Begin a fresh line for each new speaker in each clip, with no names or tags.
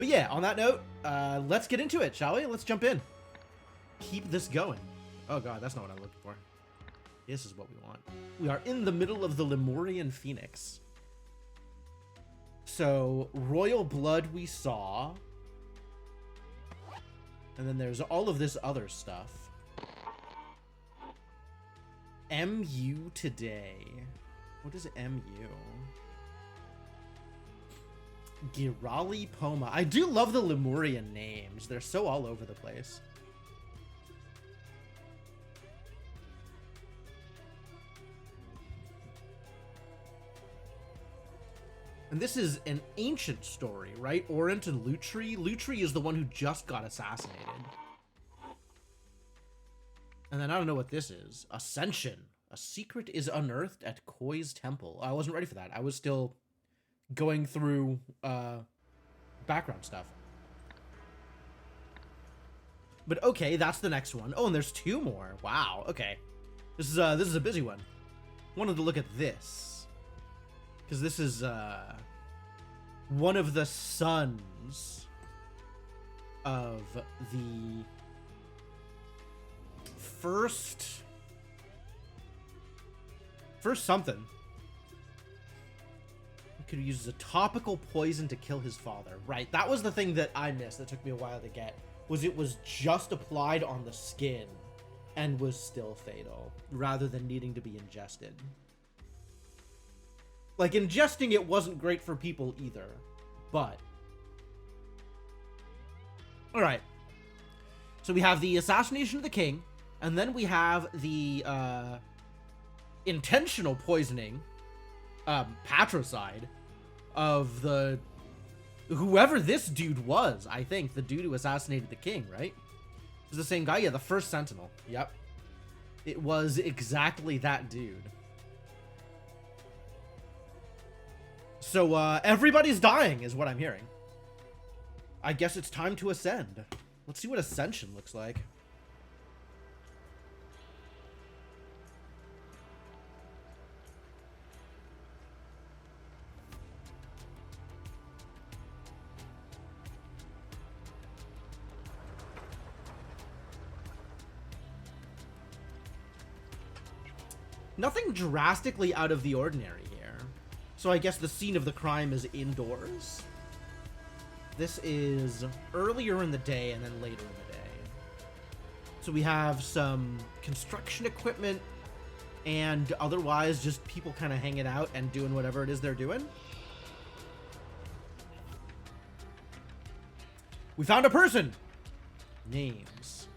But yeah, on that note, let's get into it, shall we? Let's jump in. Keep this going. Oh god, that's not what I'm looking for. This is what we want. We are in the middle of the Lemurian Phoenix. So, royal blood we saw. And then there's all of this other stuff. MU today. What is MU? Girali Poma. I do love the Lemurian names. They're so all over the place. And this is an ancient story, right? Orant and Lutri. Lutri is the one who just got assassinated. And then I don't know what this is. Ascension. A secret is unearthed at Koi's temple. I wasn't ready for that. I was still going through background stuff. But okay, that's the next one. Oh, and there's two more. Wow, okay. This is a busy one. Wanted to look at this. Because this is one of the sons of the first something. He could use a topical poison to kill his father. Right, that was the thing that I missed that took me a while to get. Was it was just applied on the skin and was still fatal, rather than needing to be ingested. Like, ingesting it wasn't great for people either, but... Alright. So we have the assassination of the king, and then we have the, intentional poisoning, patricide, of the... whoever this dude was, I think. The dude who assassinated the king, right? It was the same guy? Yeah, the first sentinel. Yep. It was exactly that dude. So, everybody's dying, is what I'm hearing. I guess it's time to ascend. Let's see what ascension looks like. Nothing drastically out of the ordinary here. So I guess the scene of the crime is indoors. This is earlier in the day and then later in the day. So we have some construction equipment and otherwise just people kind of hanging out and doing whatever it is they're doing. We found a person! Names.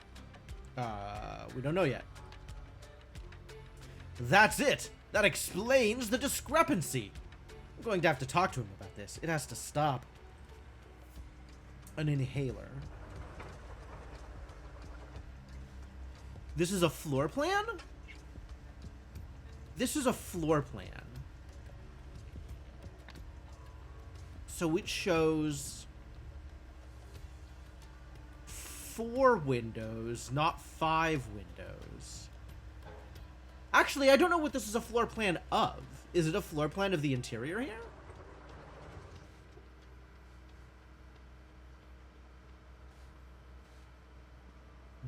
We don't know yet. That's it! That explains the discrepancy! I'm going to have to talk to him about this. It has to stop. An inhaler. This is a floor plan? This is a floor plan. So it shows 4 windows, not 5 windows. Actually, I don't know what this is a floor plan of. Is it a floor plan of the interior here?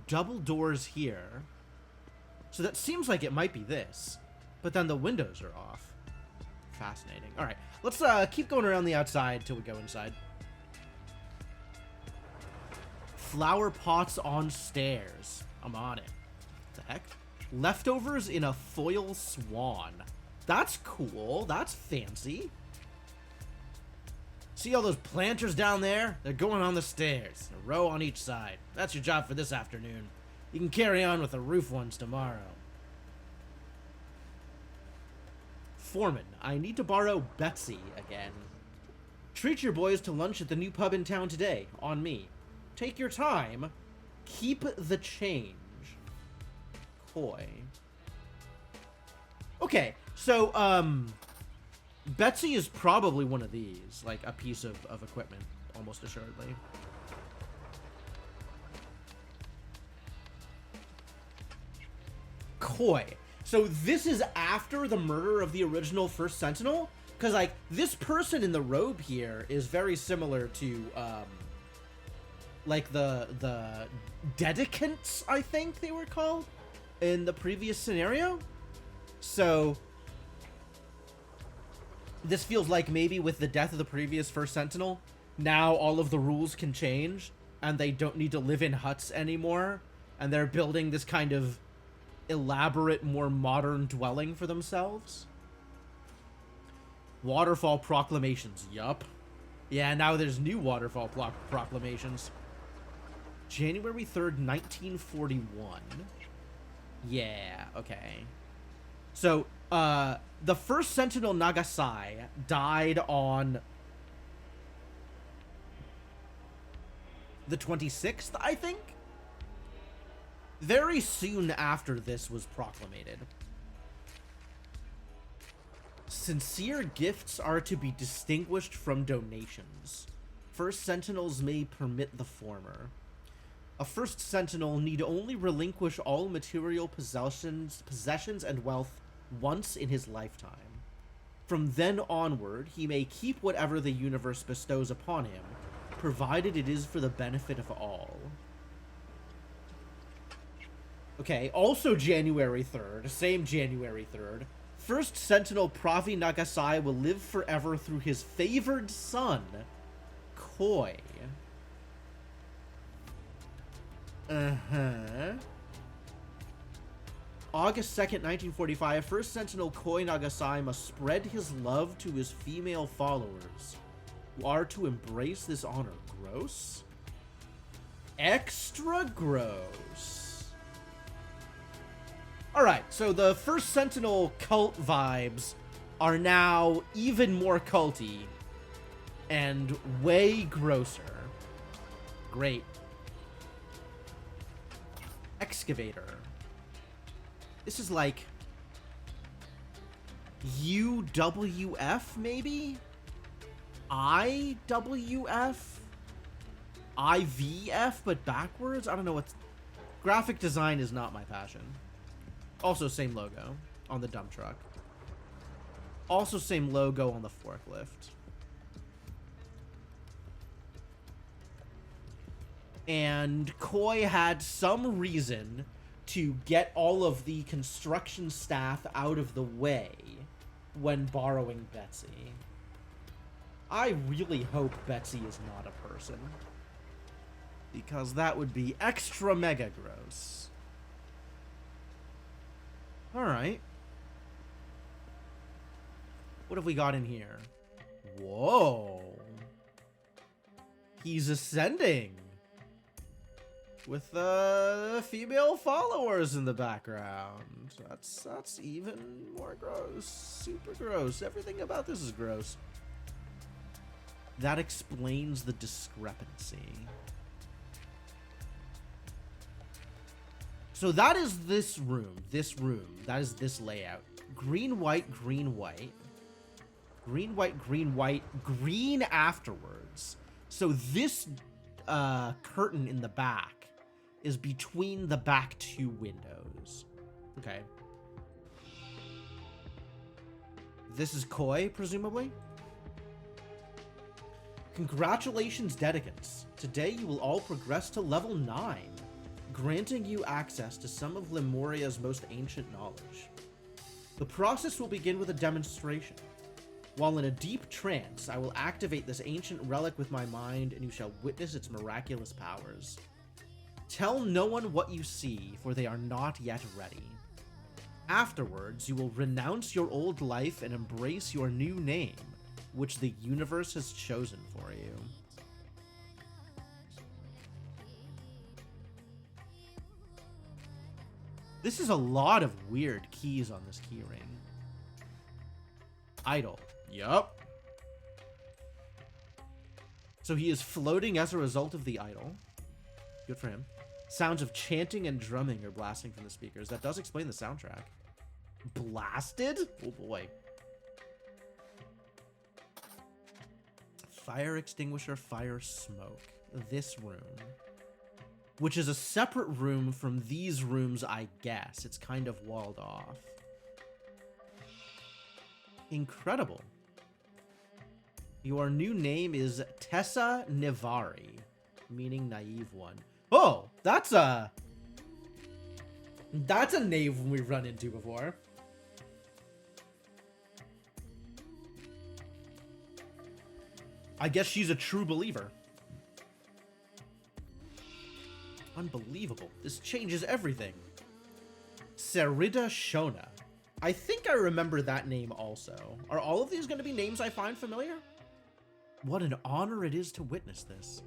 Double doors here. So that seems like it might be this. But then the windows are off. Fascinating. Alright, let's keep going around the outside till we go inside. Flower pots on stairs. I'm on it. What the heck? Leftovers in a foil swan. That's cool. That's fancy. See all those planters down there? They're going on the stairs. A row on each side. That's your job for this afternoon. You can carry on with the roof ones tomorrow. Foreman, I need to borrow Betsy again. Treat your boys to lunch at the new pub in town today. On me. Take your time. Keep the change. Koi. Okay, so, Betsy is probably one of these, like a piece of equipment, almost assuredly. Koi. So this is after the murder of the original First Sentinel? Because, like, this person in the robe here is very similar to, like the Dedicants, I think they were called in the previous scenario. So this feels like maybe with the death of the previous First Sentinel, now all of the rules can change and they don't need to live in huts anymore, and they're building this kind of elaborate, more modern dwelling for themselves. Waterfall proclamations, yup. Yeah, now there's new waterfall proclamations. January 3rd, 1941. Yeah, okay. So, the first Sentinel Nagasai died on the 26th, I think? Very soon after this was proclamated. Sincere gifts are to be distinguished from donations. First Sentinels may permit the former. A First Sentinel need only relinquish all material possessions and wealth once in his lifetime. From then onward, he may keep whatever the universe bestows upon him, provided it is for the benefit of all. Okay, also January 3rd, same January 3rd, First Sentinel Pravi Nagasai will live forever through his favored son, Koi. August 2nd, 1945, First Sentinel Koi Nagasai must spread his love to his female followers, who are to embrace this honor. Gross? Extra gross. Alright, so the First Sentinel cult vibes are now even more culty and way grosser. Great. Excavator. This is like UWF, maybe? IWF? IVF, but backwards? I don't know what's... Graphic design is not my passion. Also same logo on the dump truck. Also same logo on the forklift. And Koi had some reason to get all of the construction staff out of the way when borrowing Betsy. I really hope Betsy is not a person, because that would be extra mega gross. Alright. What have we got in here? Whoa. He's ascending. With female followers in the background. That's even more gross. Super gross. Everything about this is gross. That explains the discrepancy. So that is this room. This room. That is this layout. Green, white, green, white. Green, white, green, white. Green afterwards. So this curtain in the back is between the back two windows. Okay. This is Koi, presumably? Congratulations, Dedicants. Today you will all progress to level 9, granting you access to some of Lemuria's most ancient knowledge. The process will begin with a demonstration. While in a deep trance, I will activate this ancient relic with my mind, and you shall witness its miraculous powers. Tell no one what you see, for they are not yet ready. Afterwards, you will renounce your old life and embrace your new name, which the universe has chosen for you. This is a lot of weird keys on this keyring. Idol. Yup. So he is floating as a result of the idol. Good for him. Sounds of chanting and drumming are blasting from the speakers. That does explain the soundtrack. Blasted? Oh boy. Fire extinguisher, fire smoke. This room. Which is a separate room from these rooms, I guess. It's kind of walled off. Incredible. Your new name is Tessa Nivari. meaning naive one. Oh, that's a knave we've run into before. I guess she's a true believer. Unbelievable. This changes everything. Sarida Shona. I think I remember that name also. Are all of these going to be names I find familiar? What an honor it is to witness this.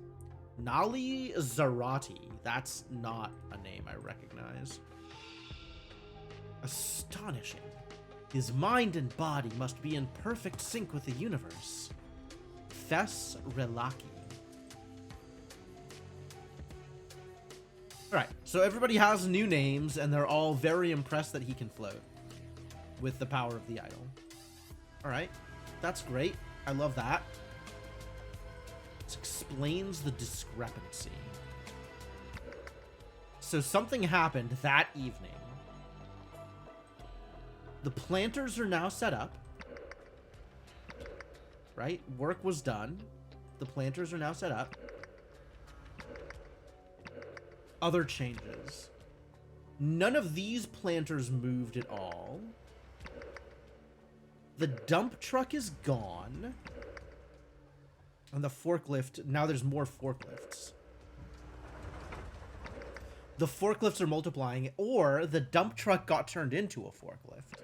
Nali Zarati. That's not a name I recognize. Astonishing. His mind and body must be in perfect sync with the universe. Fes Relaki. Alright, so everybody has new names, and they're all very impressed that he can float with the power of the idol. Alright, that's great. I love that. This explains the discrepancy. So something happened that evening. The planters are now set up. Right? Work was done. The planters are now set up. Other changes. None of these planters moved at all. The dump truck is gone. And the forklift, now there's more forklifts. The forklifts are multiplying, or the dump truck got turned into a forklift.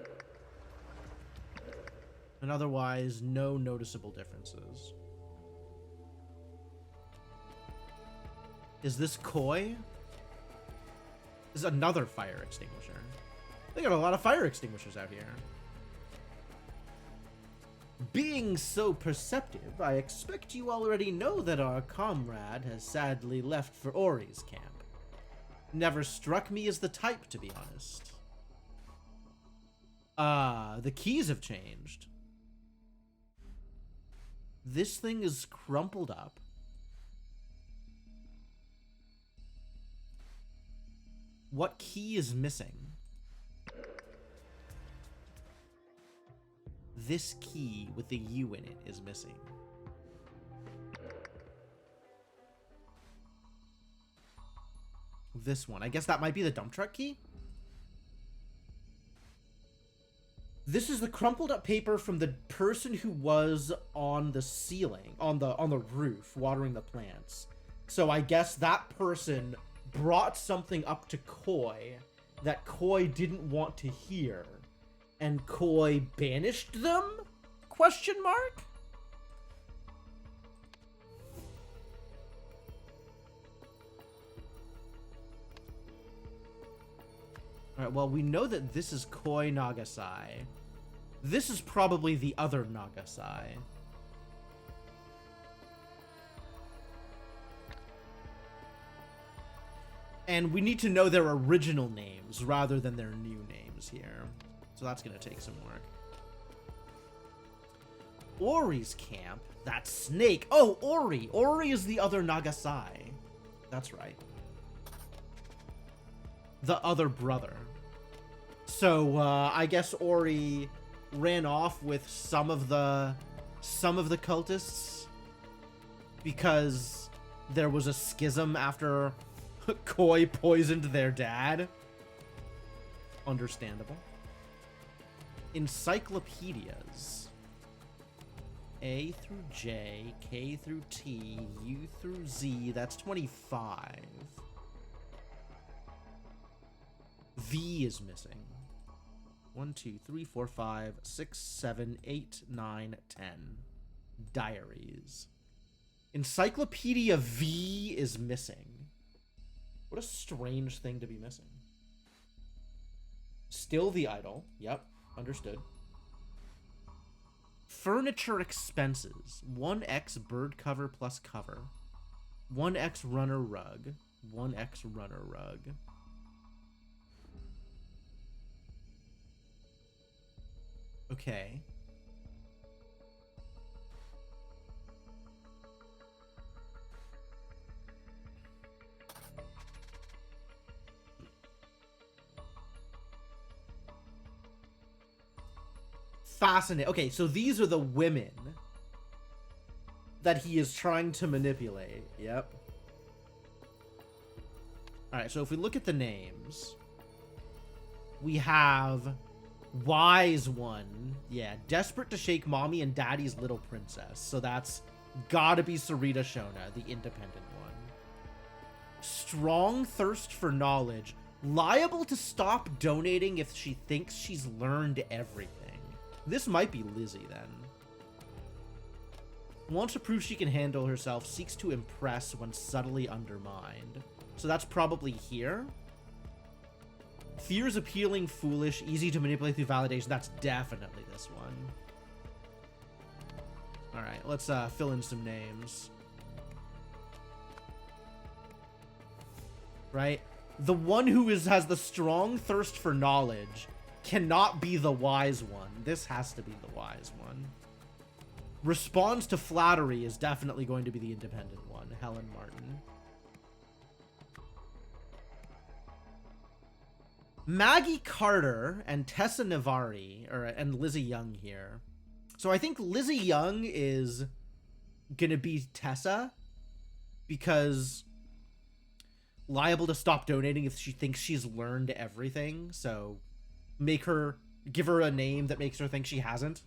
And otherwise, no noticeable differences. Is this Koi? This is another fire extinguisher. They got a lot of fire extinguishers out here. Being so perceptive, I expect you already know that our comrade has sadly left for Ori's camp. Never struck me as the type, to be honest. The keys have changed. This thing is crumpled up. What key is missing? This key with the U in it is missing. This one. I guess that might be the dump truck key? This is the crumpled up paper from the person who was on the ceiling, on the roof, watering the plants. So I guess that person brought something up to Koi that Koi didn't want to hear. And Koi banished them? Question mark? Alright, well, we know that this is Koi Nagasai. This is probably the other Nagasai. And we need to know their original names rather than their new names here. So that's going to take some work. Ori's camp? That snake. Oh, Ori. Ori is the other Nagasai. That's right. The other brother. So, I guess Ori ran off with some of the cultists because there was a schism after Koi poisoned their dad. Understandable. Encyclopedias. A through J, K through T, U through Z. That's 25. V is missing. 1, 2, 3, 4, 5, 6, 7, 8, 9, 10. Diaries. Encyclopedia V is missing. What a strange thing to be missing. Still the idol. Yep, understood. Furniture expenses. 1x bird cover plus cover. 1x runner rug. 1x runner rug. Okay. Fascinating. Okay, so these are the women that he is trying to manipulate. Yep. All right, so if we look at the names, we have Wise One. Yeah, desperate to shake mommy and daddy's little princess. So that's gotta be Sarita Shona, the independent one. Strong thirst for knowledge. Liable to stop donating if she thinks she's learned everything. This might be Lizzie, then. Wants to prove she can handle herself. Seeks to impress when subtly undermined. So that's probably here. Fears appealing, foolish, easy to manipulate through validation. That's definitely this one. Alright, let's fill in some names. Right? The one who has the strong thirst for knowledge cannot be the wise one. This has to be the wise one. Responds to flattery is definitely going to be the independent one, Helen Martin. Maggie Carter and Tessa Navari, and Lizzie Young here. So I think Lizzie Young is gonna be Tessa because liable to stop donating if she thinks she's learned everything. So give her a name that makes her think she hasn't.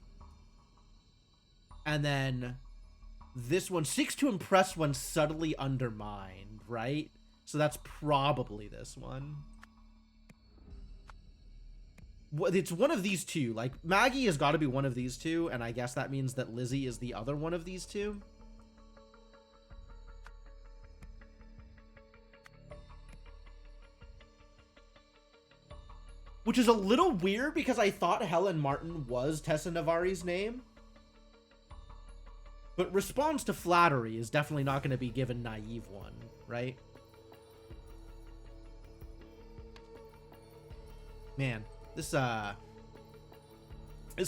And then this one seeks to impress when subtly undermined, right? So that's probably this one. It's one of these two. Like, Maggie has got to be one of these two, and I guess that means that Lizzie is the other one of these two. Which is a little weird because I thought Helen Martin was Tessa Navari's name. But responds to flattery is definitely not going to be given naive one, right? Man, this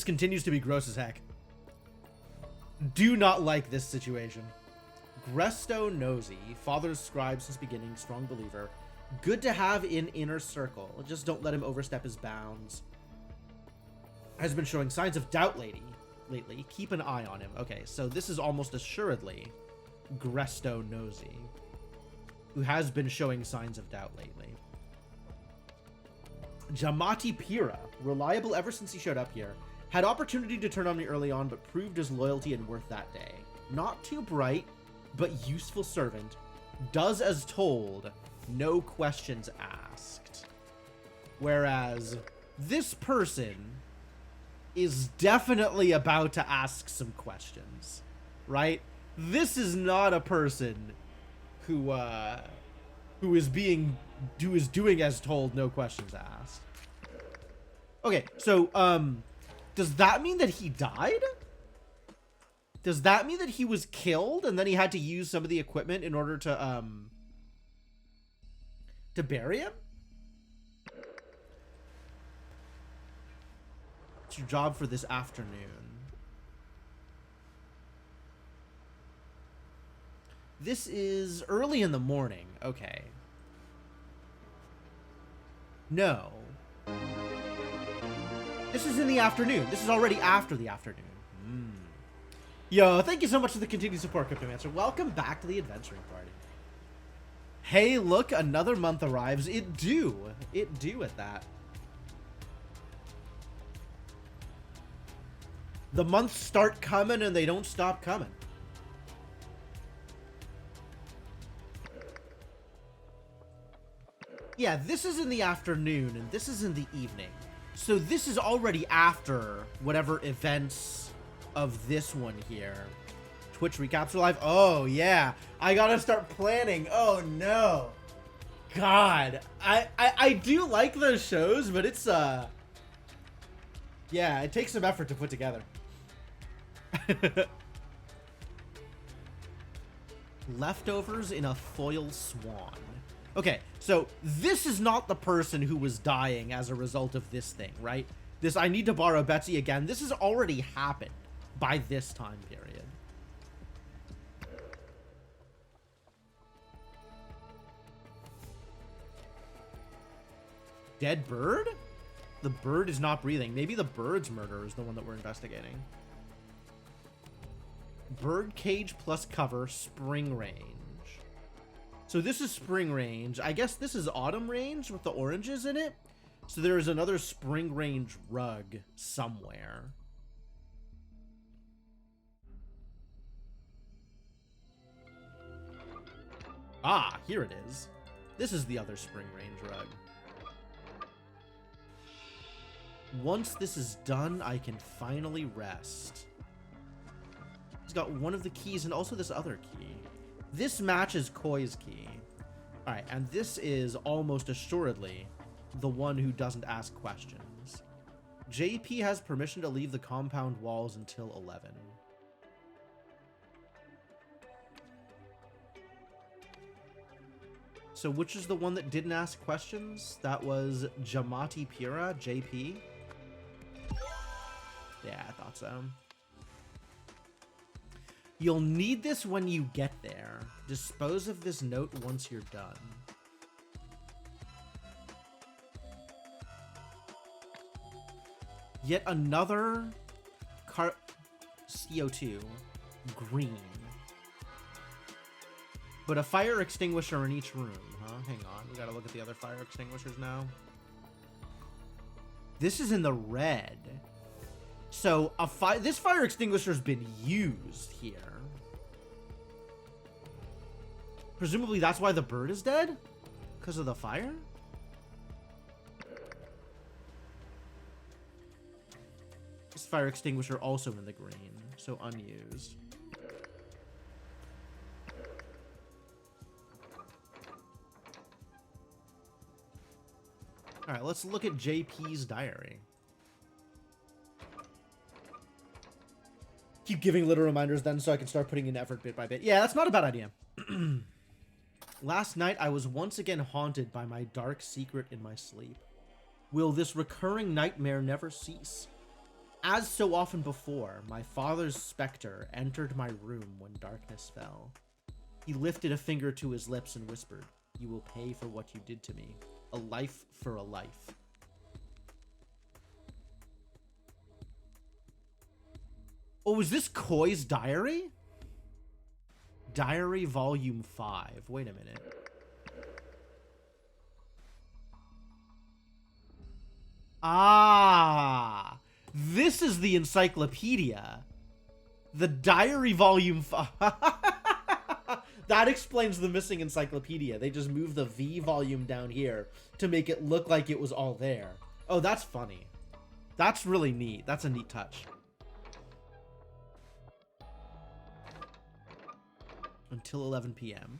continues to be gross as heck. Do not like this situation. Gresto Nosy, father's scribe since beginning, strong believer. Good to have in inner circle. Just don't let him overstep his bounds. Has been showing signs of doubt lately. Keep an eye on him. Okay, so this is almost assuredly Gresto Nosy, who has been showing signs of doubt lately. Jamati Pira, reliable ever since he showed up here. Had opportunity to turn on me early on, but proved his loyalty and worth that day. Not too bright, but useful servant. Does as told, no questions asked. Whereas this person is definitely about to ask some questions, right? This is not a person who is doing as told, no questions asked. Okay, so does that mean that he died? Does that mean that he was killed and then he had to use some of the equipment in order to bury him? What's your job for this afternoon? This is early in the morning. Okay. No. This is in the afternoon. This is already after the afternoon. Yo, thank you so much for the continued support, Cryptomancer. Welcome back to the adventuring party. Hey, look, another month arrives. It do at that. The months start coming and they don't stop coming. Yeah, this is in the afternoon and this is in the evening. So this is already after whatever events of this one here. Twitch recaps are live. Oh, yeah. I gotta start planning. Oh, no. God. I do like those shows, but it's, yeah, it takes some effort to put together. Leftovers in a foil swan. Okay, so this is not the person who was dying as a result of this thing, right? This I need to borrow Betsy again. This has already happened by this time period. Dead bird? The bird is not breathing. Maybe the bird's murder is the one that we're investigating. Bird cage plus cover, spring range. So this is spring range. I guess this is autumn range with the oranges in it. So there is another spring range rug somewhere. Ah, here it is. This is the other spring range rug. Once this is done, I can finally rest. He's got one of the keys and also this other key. This matches Koi's key. Alright, and this is almost assuredly the one who doesn't ask questions. JP has permission to leave the compound walls until 11. So which is the one that didn't ask questions? That was Jamati Pura, JP? Yeah, I thought so. You'll need this when you get there. Dispose of this note once you're done. Yet another CO2 green. But a fire extinguisher in each room, huh? Hang on, we gotta look at the other fire extinguishers now. This is in the red. So this fire extinguisher's been used here. Presumably that's why the bird is dead? Because of the fire? This fire extinguisher also in the green, so unused. Alright, let's look at JP's diary. Keep giving little reminders then so I can start putting in effort bit by bit. Yeah, that's not a bad idea. Last night, I was once again haunted by my dark secret in my sleep. Will this recurring nightmare never cease? As so often before, my father's specter entered my room when darkness fell. He lifted a finger to his lips and whispered, "You will pay for what you did to me. A life for a life." Oh, is this Koi's diary? Diary Volume 5. Wait a minute. Ah, this is the encyclopedia. The Diary Volume 5. That explains the missing encyclopedia. They just moved the V volume down here to make it look like it was all there. Oh, that's funny. That's really neat. That's a neat touch. Until 11 p.m.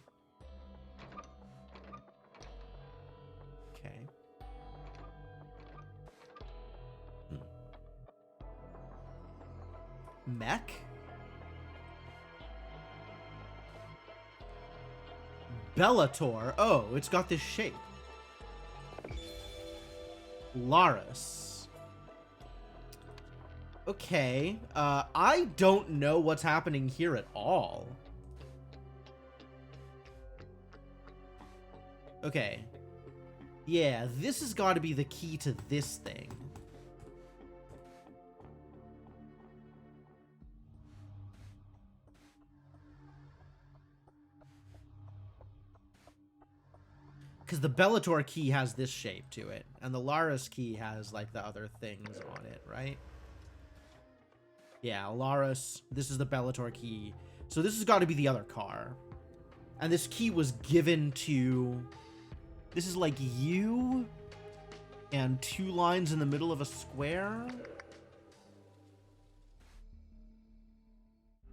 Okay. Mech? Bellator. Oh, it's got this shape. Laris. Okay. I don't know what's happening here at all. Okay. Yeah, this has got to be the key to this thing. Because the Bellator key has this shape to it, and the Laris key has, like, the other things on it, right? Yeah, Laris, this is the Bellator key. So this has got to be the other car. And this key was given to... This is like you and two lines in the middle of a square.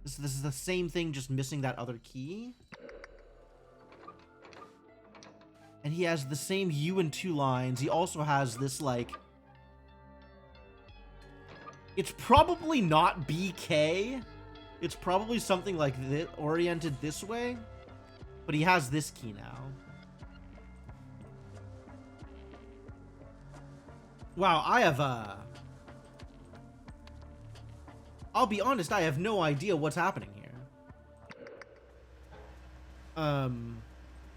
This is the same thing, just missing that other key. And he has the same U and two lines. He also has this, like... It's probably not BK. It's probably something like this, oriented this way. But he has this key now. Wow, I have, I'll be honest, I have no idea what's happening here.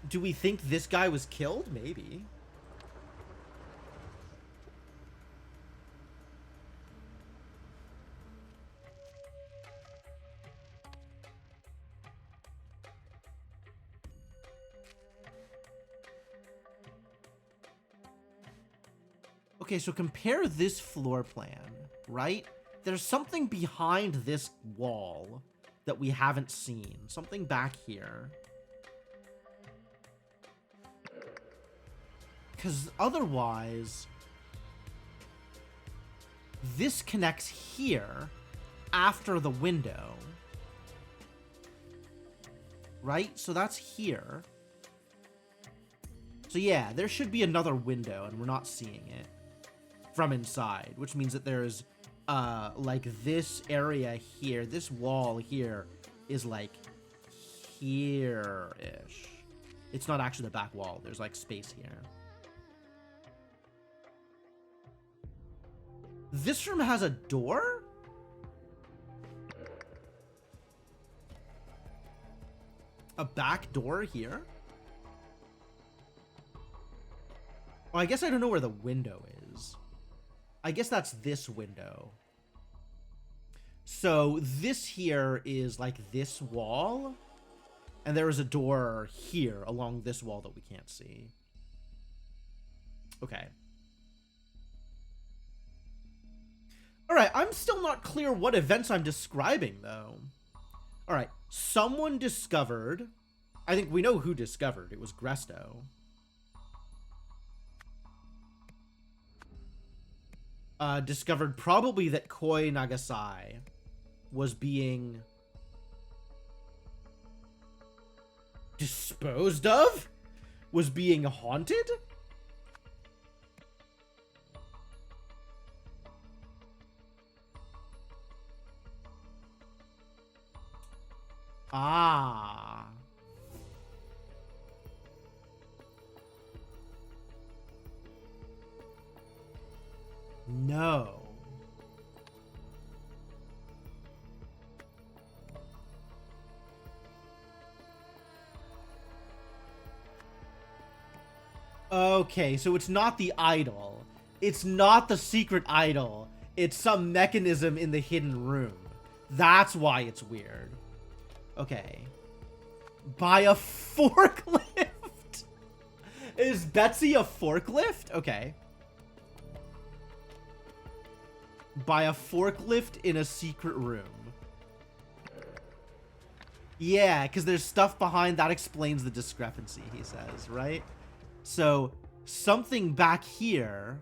Do we think this guy was killed? Maybe. Okay, so compare this floor plan, right? There's something behind this wall that we haven't seen. Something back here. Because otherwise, this connects here after the window. Right? So that's here. So yeah, there should be another window, and we're not seeing it from inside, which means that there's, like, this area here, this wall here is, like, here-ish. It's not actually the back wall. There's, like, space here. This room has a door? A back door here? Oh, I guess I don't know where the window is. I guess that's this window. So this here is like this wall. And there is a door here along this wall that we can't see. Okay. Alright, I'm still not clear what events I'm describing, though. Alright, someone discovered... I think we know who discovered. It was Gresto. Discovered probably that Koi Nagasai was being... disposed of? Was being haunted? Ah. No. Okay, so it's not the idol. It's not the secret idol. It's some mechanism in the hidden room. That's why it's weird. Okay. By a forklift? Is Betsy a forklift? Okay. By a forklift in a secret room. Yeah, because there's stuff behind that explains the discrepancy, he says, right? So, something back here...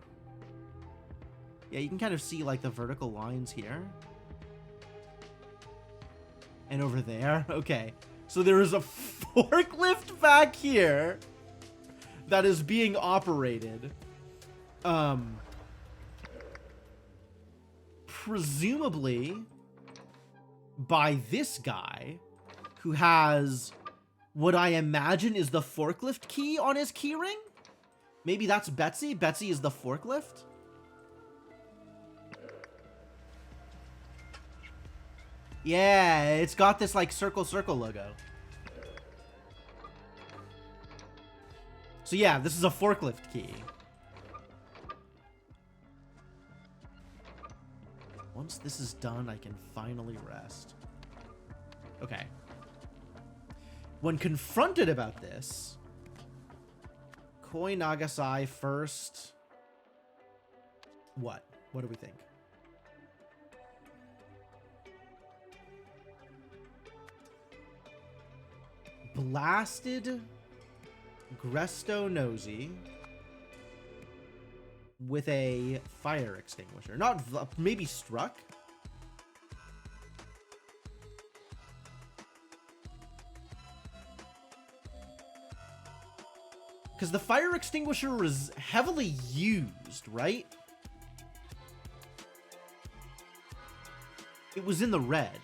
Yeah, you can kind of see, like, the vertical lines here. And over there. Okay. So there is a forklift back here that is being operated. Presumably by this guy who has what I imagine is the forklift key on his keyring. Maybe that's Betsy. Betsy is the forklift. Yeah, it's got this like circle logo. So yeah, this is a forklift key. Once this is done, I can finally rest. Okay. When confronted about this, Koi Nagasai first... What? What do we think? Blasted Gresto Nosy with a fire extinguisher. Not maybe struck. Because the fire extinguisher was heavily used, right? It was in the red.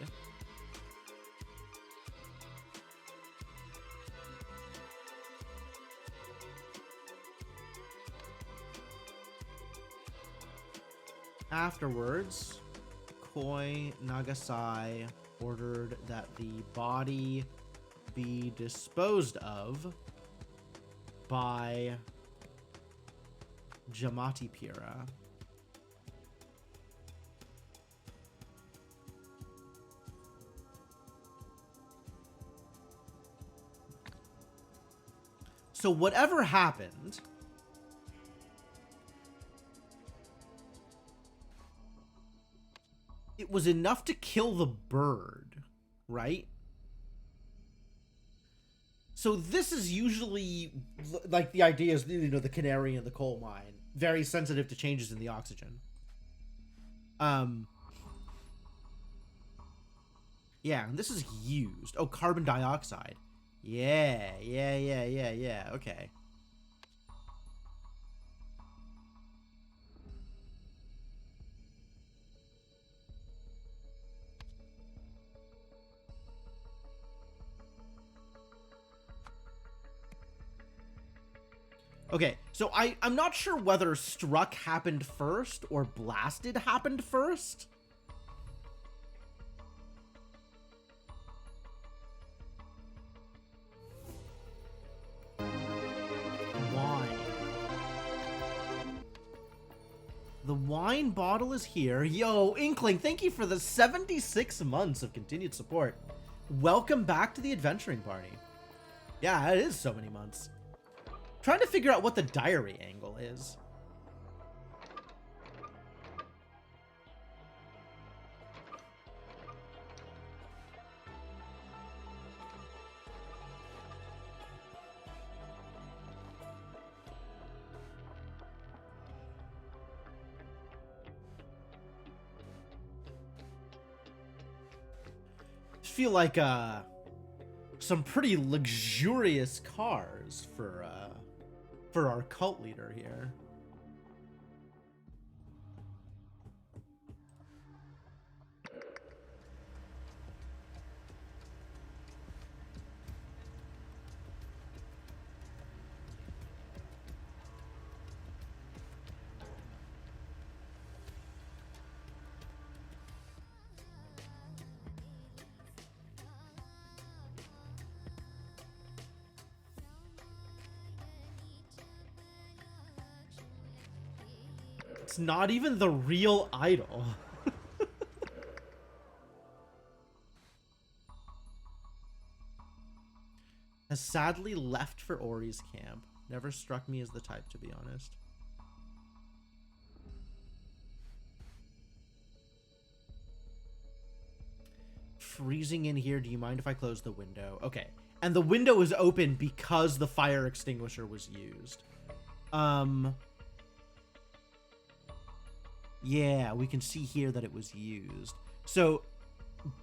Afterwards, Koi Nagasai ordered that the body be disposed of by Jamati Pira. So whatever happened it was enough to kill the bird, right? So this is usually, like, the idea is, you know, the canary in the coal mine, very sensitive to changes in the oxygen. Yeah, and this is used. Oh, carbon dioxide. Yeah, okay. Okay, so I'm not sure whether struck happened first or blasted happened first. Wine. The wine bottle is here. Yo, Inkling, thank you for the 76 months of continued support. Welcome back to the adventuring party. Yeah, it is so many months. Trying to figure out what the diary angle is. I feel like some pretty luxurious cars for our cult leader here. It's not even the real idol. Has sadly left for Ori's camp. Never struck me as the type, to be honest. Freezing in here. Do you mind if I close the window? Okay. And the window is open because the fire extinguisher was used. Yeah, we can see here that it was used. So,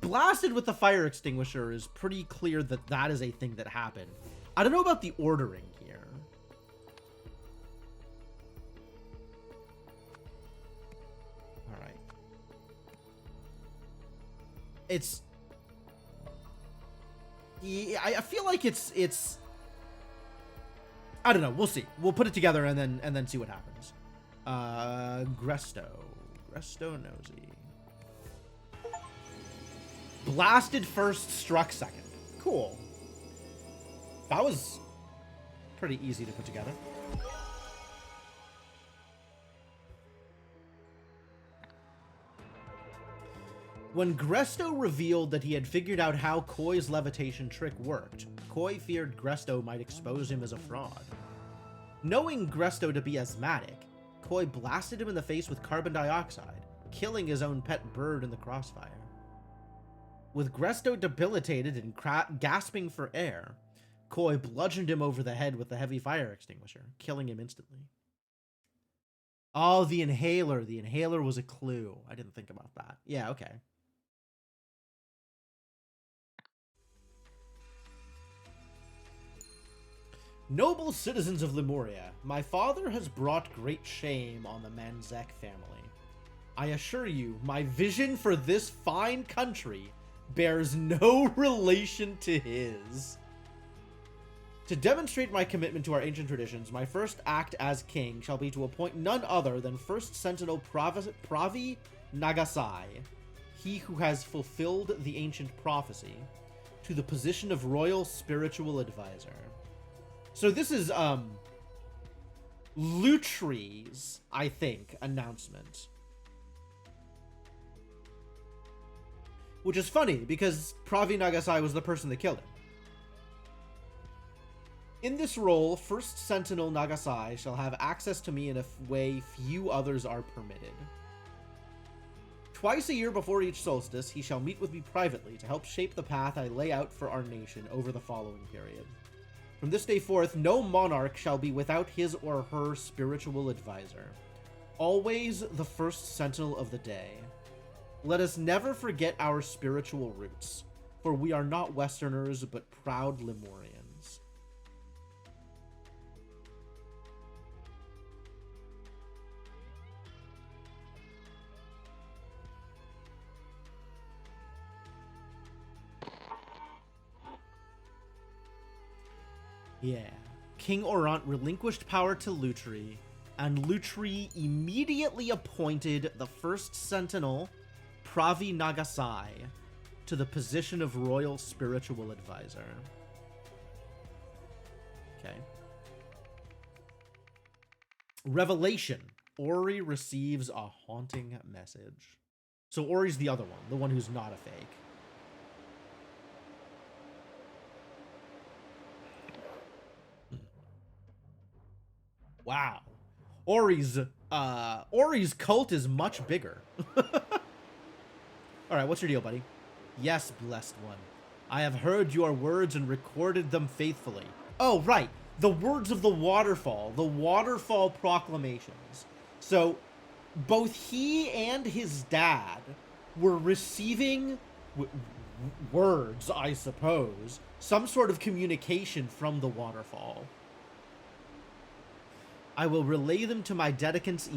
blasted with the fire extinguisher is pretty clear that that is a thing that happened. I don't know about the ordering here. All right. It's... Yeah, I feel like it's... I don't know. We'll see. We'll put it together and then see what happens. Gresto Nosy. Blasted first, struck second. Cool. That was pretty easy to put together. When Gresto revealed that he had figured out how Koi's levitation trick worked, Koi feared Gresto might expose him as a fraud. Knowing Gresto to be asthmatic, Koi blasted him in the face with carbon dioxide, killing his own pet bird in the crossfire. With Gresto debilitated and gasping for air, Koi bludgeoned him over the head with the heavy fire extinguisher, killing him instantly. Oh, the inhaler. The inhaler was a clue. I didn't think about that. Yeah, okay. Noble citizens of Lemuria, my father has brought great shame on the Manzek family. I assure you, my vision for this fine country bears no relation to his. To demonstrate my commitment to our ancient traditions, my first act as king shall be to appoint none other than First Sentinel Pravi Nagasai, he who has fulfilled the ancient prophecy, to the position of royal spiritual advisor. So this is, Lutri's, I think, announcement. Which is funny, because Pravi Nagasai was the person that killed him. In this role, First Sentinel Nagasai shall have access to me in a way few others are permitted. Twice a year before each solstice, he shall meet with me privately to help shape the path I lay out for our nation over the following period. From this day forth, no monarch shall be without his or her spiritual advisor. Always the first sentinel of the day. Let us never forget our spiritual roots, for we are not Westerners, but proud Lemurians. Yeah. King Orant relinquished power to Lutri, and Lutri immediately appointed the first sentinel, Pravi Nagasai, to the position of royal spiritual advisor. Okay. Revelation. Ori receives a haunting message. So Ori's the other one, the one who's not a fake. Wow. Ori's cult is much bigger. Alright, what's your deal, buddy? Yes, blessed one. I have heard your words and recorded them faithfully. Oh, right. The words of the waterfall proclamations. So, both he and his dad were receiving words, I suppose. Some sort of communication from the waterfall. I will relay them to my dedicants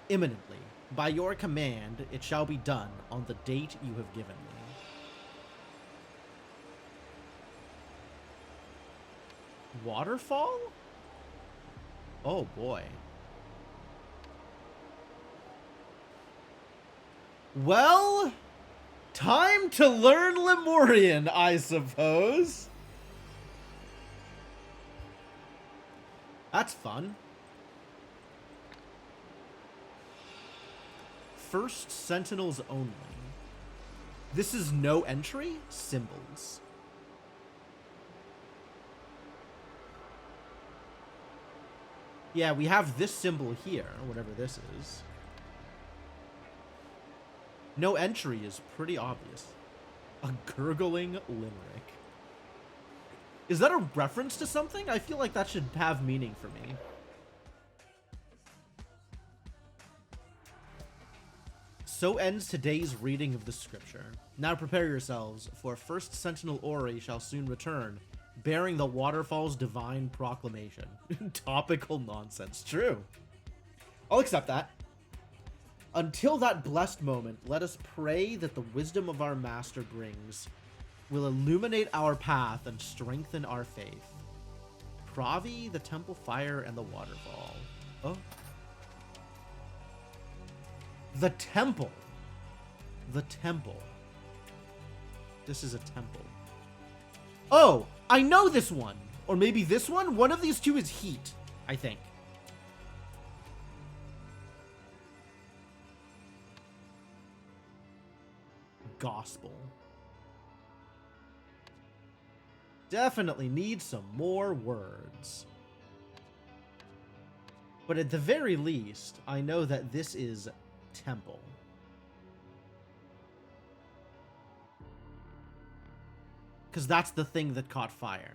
imminently. By your command, it shall be done on the date you have given me. Waterfall? Oh boy. Well, time to learn Lemurian, I suppose. That's fun. First Sentinels only. This is no entry? Symbols. Yeah, we have this symbol here, whatever this is. No entry is pretty obvious. A gurgling limerick. Is that a reference to something? I feel like that should have meaning for me. So ends today's reading of the scripture. Now prepare yourselves, for First Sentinel Ori shall soon return, bearing the waterfall's divine proclamation. Topical nonsense. True. I'll accept that. Until that blessed moment, let us pray that the wisdom of our master brings will illuminate our path and strengthen our faith. Pravi, the temple fire, and the waterfall. Oh. The temple. The temple. This is a temple. Oh, I know this one. Or maybe this one? One of these two is heat, I think. Gospel. Definitely need some more words. But at the very least, I know that this is temple. Because that's the thing that caught fire.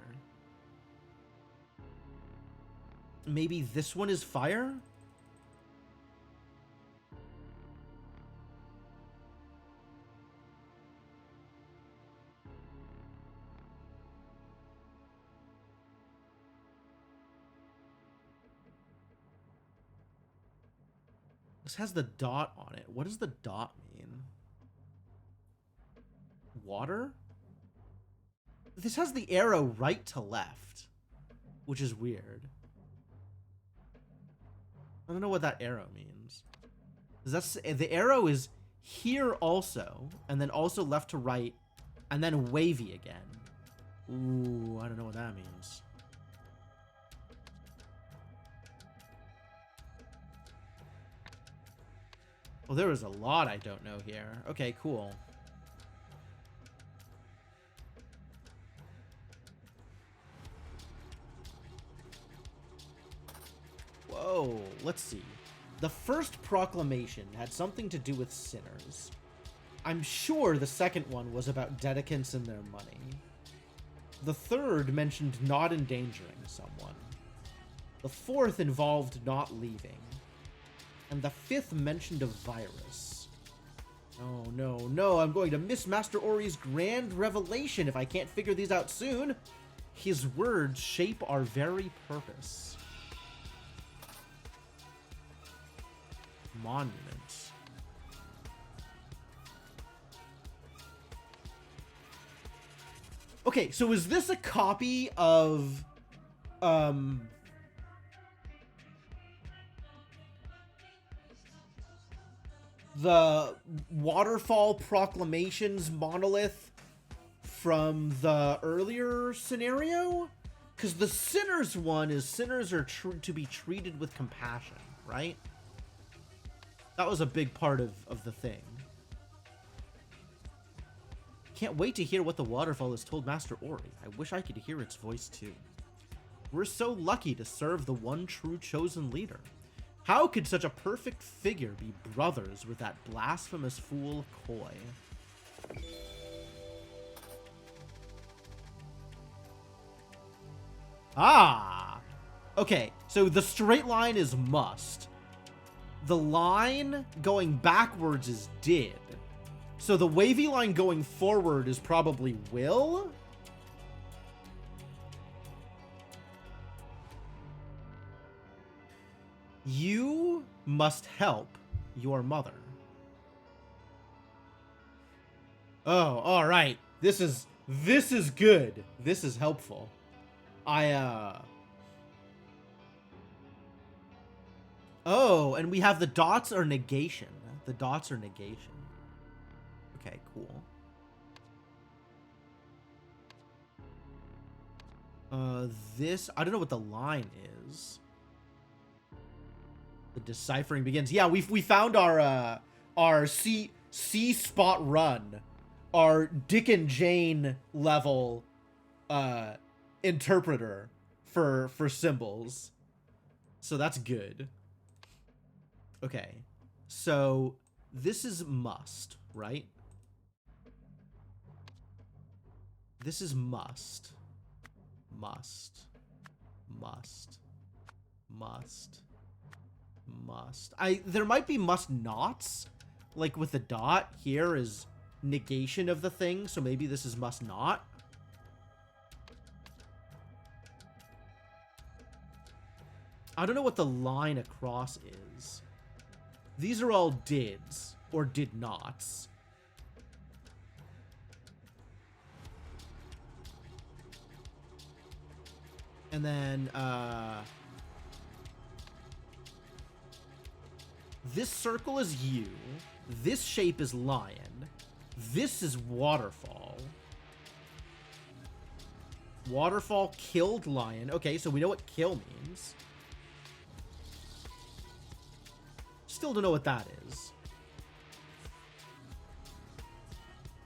Maybe this one is fire? This has the dot on it. What does the dot mean? Water? This has the arrow right to left, which is weird. I don't know what that arrow means. That's the arrow is here also, and then also left to right, and then wavy again. Ooh, I don't know what that means. Well, there was a lot I don't know here. Okay, cool. Whoa, let's see. The first proclamation had something to do with sinners. I'm sure the second one was about Dedicants and their money. The third mentioned not endangering someone. The fourth involved not leaving. And the fifth mentioned a virus. Oh, no, no, I'm going to miss Master Ori's grand revelation if I can't figure these out soon. His words shape our very purpose. Monuments. Okay, so is this a copy of, the Waterfall Proclamations monolith from the earlier scenario? Because the Sinners one is sinners are to be treated with compassion, right? That was a big part of the thing. Can't wait to hear what the Waterfall has told Master Ori. I wish I could hear its voice too. We're so lucky to serve the one true chosen leader. How could such a perfect figure be brothers with that blasphemous fool Koi? Ah! Okay, so the straight line is must. The line going backwards is did. So the wavy line going forward is probably will? You must help your mother. Oh, all right. This is good. This is helpful. Oh, and we have the dots are negation. The dots are negation. Okay, cool. This, I don't know what the line is. The deciphering begins. Yeah, we found our C spot run, our Dick and Jane level interpreter for symbols. So that's good. Okay. So this is must, right? This is must. Must. There might be must nots, like with the dot here is negation of the thing, so maybe this is must not. I don't know what the line across is. These are all dids or did nots. And then this circle is you. This shape is lion. This is waterfall. Waterfall killed lion. Okay, so we know what kill means. Still don't know what that is.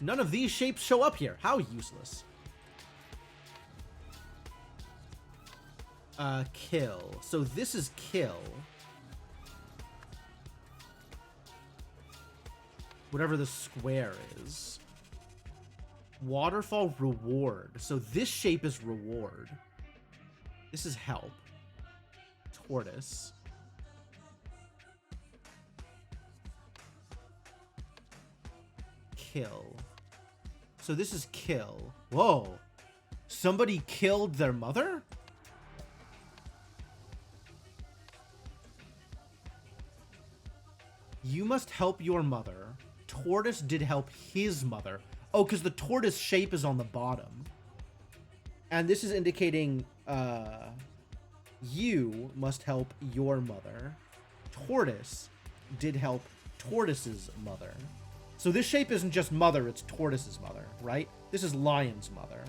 None of these shapes show up here. How useless. Kill. So this is kill. Whatever the square is. Waterfall reward. So this shape is reward. This is help. Tortoise. Kill. So this is kill. Whoa. Somebody killed their mother? You must help your mother. Tortoise did help his mother. Oh, because the tortoise shape is on the bottom. And this is indicating, you must help your mother. Tortoise did help Tortoise's mother. So this shape isn't just mother, it's Tortoise's mother, right? This is lion's mother.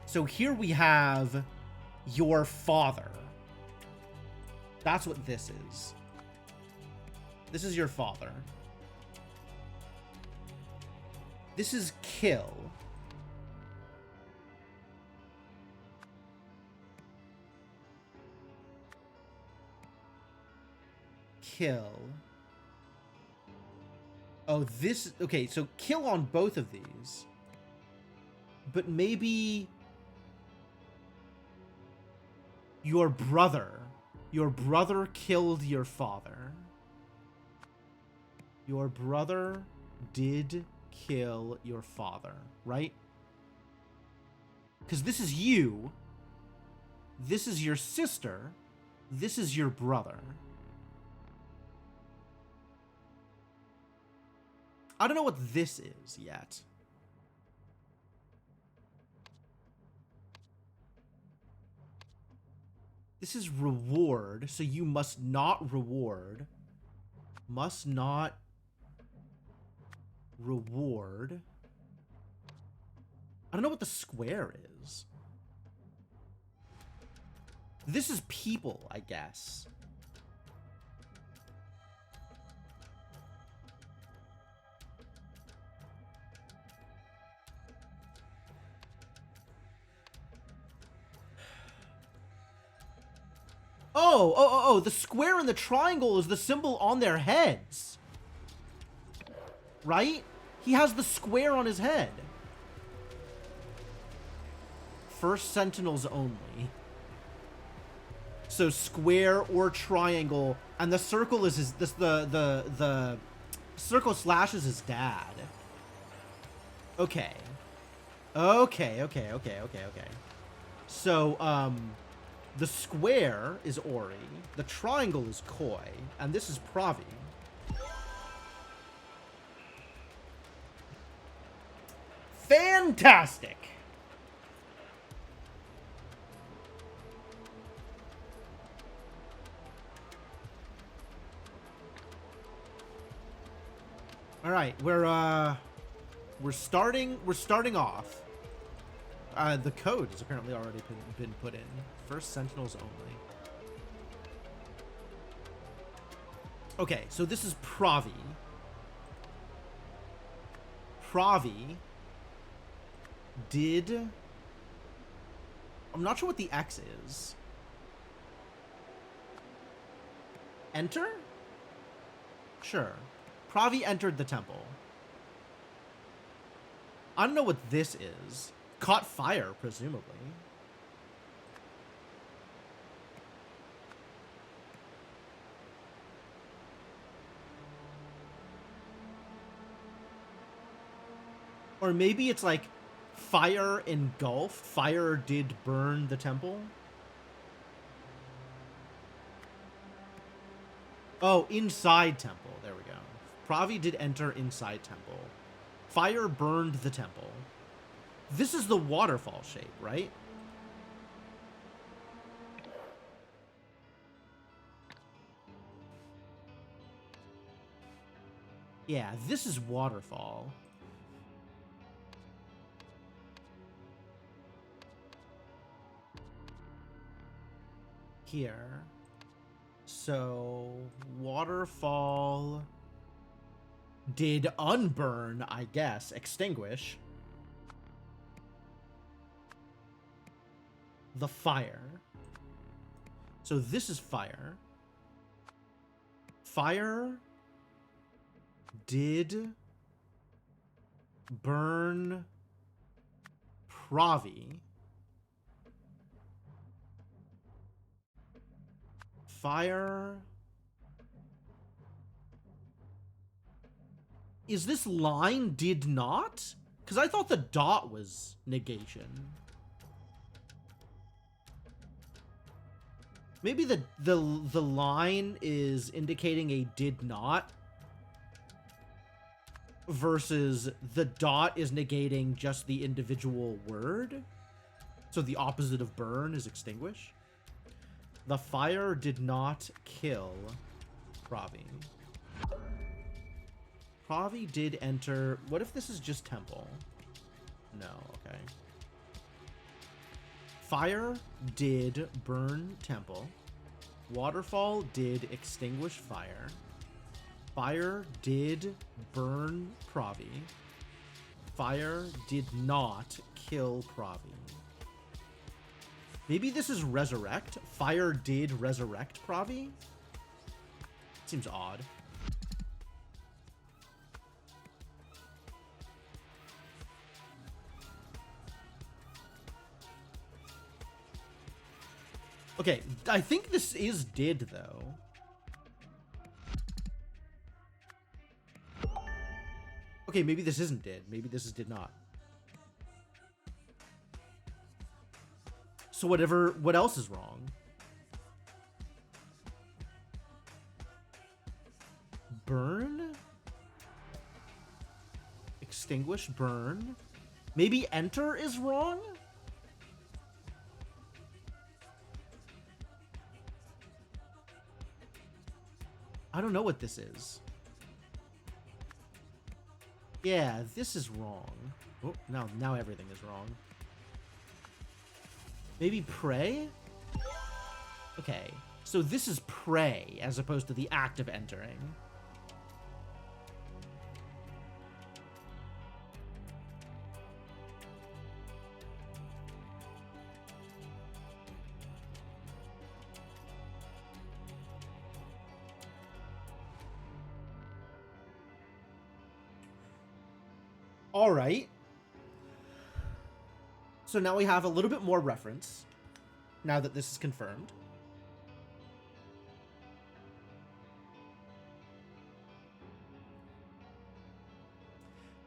So here we have your father. That's what this is. This is your father. This is kill. Kill. Oh, this... Okay, so kill on both of these. But maybe... Your brother. Your brother killed your father. Your brother did kill your father, right? Because this is you. This is your sister. This is your brother. I don't know what this is yet. This is reward, so you must not reward. Must not reward. I don't know what the square is. This is people, I guess. Oh, the square and the triangle is the symbol on their heads. Right? He has the square on his head. First Sentinels only. So square or triangle, and the circle is his, the circle slash is his dad. Okay. Okay. So, the square is Ori, the triangle is Koi, and this is Pravi. Fantastic! All right, we're starting off. The code has apparently already been put in. First Sentinels only. Okay, so this is Pravi. Pravi did... I'm not sure what the X is. Enter? Sure. Pravi entered the temple. I don't know what this is. Caught fire, presumably. Or maybe it's like fire engulfed. Fire did burn the temple. Oh, inside temple. There we go. Pravi did enter inside temple. Fire burned the temple. This is the waterfall shape, right? Yeah, this is waterfall. Here. So, waterfall did unburn, I guess. Extinguish. The fire. So this is fire. Fire did burn Pravi. Fire. Is this line did not? Because I thought the dot was negation. Maybe the line is indicating a did not versus the dot is negating just the individual word. So the opposite of burn is extinguish. The fire did not kill Pravi. Pravi did enter... What if this is just temple? No, okay. Fire did burn temple. Waterfall did extinguish fire. Fire did burn Pravi. Fire did not kill Pravi. Maybe this is resurrect. Fire did resurrect Pravi. Seems odd. Okay, I think this is did, though. Okay, maybe this isn't did. Maybe this is did not. So what else is wrong? Burn? Extinguish, burn. Maybe enter is wrong? I don't know what this is. Yeah, this is wrong. Oh, now everything is wrong. Maybe pray? Okay, so this is pray as opposed to the act of entering. All right. So now we have a little bit more reference, now that this is confirmed.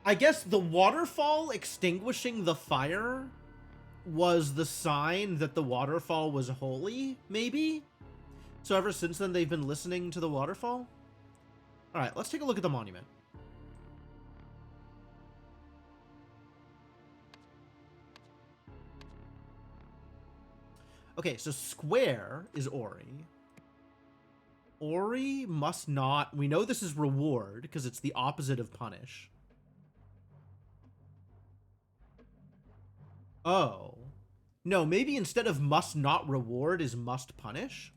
I guess the waterfall extinguishing the fire was the sign that the waterfall was holy, maybe? So ever since then, they've been listening to the waterfall? All right, let's take a look at the monument. Okay, so square is Ori. Ori must not... We know this is reward, because it's the opposite of punish. Oh. No, maybe instead of must not reward is must punish?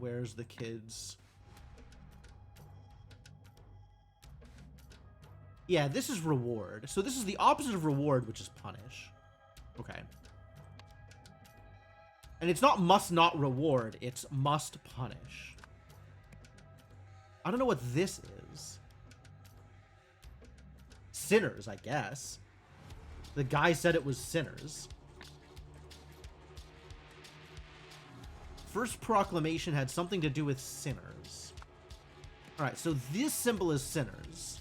Where's the kids? Yeah, this is reward. So this is the opposite of reward, which is punish. Okay. And it's not must not reward, it's must punish. I don't know what this is. Sinners, I guess. The guy said it was sinners. First proclamation had something to do with sinners. Alright, so this symbol is sinners.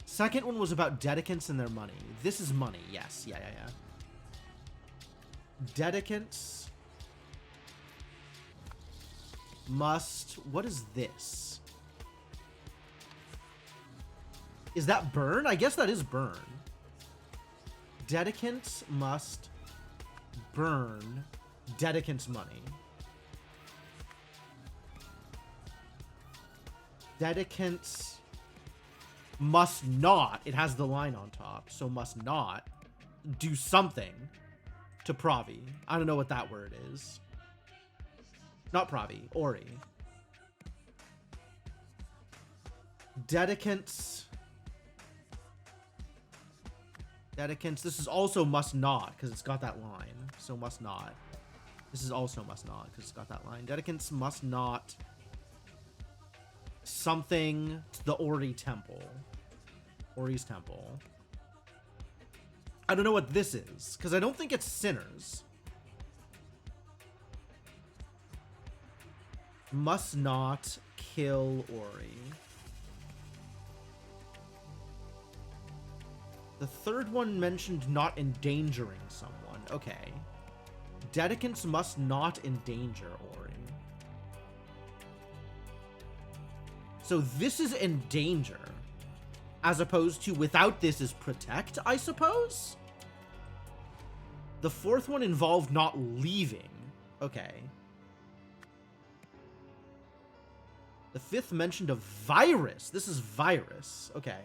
Second one was about dedicants and their money. This is money, yes. Yeah. Dedicants must... What is this? Is that burn? I guess that is burn. Dedicants must burn dedicants' money. Dedicants must not, it has the line on top, so must not do something to Pravi. I don't know what that word is. Not Pravi, Ori. Dedicants. This is also must not, because it's got that line. So must not. This is also must not, because it's got that line. Dedicants must not something to the Ori temple. Ori's temple. I don't know what this is, because I don't think it's sinners. Must not kill Ori. The third one mentioned not endangering someone. Okay. Dedicants must not endanger Ori. So this is endanger, as opposed to without this is protect, I suppose? The fourth one involved not leaving. Okay. The fifth mentioned a virus. This is virus. Okay.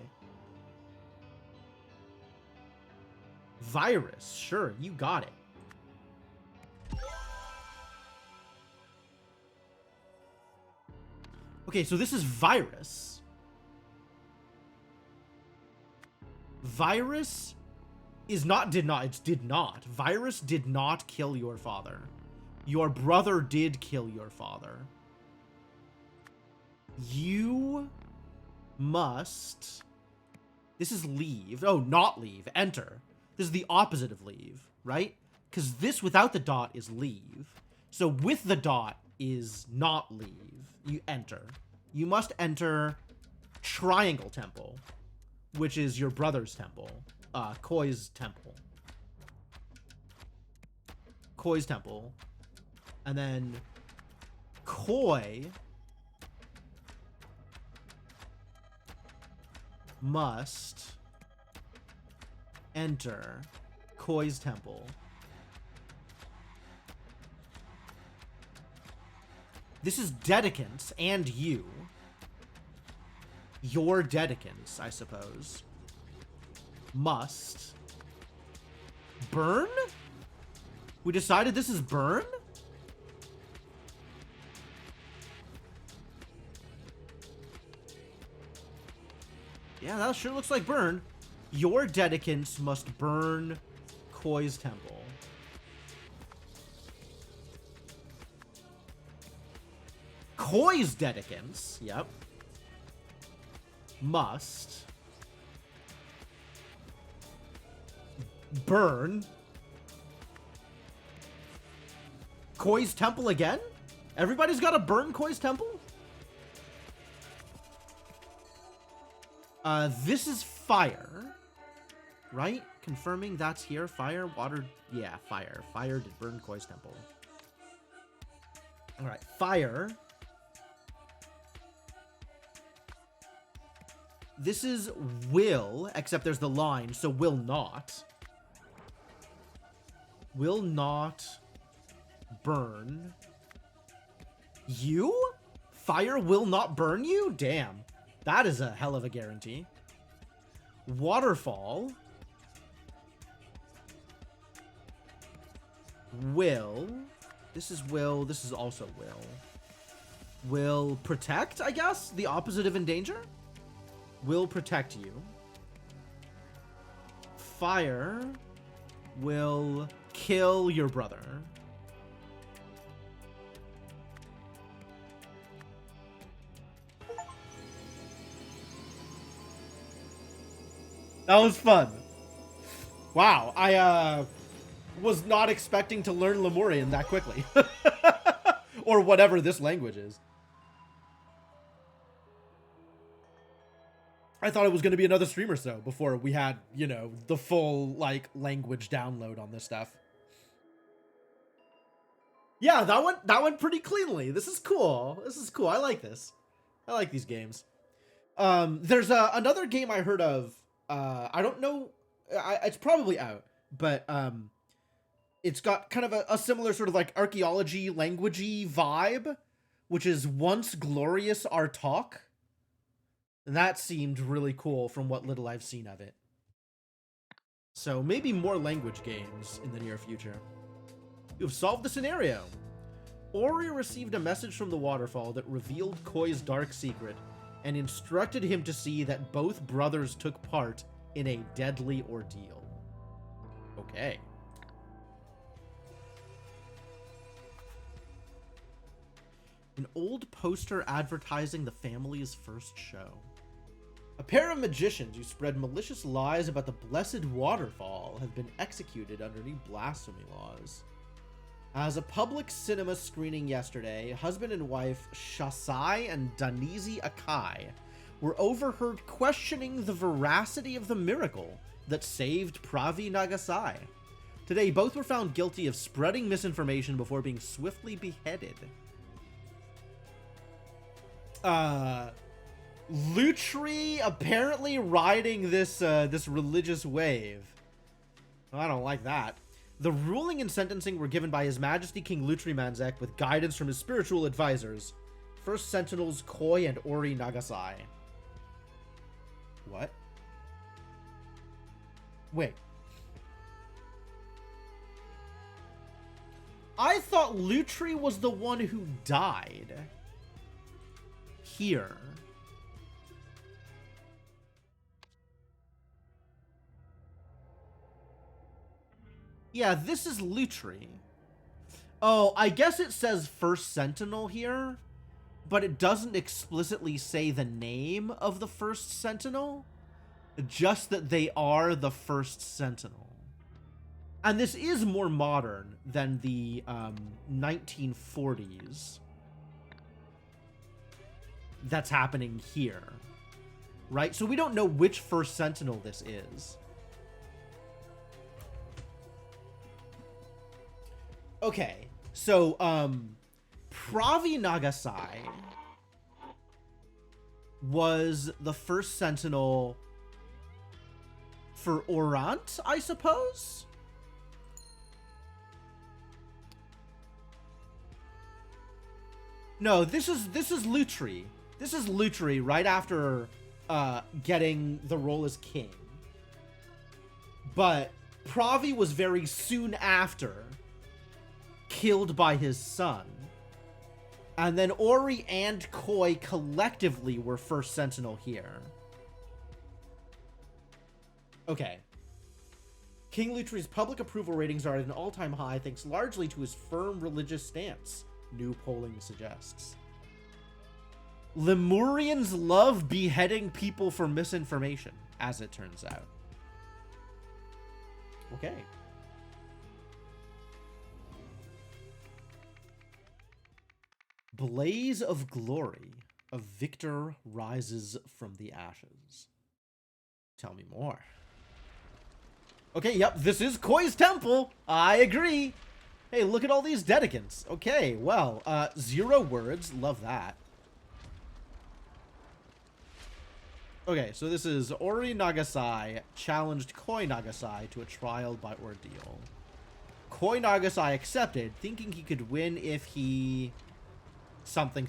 Virus. Sure, you got it. Okay, so this is virus. Virus is not did not. It's did not. Virus did not kill your father. Your brother did kill your father. You must... This is leave. Oh, not leave. Enter. This is the opposite of leave, right? Because this without the dot is leave. So with the dot is not leave. You enter. You must enter Triangle Temple, which is your brother's temple. Koi's temple. Koi's temple. And then Koi must enter Koi's temple. This is Dedicants and you. Your Dedicants, I suppose. Must burn? We decided this is burn? Yeah, that sure looks like burn. Your Dedicants must burn Koi's temple. Koi's Dedicants, yep, must burn Koi's temple again? Everybody's got to burn Koi's temple? This is fire, right? Confirming that's here. Fire, water, yeah, fire. Fire did burn Koi's temple. All right, fire. This is will, except there's the line, so will not. Will not burn you? Fire will not burn you? Damn. That is a hell of a guarantee. Waterfall. Will. This is will. This is also will. Will protect, I guess? The opposite of endanger? Will protect you. Fire will kill your brother. That was fun. Wow, I was not expecting to learn Lemurian that quickly. Or whatever this language is. I thought it was going to be another stream or so before we had, you know, the full, like, language download on this stuff. Yeah, that went pretty cleanly. This is cool. This is cool. I like this. I like these games. There's another game I heard of. I don't know. It's probably out, but it's got kind of a similar sort of like archaeology, languagey vibe, which is Once Glorious Artok. And that seemed really cool from what little I've seen of it. So maybe more language games in the near future. You have solved the scenario. Ori received a message from the waterfall that revealed Koi's dark secret and instructed him to see that both brothers took part in a deadly ordeal. Okay. An old poster advertising the family's first show. A pair of magicians who spread malicious lies about the blessed waterfall have been executed under new blasphemy laws. As a public cinema screening yesterday, husband and wife Shasai and Danizi Akai were overheard questioning the veracity of the miracle that saved Pravi Nagasai. Today, both were found guilty of spreading misinformation before being swiftly beheaded. Lutri apparently riding this this religious wave. Well, I don't like that. The ruling and sentencing were given by His Majesty King Lutri Manzek with guidance from his spiritual advisors, First Sentinels Koi and Ori Nagasai. What? Wait. I thought Lutri was the one who died. Here. Yeah, this is Lutri. Oh, I guess it says First Sentinel here, but it doesn't explicitly say the name of the First Sentinel, just that they are the First Sentinel. And this is more modern than the 1940s that's happening here, right? So we don't know which first Sentinel this is. Okay, so Pravi Nagasai was the first Sentinel for Orant, I suppose? No, this is Lutri. This is Lutri right after getting the role as king. But Pravi was very soon after killed by his son. And then Ori and Koi collectively were first Sentinel here. Okay. King Lutri's public approval ratings are at an all-time high thanks largely to his firm religious stance, new polling suggests. Lemurians love beheading people for misinformation, as it turns out. Okay. Blaze of glory. A victor rises from the ashes. Tell me more. Okay, yep, this is Koi's temple. I agree. Hey, look at all these dedicants. Okay, well, 0 words. Love that. Okay, so this is Ori Nagasai challenged Koi Nagasai to a trial by ordeal. Koi Nagasai accepted, thinking he could win if he... something.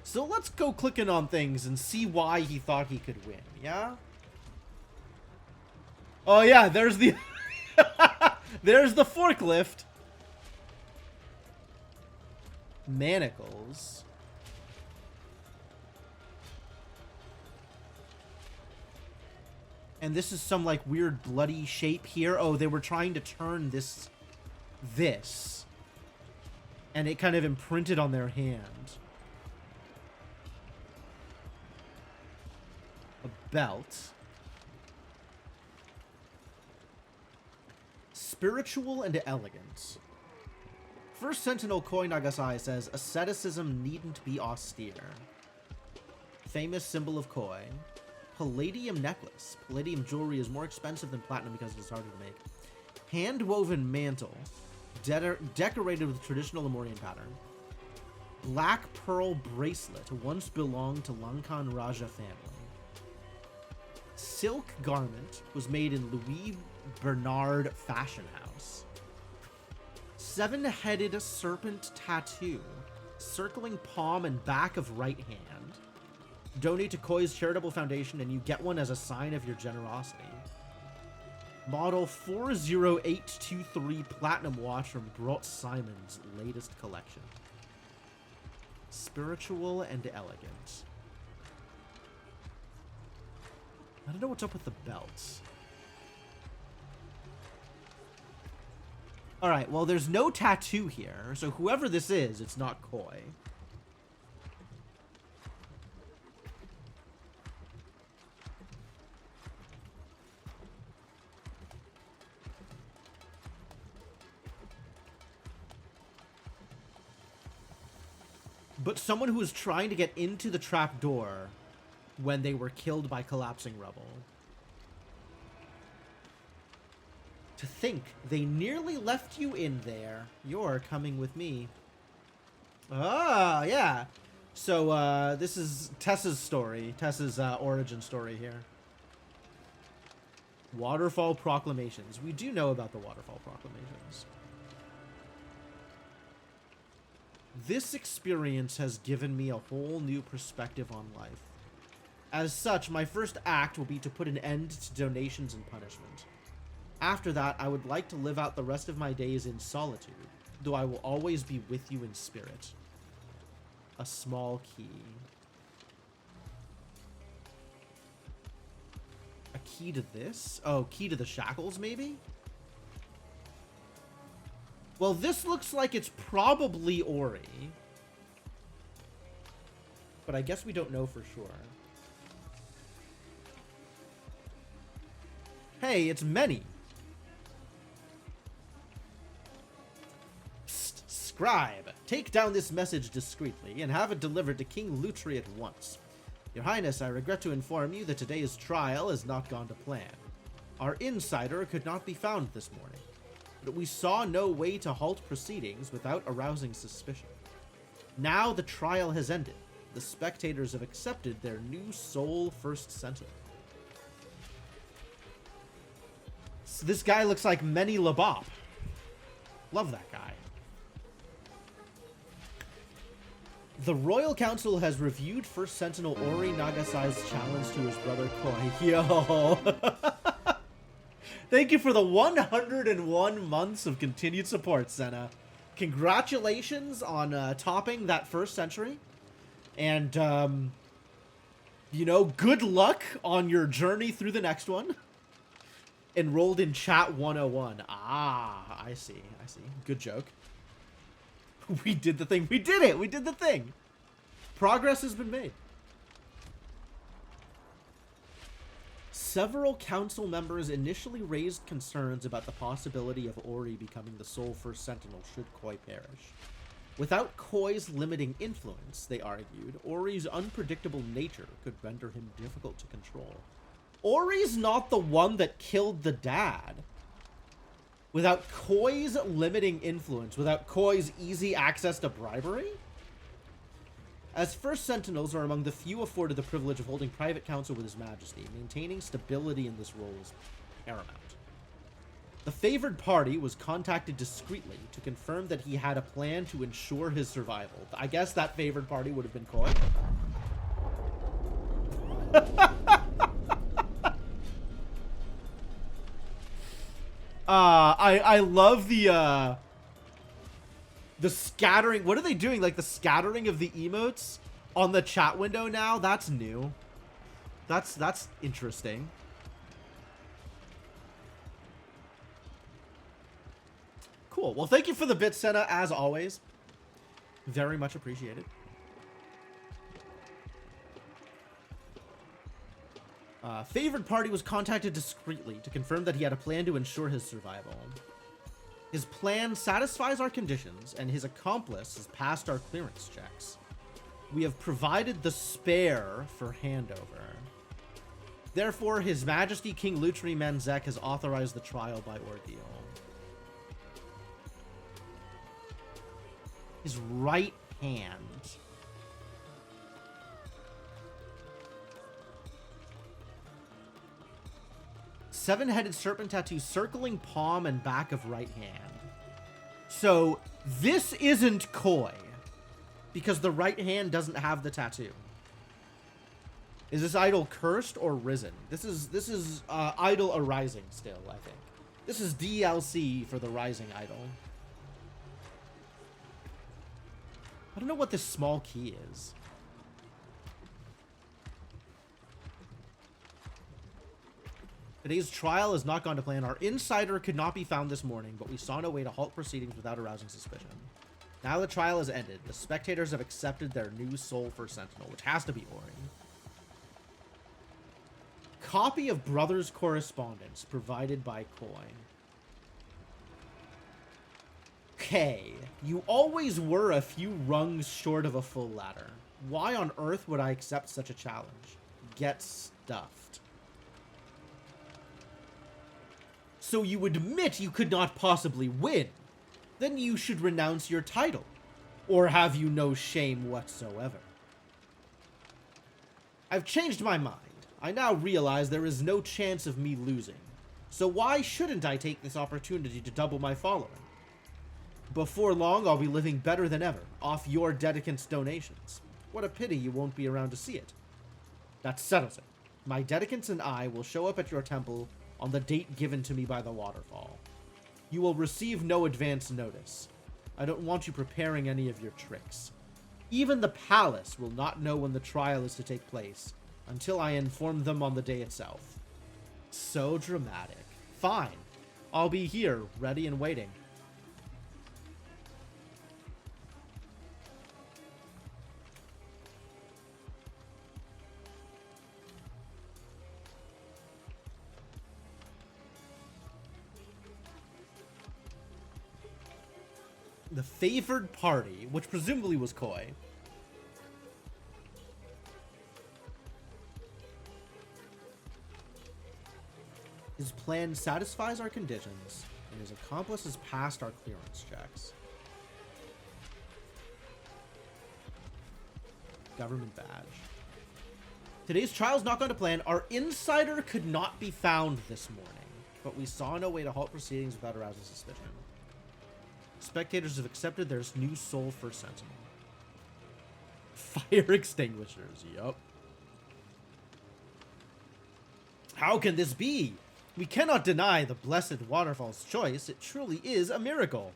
So let's go clicking on things and see why he thought he could win, yeah? Oh yeah, there's the... there's the forklift. Manacles. And this is some, like, weird bloody shape here. Oh, they were trying to turn this. And it kind of imprinted on their hand. A belt. Spiritual and elegant. First Sentinel Koi Nagasai says, asceticism needn't be austere. Famous symbol of Koi. Palladium necklace. Palladium jewelry is more expensive than platinum because it is harder to make. Hand-woven mantle. Decorated with traditional Lemurian pattern. Black pearl bracelet. Once belonged to Lankan Raja family. Silk garment was made in Louis Bernard Fashion House. 7-headed serpent tattoo. Circling palm and back of right hand. Donate to Koi's charitable foundation and you get one as a sign of your generosity. Model 40823 Platinum watch from Brot Simon's latest collection. Spiritual and elegant. I don't know what's up with the belts. Alright, well there's no tattoo here, so whoever this is, it's not Koi. But someone who was trying to get into the trapdoor when they were killed by collapsing rubble. To think, they nearly left you in there. You're coming with me. Ah, yeah. So, this is Tessa's story. Tessa's origin story here. Waterfall Proclamations. We do know about the Waterfall Proclamations. This experience has given me a whole new perspective on life. As such, my first act will be to put an end to donations and punishment. After that, I would like to live out the rest of my days in solitude, though I will always be with you in spirit. A small key. A key to this? Oh, key to the shackles, maybe? Well, this looks like it's probably Ori. But I guess we don't know for sure. Hey, it's Many. Scribe, take down this message discreetly and have it delivered to King Lutri at once. Your Highness, I regret to inform you that today's trial has not gone to plan. Our insider could not be found this morning, but we saw no way to halt proceedings without arousing suspicion. Now the trial has ended. The spectators have accepted their new sole First Sentinel. So this guy looks like Meni Labop. Love that guy. The Royal Council has reviewed First Sentinel Ori Nagasai's challenge to his brother Koi. Yo! Thank you for the 101 months of continued support, Senna. Congratulations on topping that first century. And, you know, good luck on your journey through the next one. Enrolled in Chat 101. Ah, I see. Good joke. We did the thing. We did it. We did the thing. Progress has been made. Several council members initially raised concerns about the possibility of Ori becoming the sole First Sentinel should Koi perish. Without Koi's limiting influence, they argued, Ori's unpredictable nature could render him difficult to control. Ori's not the one that killed the dad. Without Koi's limiting influence, without Koi's easy access to bribery? As First Sentinels are among the few afforded the privilege of holding private counsel with His Majesty, maintaining stability in this role is paramount. The favored party was contacted discreetly to confirm that he had a plan to ensure his survival. I guess that favored party would have been Koi. I love the scattering. What are they doing? Like the scattering of the emotes on the chat window now? That's new. That's interesting. Cool. Well, thank you for the bit, Senna, as always. Very much appreciated. Favored party was contacted discreetly to confirm that he had a plan to ensure his survival. His plan satisfies our conditions, and his accomplice has passed our clearance checks. We have provided the spare for handover. Therefore, His Majesty King Lutri Manzek has authorized the trial by ordeal. His right hand. Seven-headed serpent tattoo circling palm and back of right hand. So this isn't Koi because the right hand doesn't have the tattoo. Is this idol cursed or risen? This is idol arising still, I think. This is DLC for the rising idol. I don't know what this small key is. Today's trial has not gone to plan. Our insider could not be found this morning, but we saw no way to halt proceedings without arousing suspicion. Now the trial has ended. The spectators have accepted their new sole First Sentinel, which has to be Ori. Copy of Brothers' correspondence provided by Koi. Okay, you always were a few rungs short of a full ladder. Why on earth would I accept such a challenge? Get stuffed. So you admit you could not possibly win. Then you should renounce your title. Or have you no shame whatsoever? I've changed my mind. I now realize there is no chance of me losing. So why shouldn't I take this opportunity to double my following? Before long, I'll be living better than ever, off your dedicants' donations. What a pity you won't be around to see it. That settles it. My dedicants and I will show up at your temple on the date given to me by the waterfall. You will receive no advance notice. I don't want you preparing any of your tricks. Even the palace will not know when the trial is to take place until I inform them on the day itself. So dramatic. Fine. I'll be here, ready and waiting. The favored party, which presumably was Koi. His plan satisfies our conditions, and his accomplice has passed our clearance checks. Government badge. Today's trial's not going to plan. Our insider could not be found this morning, but we saw no way to halt proceedings without arousing suspicion. Spectators have accepted their new sole first sentinel. Fire extinguishers, yup. How can this be? We cannot deny the blessed waterfall's choice. It truly is a miracle.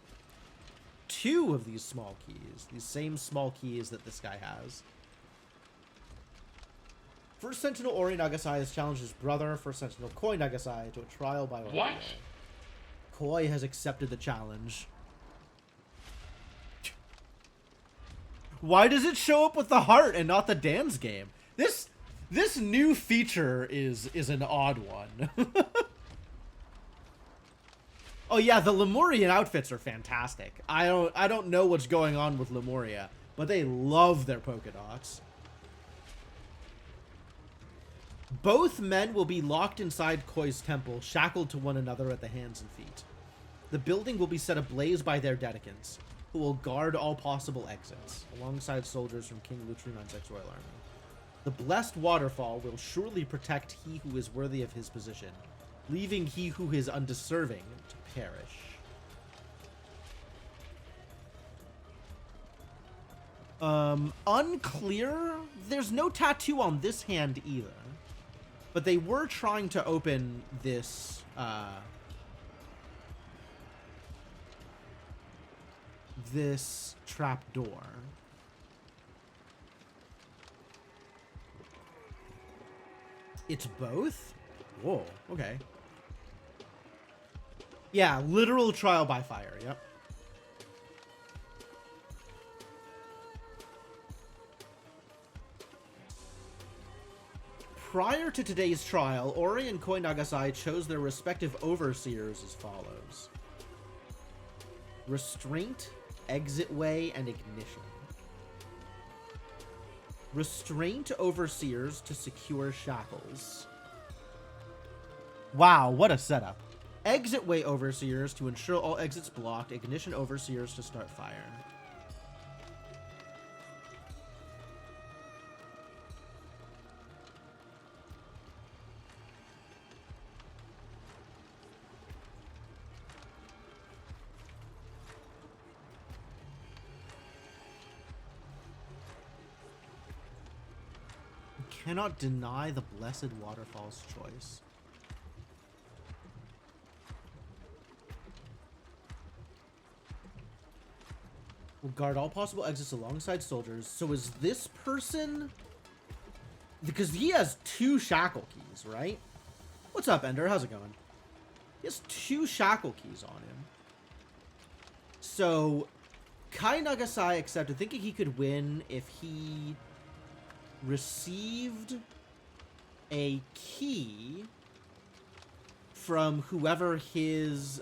2 of these small keys. These same small keys that this guy has. First Sentinel Ori Nagasai has challenged his brother, First Sentinel Koi Nagasai, to a trial by order.
What?
Koi has accepted the challenge. Why does it show up with the heart and not the dance game? This new feature is an odd one. Oh yeah, the Lemurian outfits are fantastic. I don't know what's going on with Lemuria, but they love their polka dots. Both men will be locked inside Koi's temple, shackled to one another at the hands and feet. The building will be set ablaze by their dedicants, who will guard all possible exits, alongside soldiers from King Lutrunan's ex-royal army. The blessed waterfall will surely protect he who is worthy of his position, leaving he who is undeserving to perish. Unclear? There's no tattoo on this hand either. But they were trying to open this, this trap door. It's both? Whoa, okay. Yeah, literal trial by fire, yep. Prior to today's trial, Ori and Koi Nagasai chose their respective overseers as follows. Restraint, Exit Way, and Ignition. Restraint overseers to secure shackles. Wow, what a setup. Exit Way overseers to ensure all exits blocked. Ignition overseers to start fire. Cannot deny the blessed waterfall's choice. Will guard all possible exits alongside soldiers. So is this person... Because he has 2 shackle keys, right? What's up, Ender? How's it going? He has 2 shackle keys on him. So, Kai Nagasai accepted, thinking he could win if he received a key from whoever his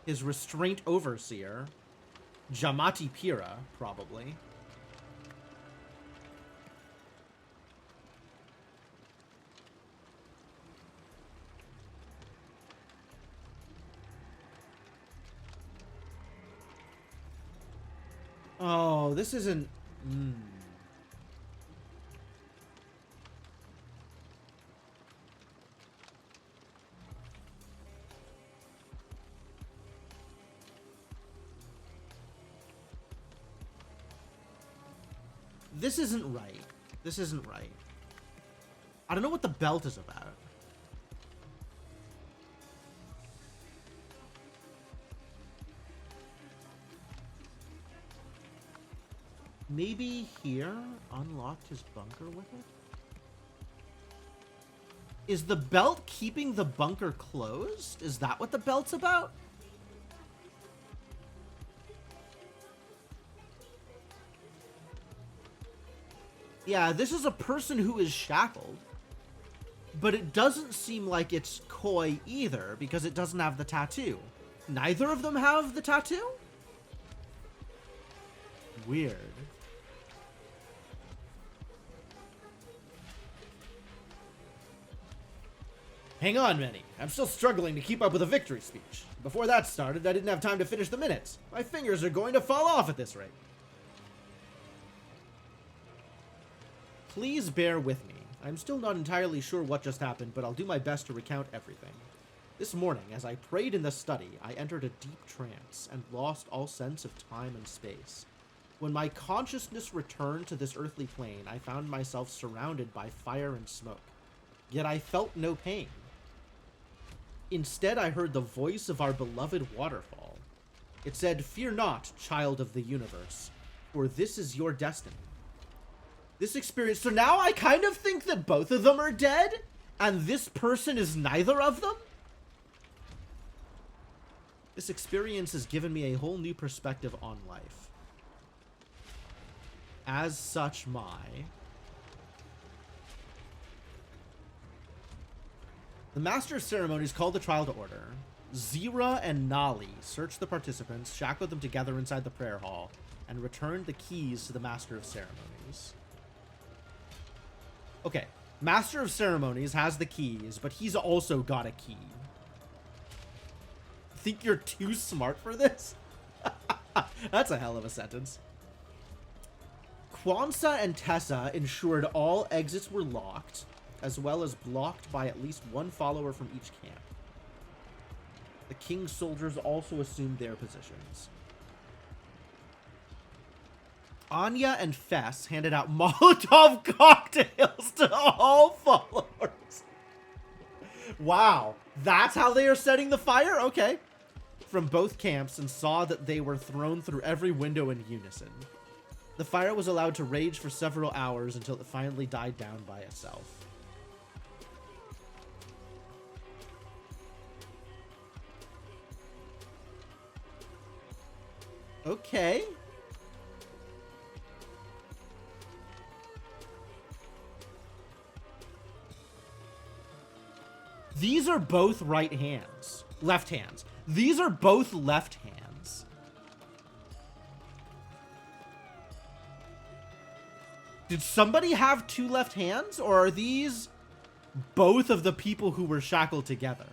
restraint overseer, Jamati Pira, probably. Oh, this isn't... This isn't right. This isn't right. I don't know what the belt is about. Maybe here unlocked his bunker with it? Is the belt keeping the bunker closed? Is that what the belt's about? Yeah, this is a person who is shackled. But it doesn't seem like it's Koi either, because it doesn't have the tattoo. Neither of them have the tattoo? Weird. Hang on, Manny. I'm still struggling to keep up with a victory speech. Before that started, I didn't have time to finish the minutes. My fingers are going to fall off at this rate. Please bear with me. I'm still not entirely sure what just happened, but I'll do my best to recount everything. This morning, as I prayed in the study, I entered a deep trance and lost all sense of time and space. When my consciousness returned to this earthly plane, I found myself surrounded by fire and smoke. Yet I felt no pain. Instead, I heard the voice of our beloved waterfall. It said, "Fear not, child of the universe, for this is your destiny." This experience... So now I kind of think that both of them are dead, and this person is neither of them? This experience has given me a whole new perspective on life. As such, the Master of Ceremonies called the trial to order. Zira and Nali searched the participants, shackled them together inside the prayer hall, and returned the keys to the Master of Ceremonies. Okay, Master of Ceremonies has the keys, but he's also got a key. Think you're too smart for this? That's a hell of a sentence. Kwanzaa and Tessa ensured all exits were locked, as well as blocked by at least one follower from each camp. The King's soldiers also assumed their positions. Anya and Fess handed out Molotov cocktails to all followers. Wow, that's how they are setting the fire? Okay. From both camps, and saw that they were thrown through every window in unison. The fire was allowed to rage for several hours until it finally died down by itself. Okay. These are both right hands. Left hands. These are both left hands. Did somebody have two left hands? Or are these both of the people who were shackled together?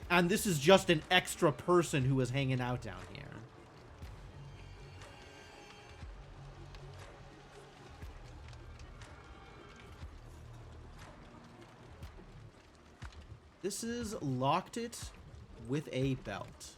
And this is just an extra person who was hanging out down here. This is locked it with a belt.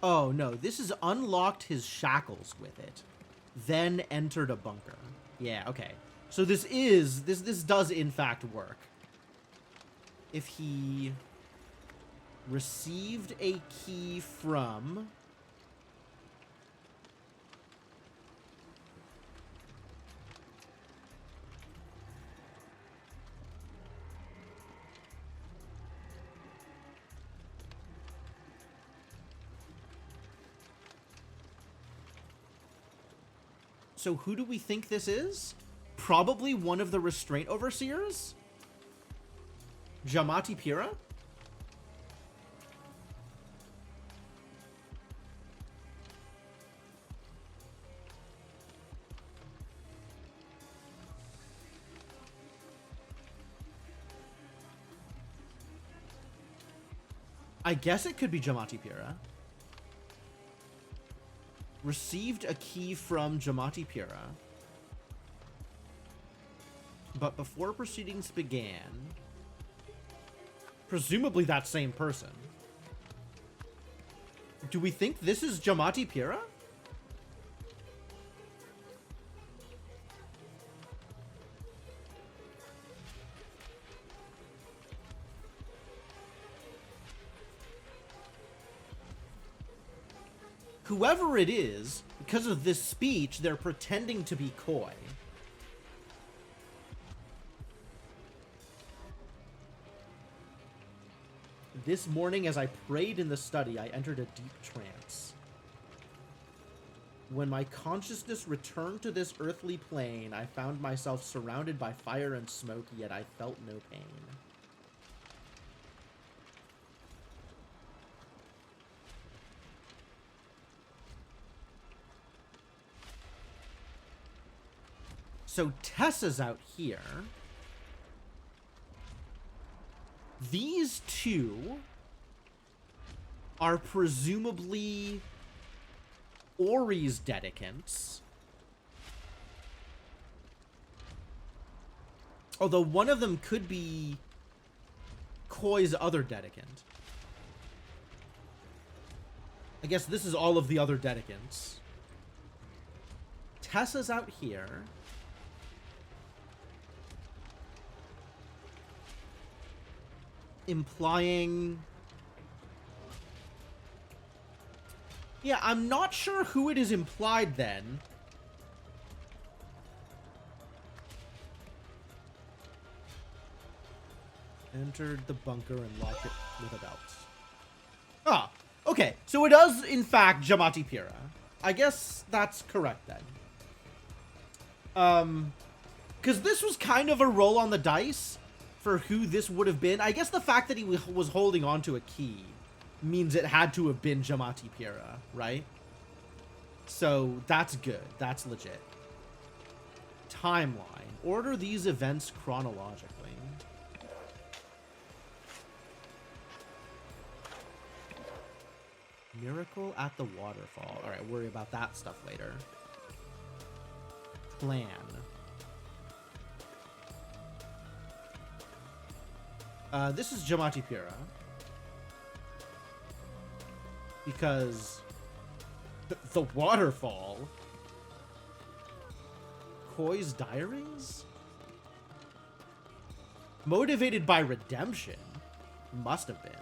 Oh, no. This has unlocked his shackles with it. Then entered a bunker. Yeah, okay. So this is... This does, in fact, work. If he received a key from... So who do we think this is? Probably one of the restraint overseers? Jamati Pira? I guess it could be Jamati Pira. Received a key from Jamati Pira. But before proceedings began... Presumably that same person. Do we think this is Jamati Pira? whoever it is, because of this speech, they're pretending to be coy. This morning, as I prayed in the study, I entered a deep trance. When my consciousness returned to this earthly plane, I found myself surrounded by fire and smoke, yet I felt no pain. So Tessa's out here. These two are presumably Ori's dedicants. Although one of them could be Koi's other dedicant. I guess this is all of the other dedicants. Tessa's out here. Implying... Yeah, I'm not sure who it is implied then. Entered the bunker and locked it with a belt. Ah, okay. So it does, in fact, Jamati Pira. I guess that's correct then. Because this was kind of a roll on the dice for who this would have been. I guess the fact that he was holding on to a key means it had to have been Jamati Pira, right? So that's good. That's legit. Timeline. Order these events chronologically. Miracle at the waterfall. Alright, worry about that stuff later. Plan. This is Jamati Pira. Because the waterfall. Koi's diaries? Motivated by redemption. Must have been.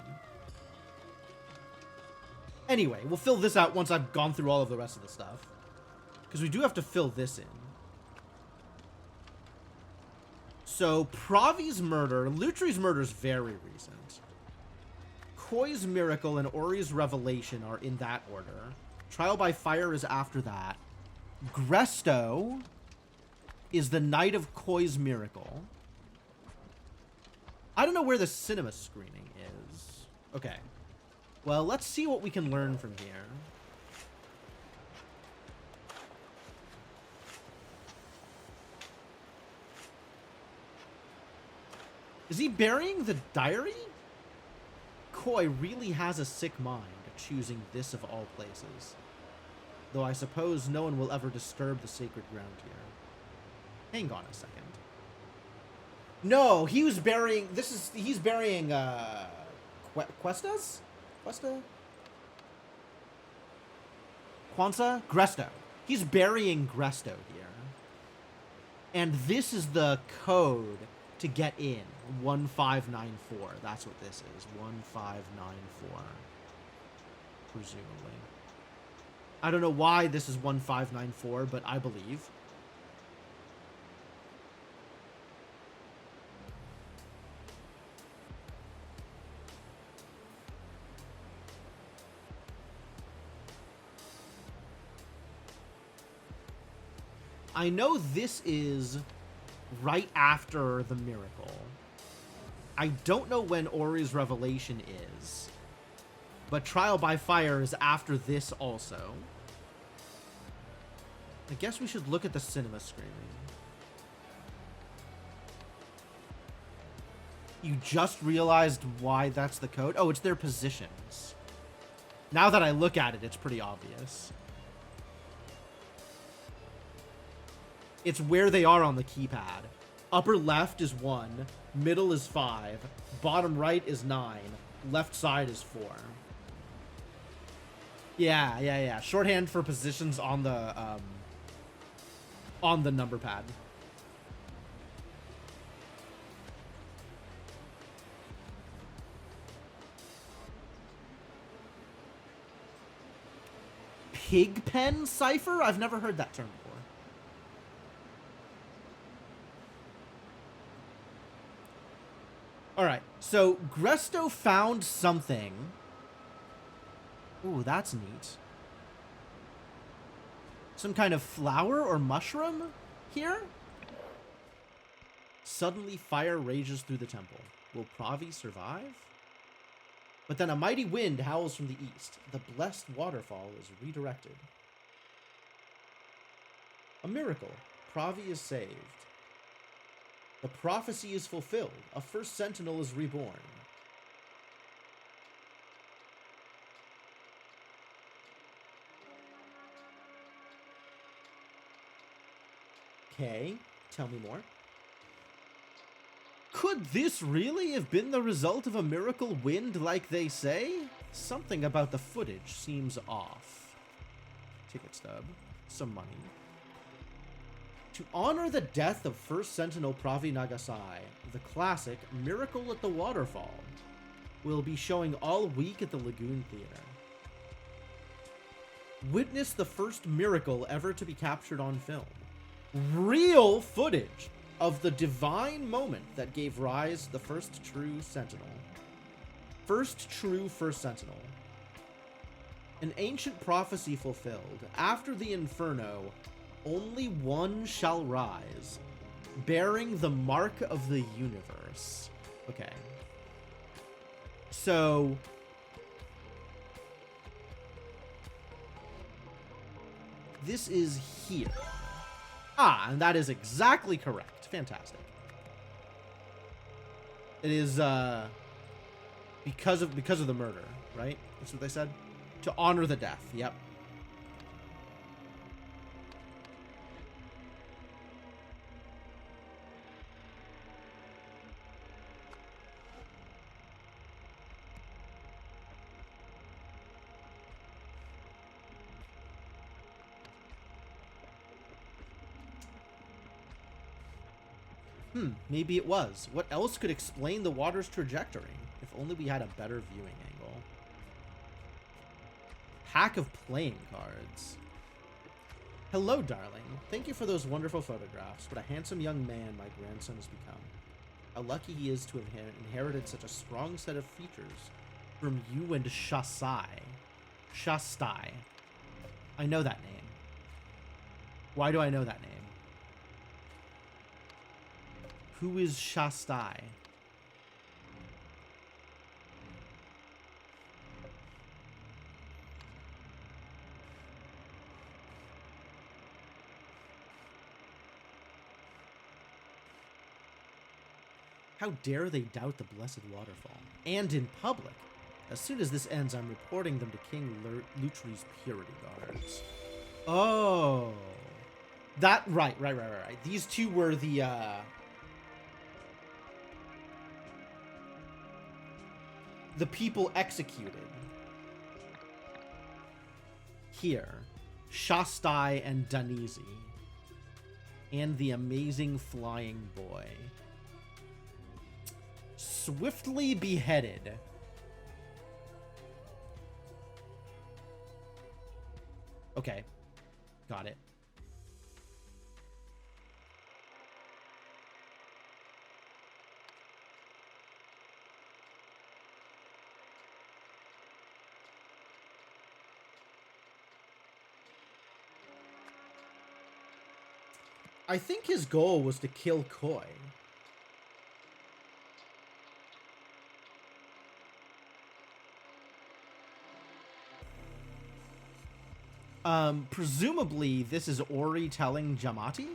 Anyway, we'll fill this out once I've gone through all of the rest of the stuff. Because we do have to fill this in. So, Pravi's murder. Lutri's murder is very recent. Koi's miracle and Ori's revelation are in that order. Trial by fire is after that. Gresto is the night of Koi's miracle. I don't know where the cinema screening is. Okay. Well, let's see what we can learn from here. Is he burying the diary? Koi really has a sick mind, choosing this of all places. Though I suppose no one will ever disturb the sacred ground here. Hang on a second. No, he was burying... He's burying, Questas? Questa? Kwanzaa? Gresto. He's burying Gresto here. And this is the code to get in. 1594. That's what this is. 1594. Presumably. I don't know why this is 1594, but I believe. I know this is right after the miracle. I don't know when Ori's revelation is, but trial by fire is after this also. I guess we should look at the cinema screening. You just realized why that's the code? Oh, it's their positions. Now that I look at it, it's pretty obvious. It's where they are on the keypad. Upper left is 1, middle is 5, bottom right is 9, left side is 4. Yeah. Shorthand for positions on the number pad. Pigpen cipher? I've never heard that term before. Alright, so Gresto found something. Ooh, that's neat. Some kind of flower or mushroom here? Suddenly, fire rages through the temple. Will Pravi survive? But then a mighty wind howls from the east. The blessed waterfall is redirected. A miracle. Pravi is saved. The prophecy is fulfilled. A first sentinel is reborn. Okay, tell me more. Could this really have been the result of a miracle wind like they say? Something about the footage seems off. Ticket stub. Some money. To honor the death of First Sentinel Pravi Nagasai, the classic Miracle at the Waterfall will be showing all week at the Lagoon Theater. Witness the first miracle ever to be captured on film. Real footage of the divine moment that gave rise the first true Sentinel. First Sentinel. An ancient prophecy fulfilled. After the Inferno, only one shall rise, bearing the mark of the universe. Okay. So this is here. Ah, and that is exactly correct. Fantastic. It is because of the murder, right? That's what they said. To honor the death. Yep. Maybe it was. What else could explain the water's trajectory? If only we had a better viewing angle. Pack of playing cards. Hello, darling. Thank you for those wonderful photographs. What a handsome young man my grandson has become. How lucky he is to have inherited such a strong set of features from you and Shastai. Shastai. I know that name. Why do I know that name? Who is Shastai? How dare they doubt the blessed waterfall? And in public. As soon as this ends, I'm reporting them to King Lutri's purity guards. Oh. That, right. These two were the, the people executed. Here. Shastai and Danizi. And the amazing flying boy. Swiftly beheaded. Okay. Got it. I think his goal was to kill Koi. Presumably this is Ori telling Jamati?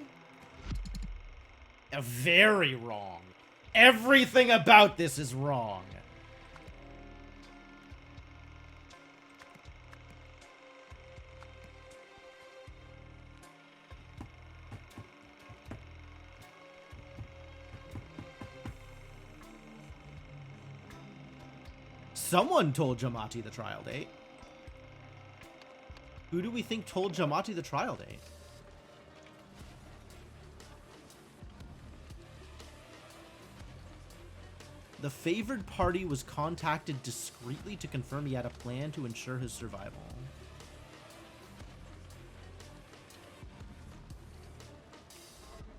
Very wrong. Everything about this is wrong. Someone told Jamati the trial date. Who do we think told Jamati the trial date? The favored party was contacted discreetly to confirm he had a plan to ensure his survival.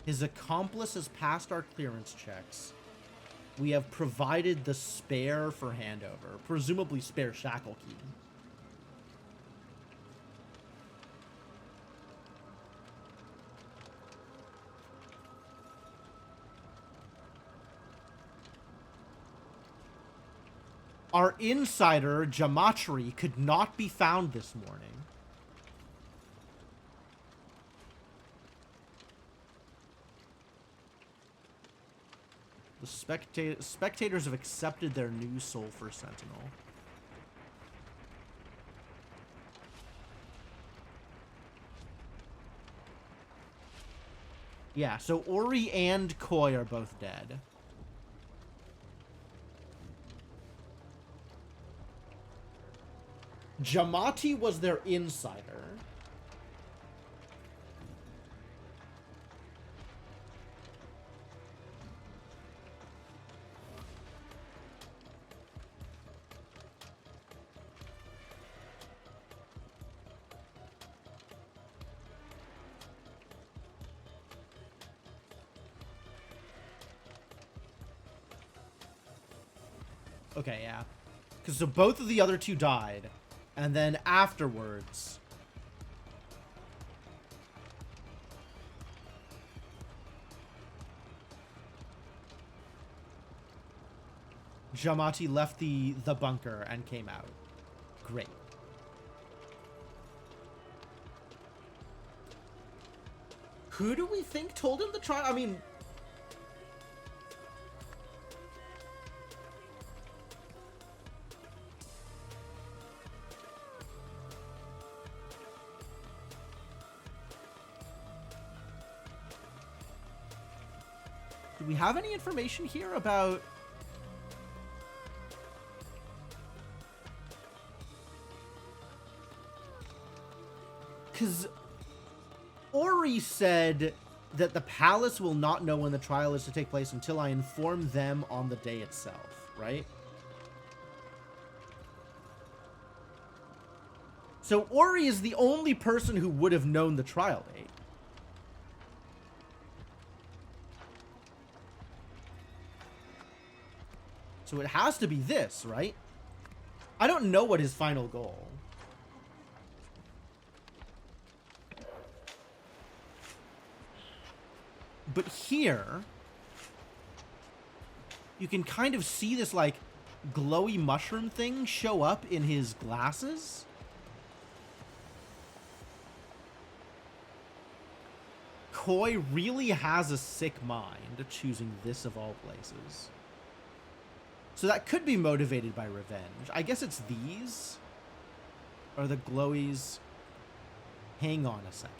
His accomplice has passed our clearance checks. We have provided the spare for handover, presumably spare shackle key. Our insider, Gematri, could not be found this morning. The spectators have accepted their new Sulfur Sentinel. Yeah, so Ori and Koi are both dead. Jamati was their insider. Okay, yeah. Because so both of the other two died. And then afterwards... Jamati left the bunker and came out. Great. Who do we think told him to try? I mean... Do we have any information here about... Because Ori said that the palace will not know when the trial is to take place until I inform them on the day itself, right? So Ori is the only person who would have known the trial date. So it has to be this, right? I don't know what his final goal. But here, you can kind of see this, like, glowy mushroom thing show up in his glasses. Koi really has a sick mind, choosing this of all places. So that could be motivated by revenge. I guess it's these. Or the glowies. Hang on a second.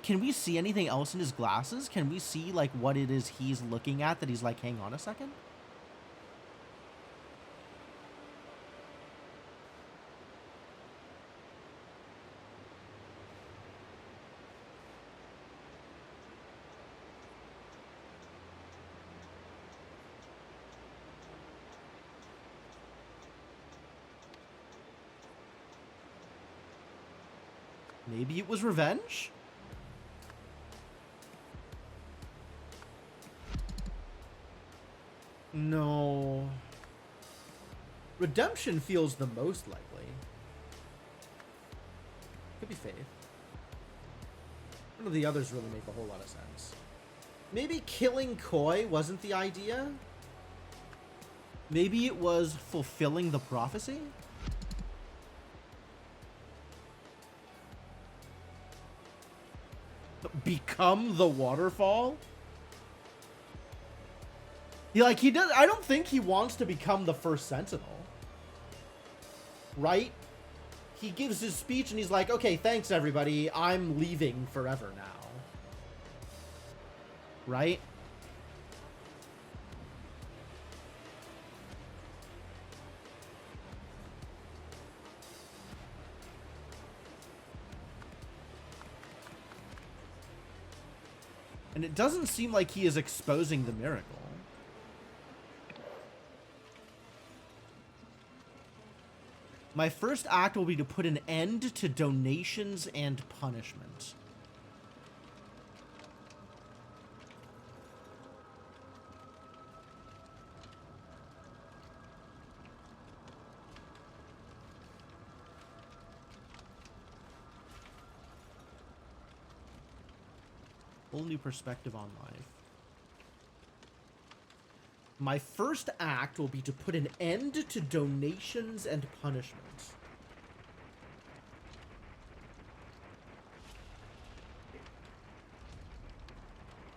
Can we see anything else in his glasses? Can we see, like, what it is he's looking at that he's like, hang on a second? Maybe it was revenge? No. Redemption feels the most likely. Could be faith. None of the others really make a whole lot of sense. Maybe killing Koi wasn't the idea? Maybe it was fulfilling the prophecy? Become the waterfall? He does. I don't think he wants to become the first Sentinel. Right? He gives his speech and he's like, okay, thanks everybody. I'm leaving forever now. Right? And it doesn't seem like he is exposing the miracle. My first act will be to put an end to donations and punishment. Whole new perspective on life. My first act will be to put an end to donations and punishments.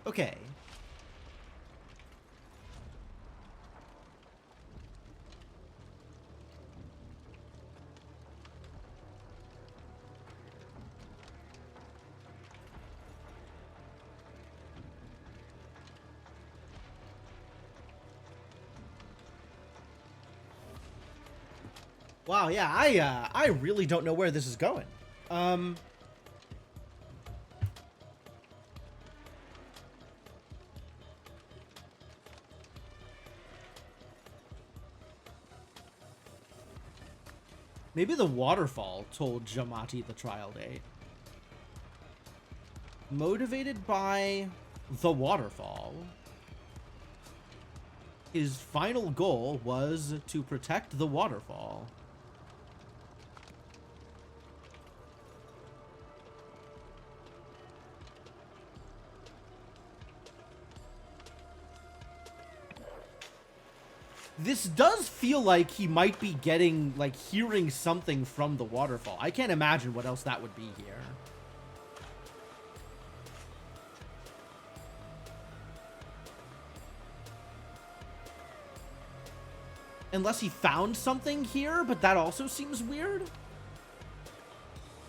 Okay. Wow, yeah, I really don't know where this is going. Maybe the waterfall told Jamati the trial date. Motivated by the waterfall, his final goal was to protect the waterfall. This does feel like he might be getting, like, hearing something from the waterfall. I can't imagine what else that would be here. Unless he found something here, but that also seems weird.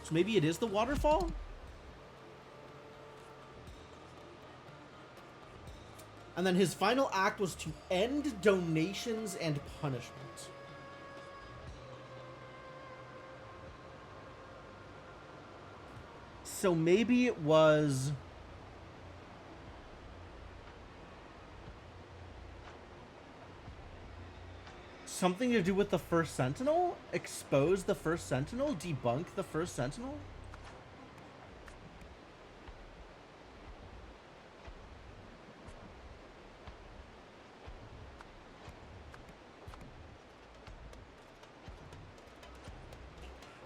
So maybe it is the waterfall? And then his final act was to end donations and punishment. So maybe it was... something to do with the first Sentinel? Expose the first Sentinel? Debunk the first Sentinel?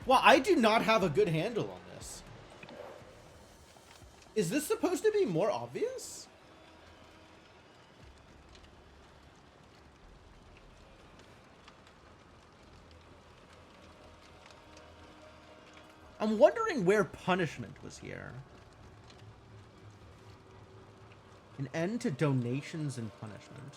Well, I do not have a good handle on this. Is this supposed to be more obvious? I'm wondering where punishment was here. An end to donations and punishment.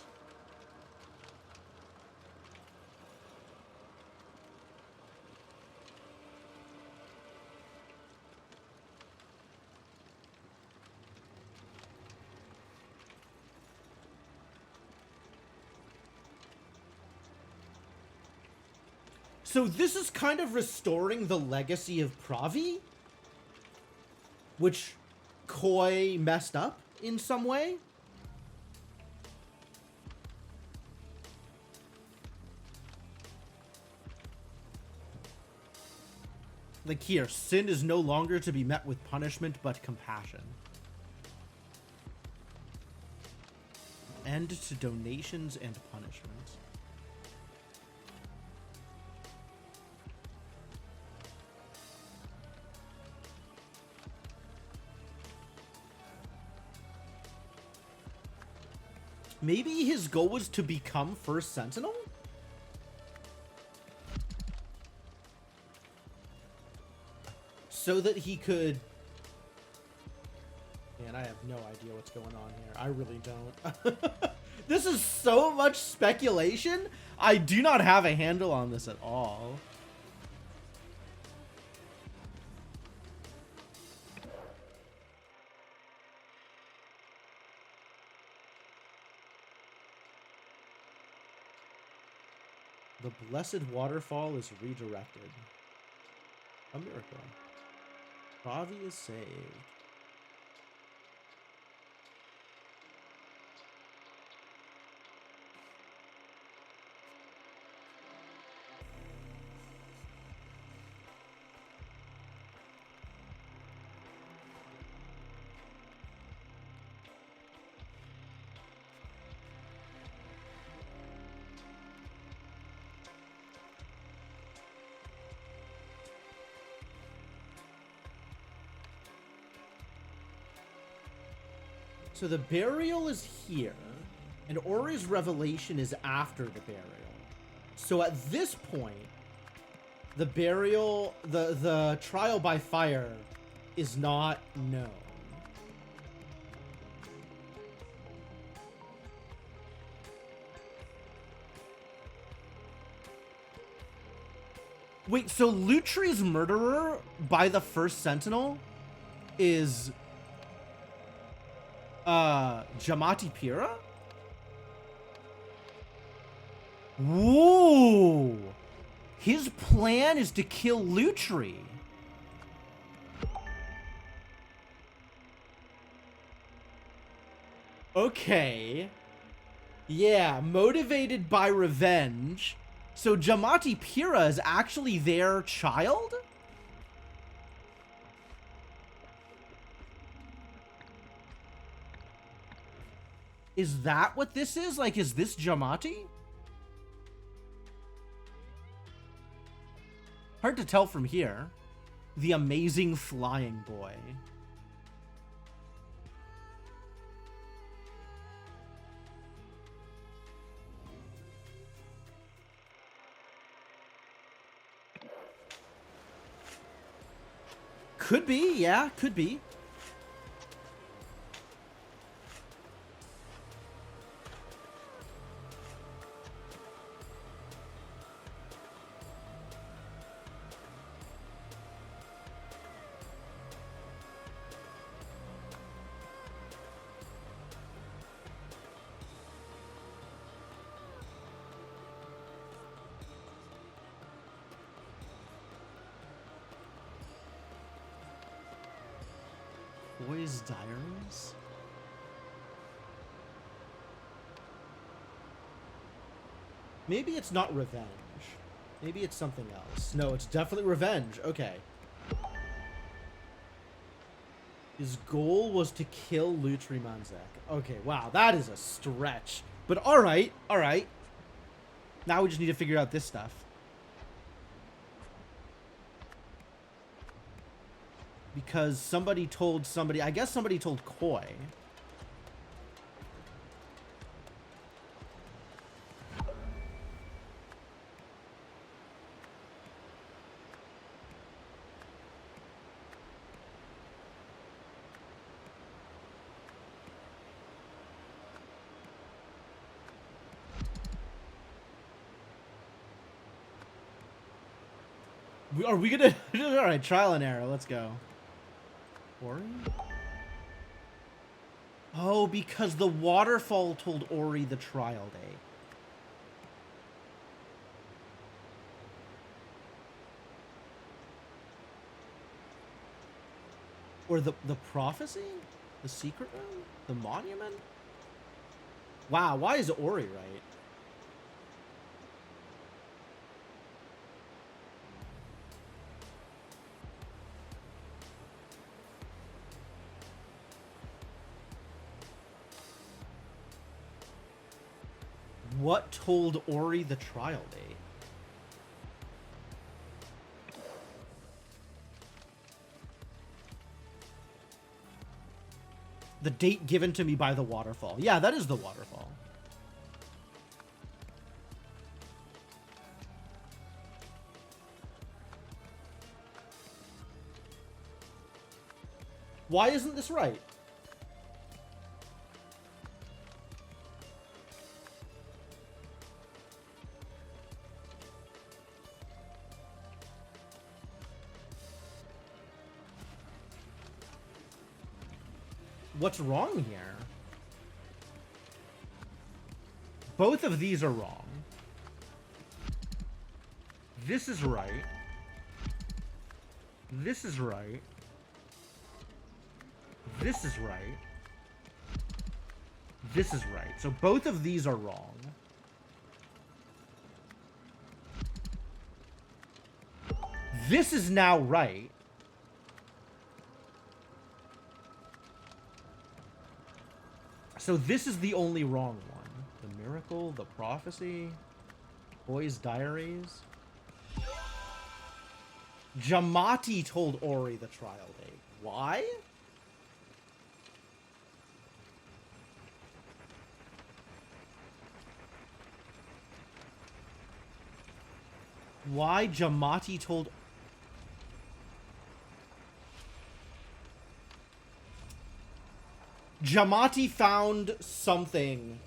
So this is kind of restoring the legacy of Pravi, which Koi messed up in some way. Like here, sin is no longer to be met with punishment, but compassion. End to donations and punishment. Maybe his goal was to become First Sentinel? So that he could... Man, I have no idea what's going on here. I really don't. This is so much speculation. I do not have a handle on this at all. The blessed waterfall is redirected. A miracle. Ravi is saved. So the burial is here, and Ori's revelation is after the burial. So at this point, the burial, the trial by fire is not known. Wait, so Lutri's murderer by the first Sentinel is Jamati Pira? Whoa! His plan is to kill Lutri. Okay. Yeah, motivated by revenge. So Jamati Pira is actually their child? Is that what this is? Like, is this Jamati? Hard to tell from here. The amazing flying boy. Could be, yeah, could be. Boy's Diaries? Maybe it's not revenge. Maybe it's something else. No, it's definitely revenge. Okay. His goal was to kill Lutri Manzek. Okay, wow, that is a stretch. But alright, alright. Now we just need to figure out this stuff. Because somebody told somebody, I guess somebody told Koi. Are we gonna... Alright, trial and error, let's go. Ori? Oh, because the waterfall told Ori the trial day. Or the prophecy? The secret room? The monument? Wow, why is Ori right? What told Ori the trial date? The date given to me by the waterfall. Yeah, that is the waterfall. Why isn't this right? What's wrong here? Both of these are wrong. This is right. This is right. This is right. This is right. So both of these are wrong. This is now right. So this is the only wrong one. The miracle, the prophecy, Boy's Diaries. Jamati told Ori the trial date. Why? why Jamati told... Jamati found something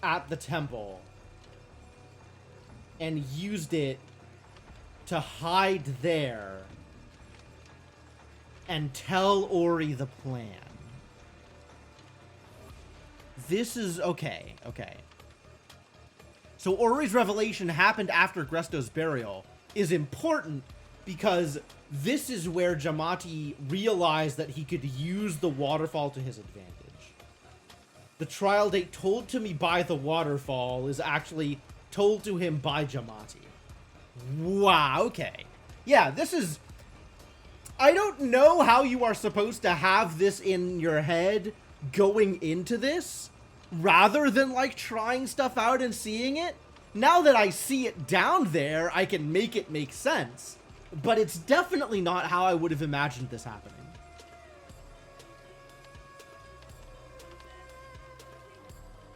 at the temple and used it to hide there and tell Ori the plan. This is... okay. So Ori's revelation happened after Gresto's burial is important because this is where Jamati realized that he could use the waterfall to his advantage. The trial date told to me by the waterfall is actually told to him by Jamati. Wow, okay. Yeah, this is... I don't know how you are supposed to have this in your head going into this, rather than, like, trying stuff out and seeing it. Now that I see it down there, I can make it make sense. But it's definitely not how I would have imagined this happening.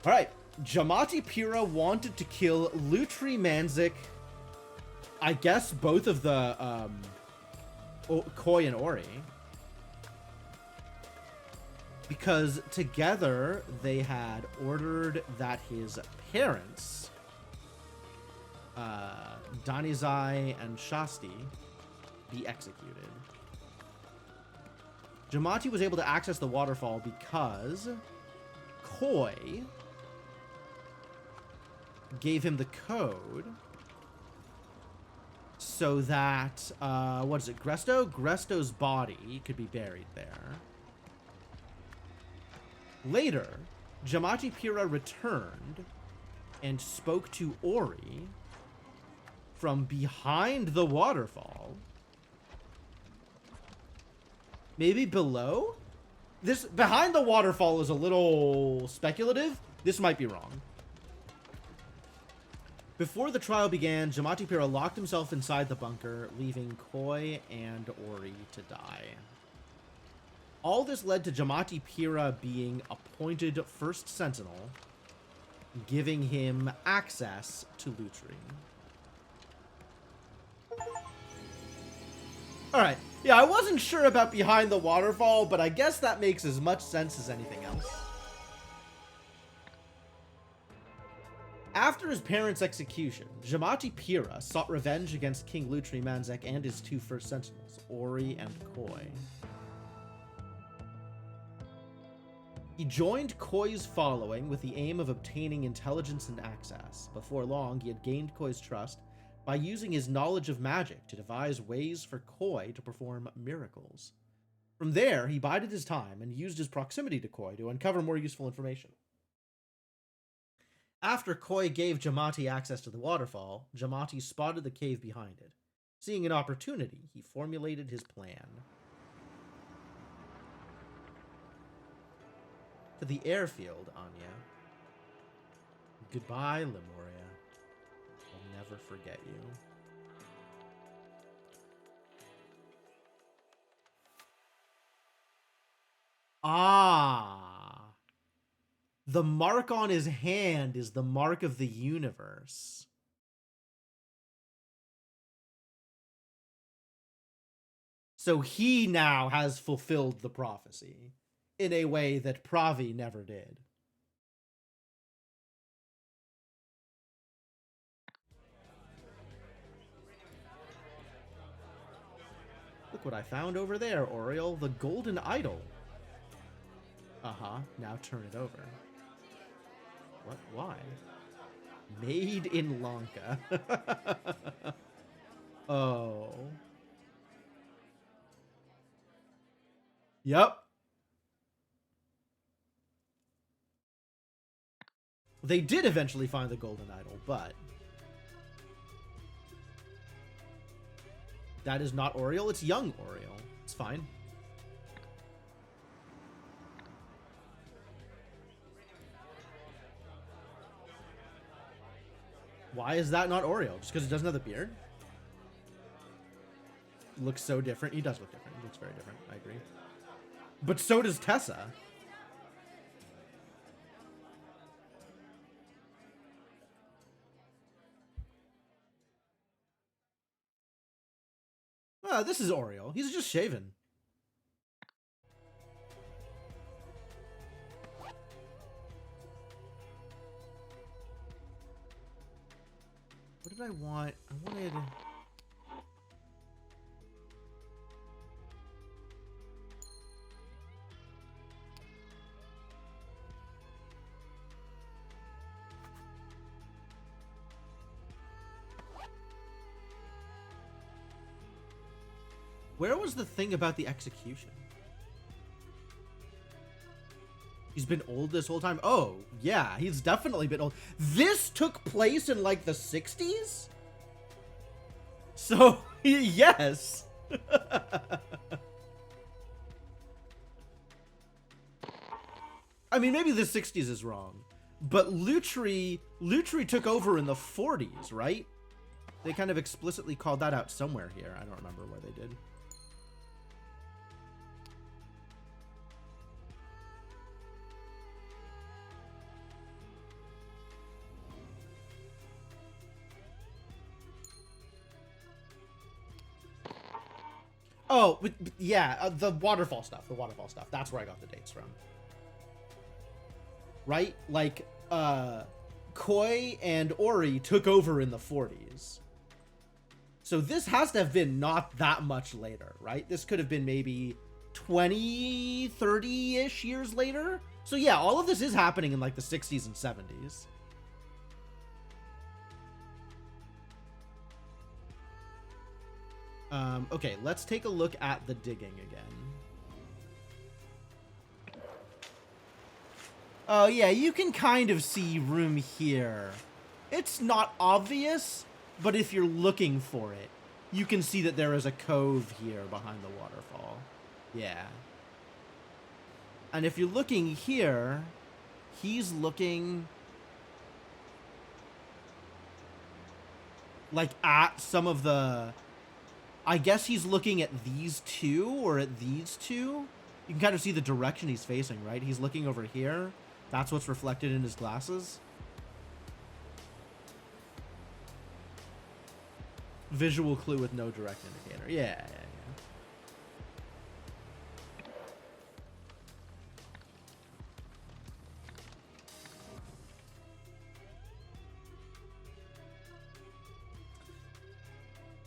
Alright, Jamati Pira wanted to kill Lutri Manzik, I guess both of the, Koi and Ori. Because together they had ordered that his parents, Danizai and Shasti, be executed. Jamati was able to access the waterfall because Koi gave him the code so that, what is it, Gresto's body could be buried there. Later, Jamati Pira returned and spoke to Ori from behind the waterfall. Maybe below? This behind the waterfall is a little speculative. This might be wrong. Before the trial began, Jamati Pira locked himself inside the bunker, leaving Koi and Ori to die. All this led to Jamati Pira being appointed First Sentinel, giving him access to Lutri. Alright, yeah, I wasn't sure about behind the waterfall, but I guess that makes as much sense as anything else. After his parents' execution, Jamati Pira sought revenge against King Lutri Manzik and his two First Sentinels, Ori and Koi. He joined Koi's following with the aim of obtaining intelligence and access. Before long, he had gained Koi's trust by using his knowledge of magic to devise ways for Koi to perform miracles. From there, he bided his time and used his proximity to Koi to uncover more useful information. After Koi gave Jamati access to the waterfall, Jamati spotted the cave behind it. Seeing an opportunity, he formulated his plan. To the airfield, Anya. Goodbye, Lemuria. I'll never forget you. Ah. The mark on his hand is the mark of the universe. So he now has fulfilled the prophecy in a way that Pravi never did. Look what I found over there, Oriel. The golden idol. Uh-huh. Now turn it over. What? Why? Made in Lanka. Oh. Yep. They did eventually find the golden idol, but that is not Oriel. It's young Oriel. It's fine. Why is that not Oriel? Just because it doesn't have the beard? Looks so different. He does look different. He looks very different. I agree. But so does Tessa. This is Oriole. He's just shaven. What did I want? I wanted... Where was the thing about the execution? He's been old this whole time? Oh, yeah, he's definitely been old. This took place in, like, the 60s? So, yes. I mean, maybe the 60s is wrong. But Lutri took over in the 40s, right? They kind of explicitly called that out somewhere here. I don't remember where they did. Oh, but yeah, the waterfall stuff. The waterfall stuff. That's where I got the dates from. Right? Like, Koi and Ori took over in the 40s. So this has to have been not that much later, right? This could have been maybe 20, 30-ish years later. So yeah, all of this is happening in like the 60s and 70s. Okay, let's take a look at the digging again. Oh, yeah, you can kind of see room here. It's not obvious, but if you're looking for it, you can see that there is a cove here behind the waterfall. Yeah. And if you're looking here, he's looking... like, at some of the... I guess he's looking at these two, or at these two. You can kind of see the direction he's facing, right? He's looking over here. That's what's reflected in his glasses. Visual clue with no direct indicator. Yeah.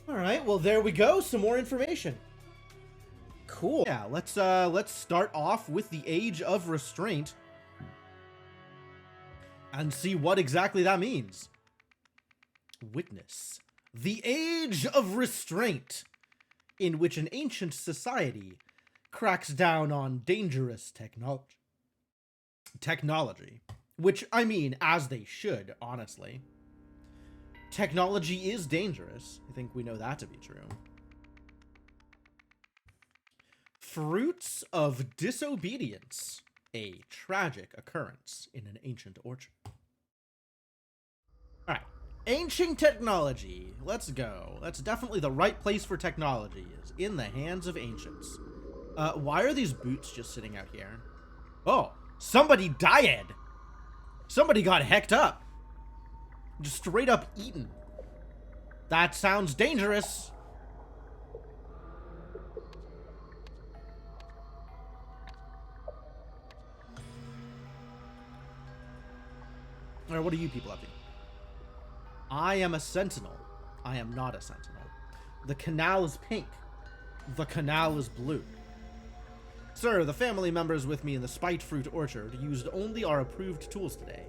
All right, well, there we go. Some more information. Cool. Yeah, let's start off with the Age of Restraint and see what exactly that means. Witness the Age of Restraint, in which an ancient society cracks down on dangerous technology. Which, I mean, as they should, honestly. Technology is dangerous. I think we know that to be true. Fruits of Disobedience. A tragic occurrence in an ancient orchard. Alright. Ancient technology. Let's go. That's definitely the right place for technology, is in the hands of ancients. Why are these boots just sitting out here? Oh, somebody died. Somebody got hecked up. Just straight up eaten. That sounds dangerous. Alright, what are you people up to? I am a sentinel. I am not a sentinel. The canal is pink. The canal is blue. Sir, the family members with me in the Spite Fruit Orchard used only our approved tools today,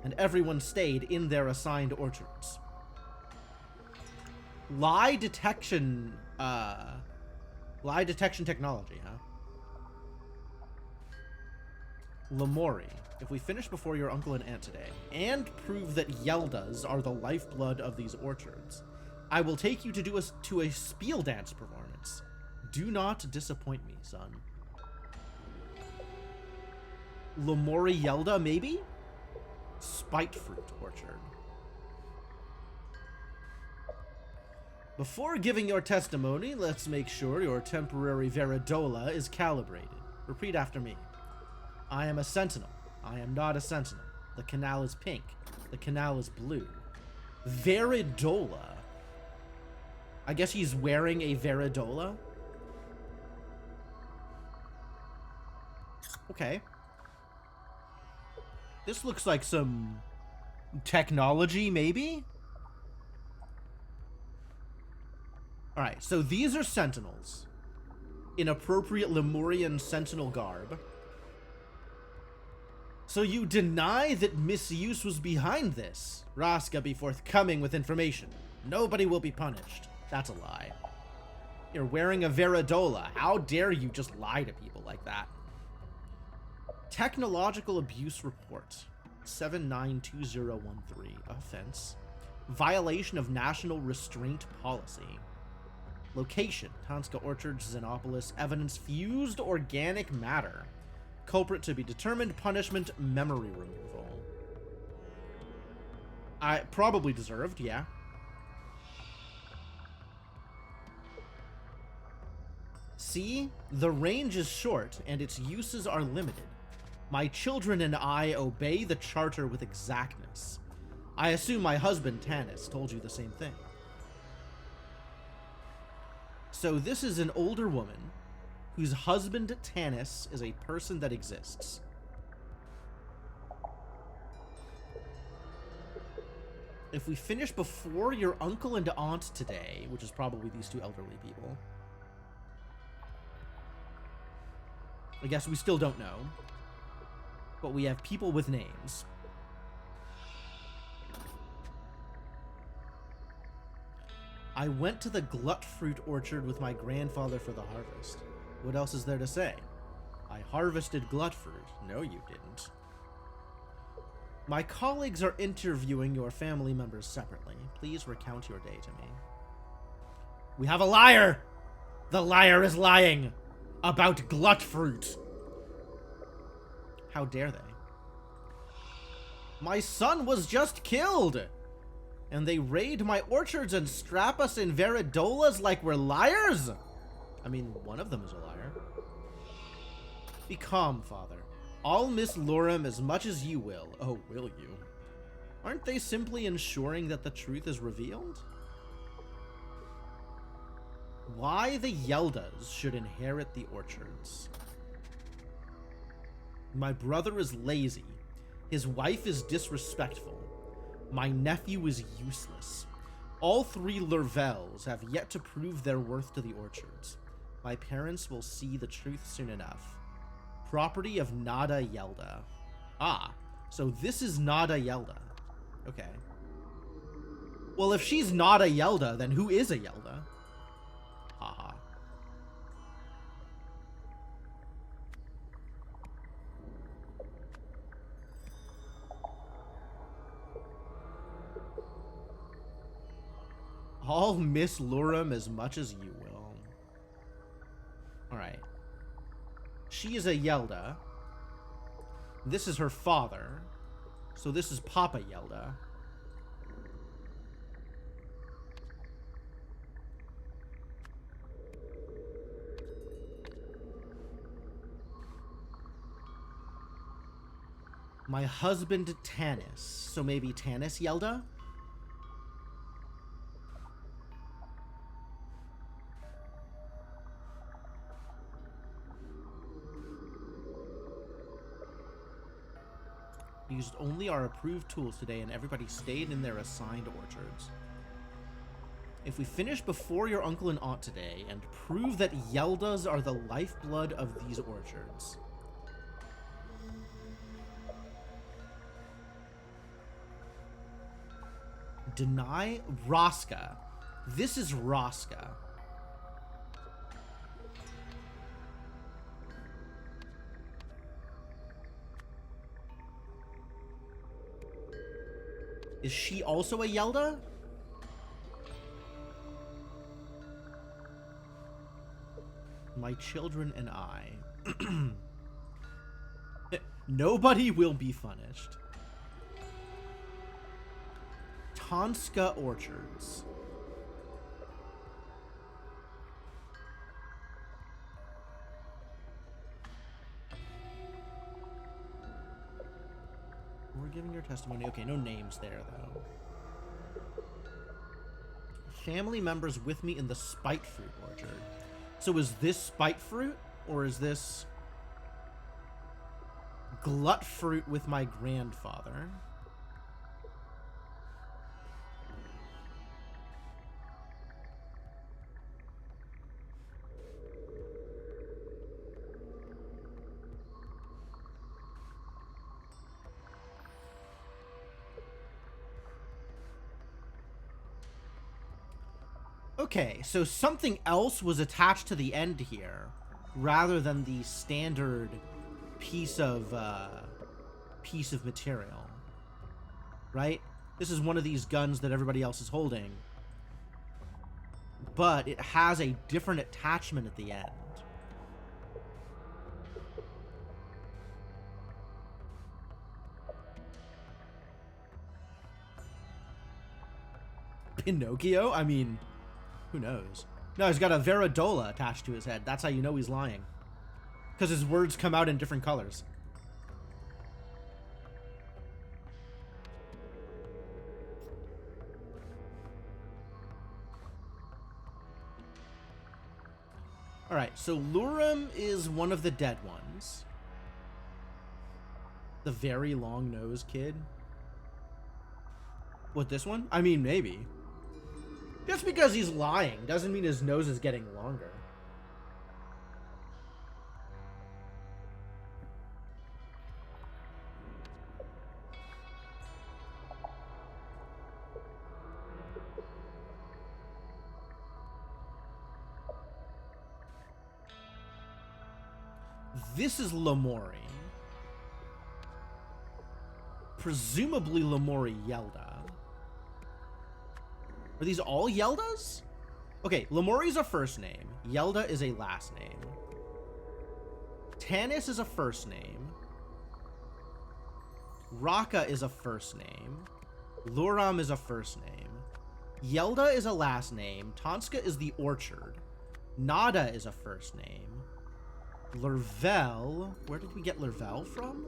and everyone stayed in their assigned orchards. Lie detection technology, huh? Lamori, if we finish before your uncle and aunt today, and prove that Yeldas are the lifeblood of these orchards, I will take you to a spiel dance performance. Do not disappoint me, son. Lamori Yelda, maybe? Spite Fruit Orchard. Before giving your testimony, let's make sure your temporary Veridola is calibrated. Repeat after me. I am a sentinel. I am not a sentinel. The canal is pink. The canal is blue. Veridola. I guess he's wearing a Veridola. Okay. This looks like some technology, maybe? Alright, so these are sentinels. In appropriate Lemurian sentinel garb. So you deny that misuse was behind this? Raska, be forthcoming with information. Nobody will be punished. That's a lie. You're wearing a Veridola. How dare you just lie to people like that? Technological abuse report. 792013. Offense. Violation of national restraint policy. Location. Tanska Orchards, Xenopolis. Evidence. Fused organic matter. Culprit to be determined. Punishment. Memory removal. I probably deserved, yeah. See? The range is short, and its uses are limited. My children and I obey the charter with exactness. I assume my husband, Tanis, told you the same thing. So this is an older woman whose husband, Tanis, is a person that exists. If we finish before your uncle and aunt today, which is probably these two elderly people, I guess we still don't know. But we have people with names. I went to the glut fruit orchard with my grandfather for the harvest. What else is there to say? I harvested glut fruit. No, you didn't. My colleagues are interviewing your family members separately. Please recount your day to me. We have a liar! The liar is lying about glut fruit. How dare they? My son was just killed! And they raid my orchards and strap us in Veridolas like we're liars? I mean, one of them is a liar. Be calm, father. I'll miss Lorem as much as you will. Oh, will you? Aren't they simply ensuring that the truth is revealed? Why the Yeldas should inherit the orchards. My brother is lazy. His wife is disrespectful. My nephew is useless. All three Lurvels have yet to prove their worth to the orchards. My parents will see the truth soon enough. Property of Nada Yelda. Ah, so this is Nada Yelda. Okay. Well, if she's not a Yelda, then who is a Yelda? Haha. I'll miss Lorem as much as you will. Alright. She is a Yelda. This is her father. So this is Papa Yelda. My husband, Tanis. So maybe Tanis Yelda? Used only our approved tools today, and everybody stayed in their assigned orchards. If we finish before your uncle and aunt today, and prove that Yeldas are the lifeblood of these orchards. Deny Raska. This is Raska. Is she also a Yelda? My children and I. Nobody will be punished. Tanska Orchards. We're giving your testimony. Okay, no names there, though. family members with me in the spite fruit orchard. So is this spite fruit, or is this glut fruit with my grandfather? Okay, so something else was attached to the end here, rather than the standard piece of material, right? This is one of these guns that everybody else is holding, but it has a different attachment at the end. Pinocchio? I mean, who knows? No, he's got a Veridola attached to his head. That's how you know he's lying. Because his words come out in different colors. Alright, so Lurum is one of the dead ones. The very long-nosed kid. What, this one? I mean, maybe. Just because he's lying doesn't mean his nose is getting longer. This is Lamori. Presumably Lamori Yelda. Are these all Yeldas? Okay, Lamori's a first name. Yelda is a last name. Tanis is a first name. Raka is a first name. Luram is a first name. Yelda is a last name. Tonska is the orchard. Nada is a first name. Lurvel. Where did we get Lurvel from?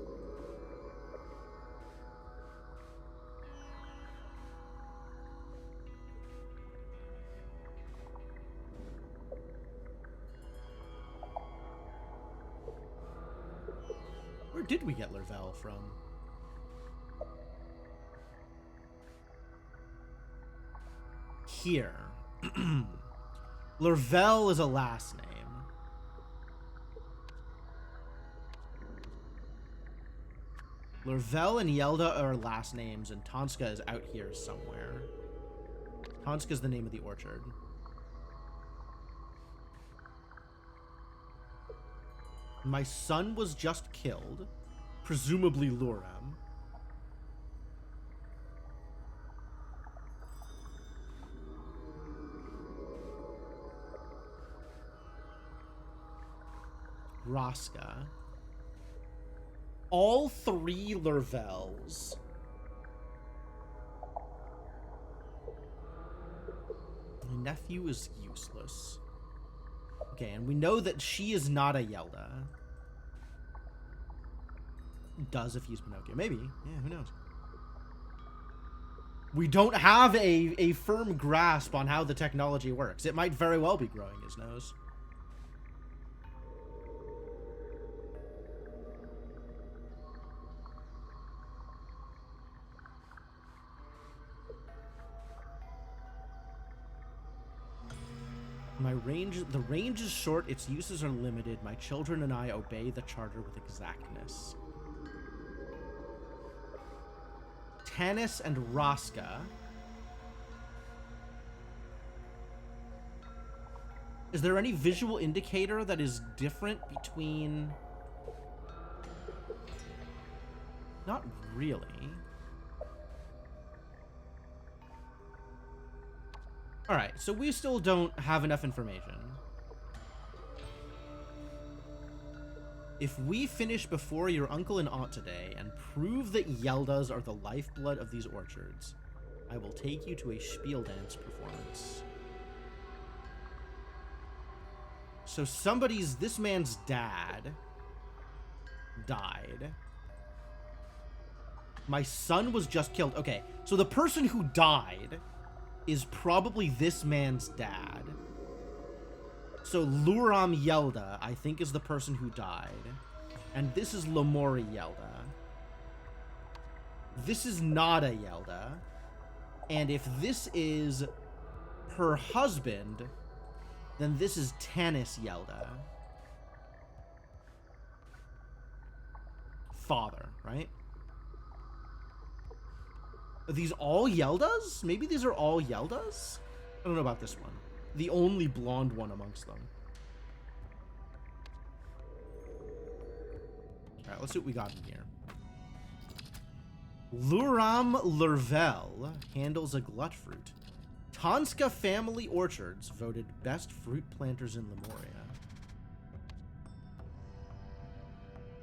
Where did we get Lurvel from? Here. Lurvel is a last name. Lurvel and Yelda are last names, and Tonska is out here somewhere. Tonska is the name of the orchard. My son was just killed. Presumably Luram. Raska. All three Lurvels. My nephew is useless. Okay, and we know that she is not a Yelda. Does if he's Pinocchio. Maybe. Yeah, who knows? We don't have a firm grasp on how the technology works. It might very well be growing his nose. The range is short, its uses are limited. My children and I obey the charter with exactness. Tanis and Raska. Is there any visual indicator that is different between... Not really. Alright, so we still don't have enough information. If we finish before your uncle and aunt today and prove that Yeldas are the lifeblood of these orchards, I will take you to a spiel dance performance. So this man's dad died. My son was just killed. Okay, so the person who died is probably this man's dad. So Luram Yelda, I think, is the person who died. And this is Lamori Yelda. This is Nada Yelda. And if this is her husband, then this is Tanis Yelda. Father, right? Are these all Yeldas? Maybe these are all Yeldas? I don't know about this one. The only blonde one amongst them. Alright, let's see what we got in here. Luram Lervel handles a glut fruit. Tanska Family Orchards voted best fruit planters in Lemuria.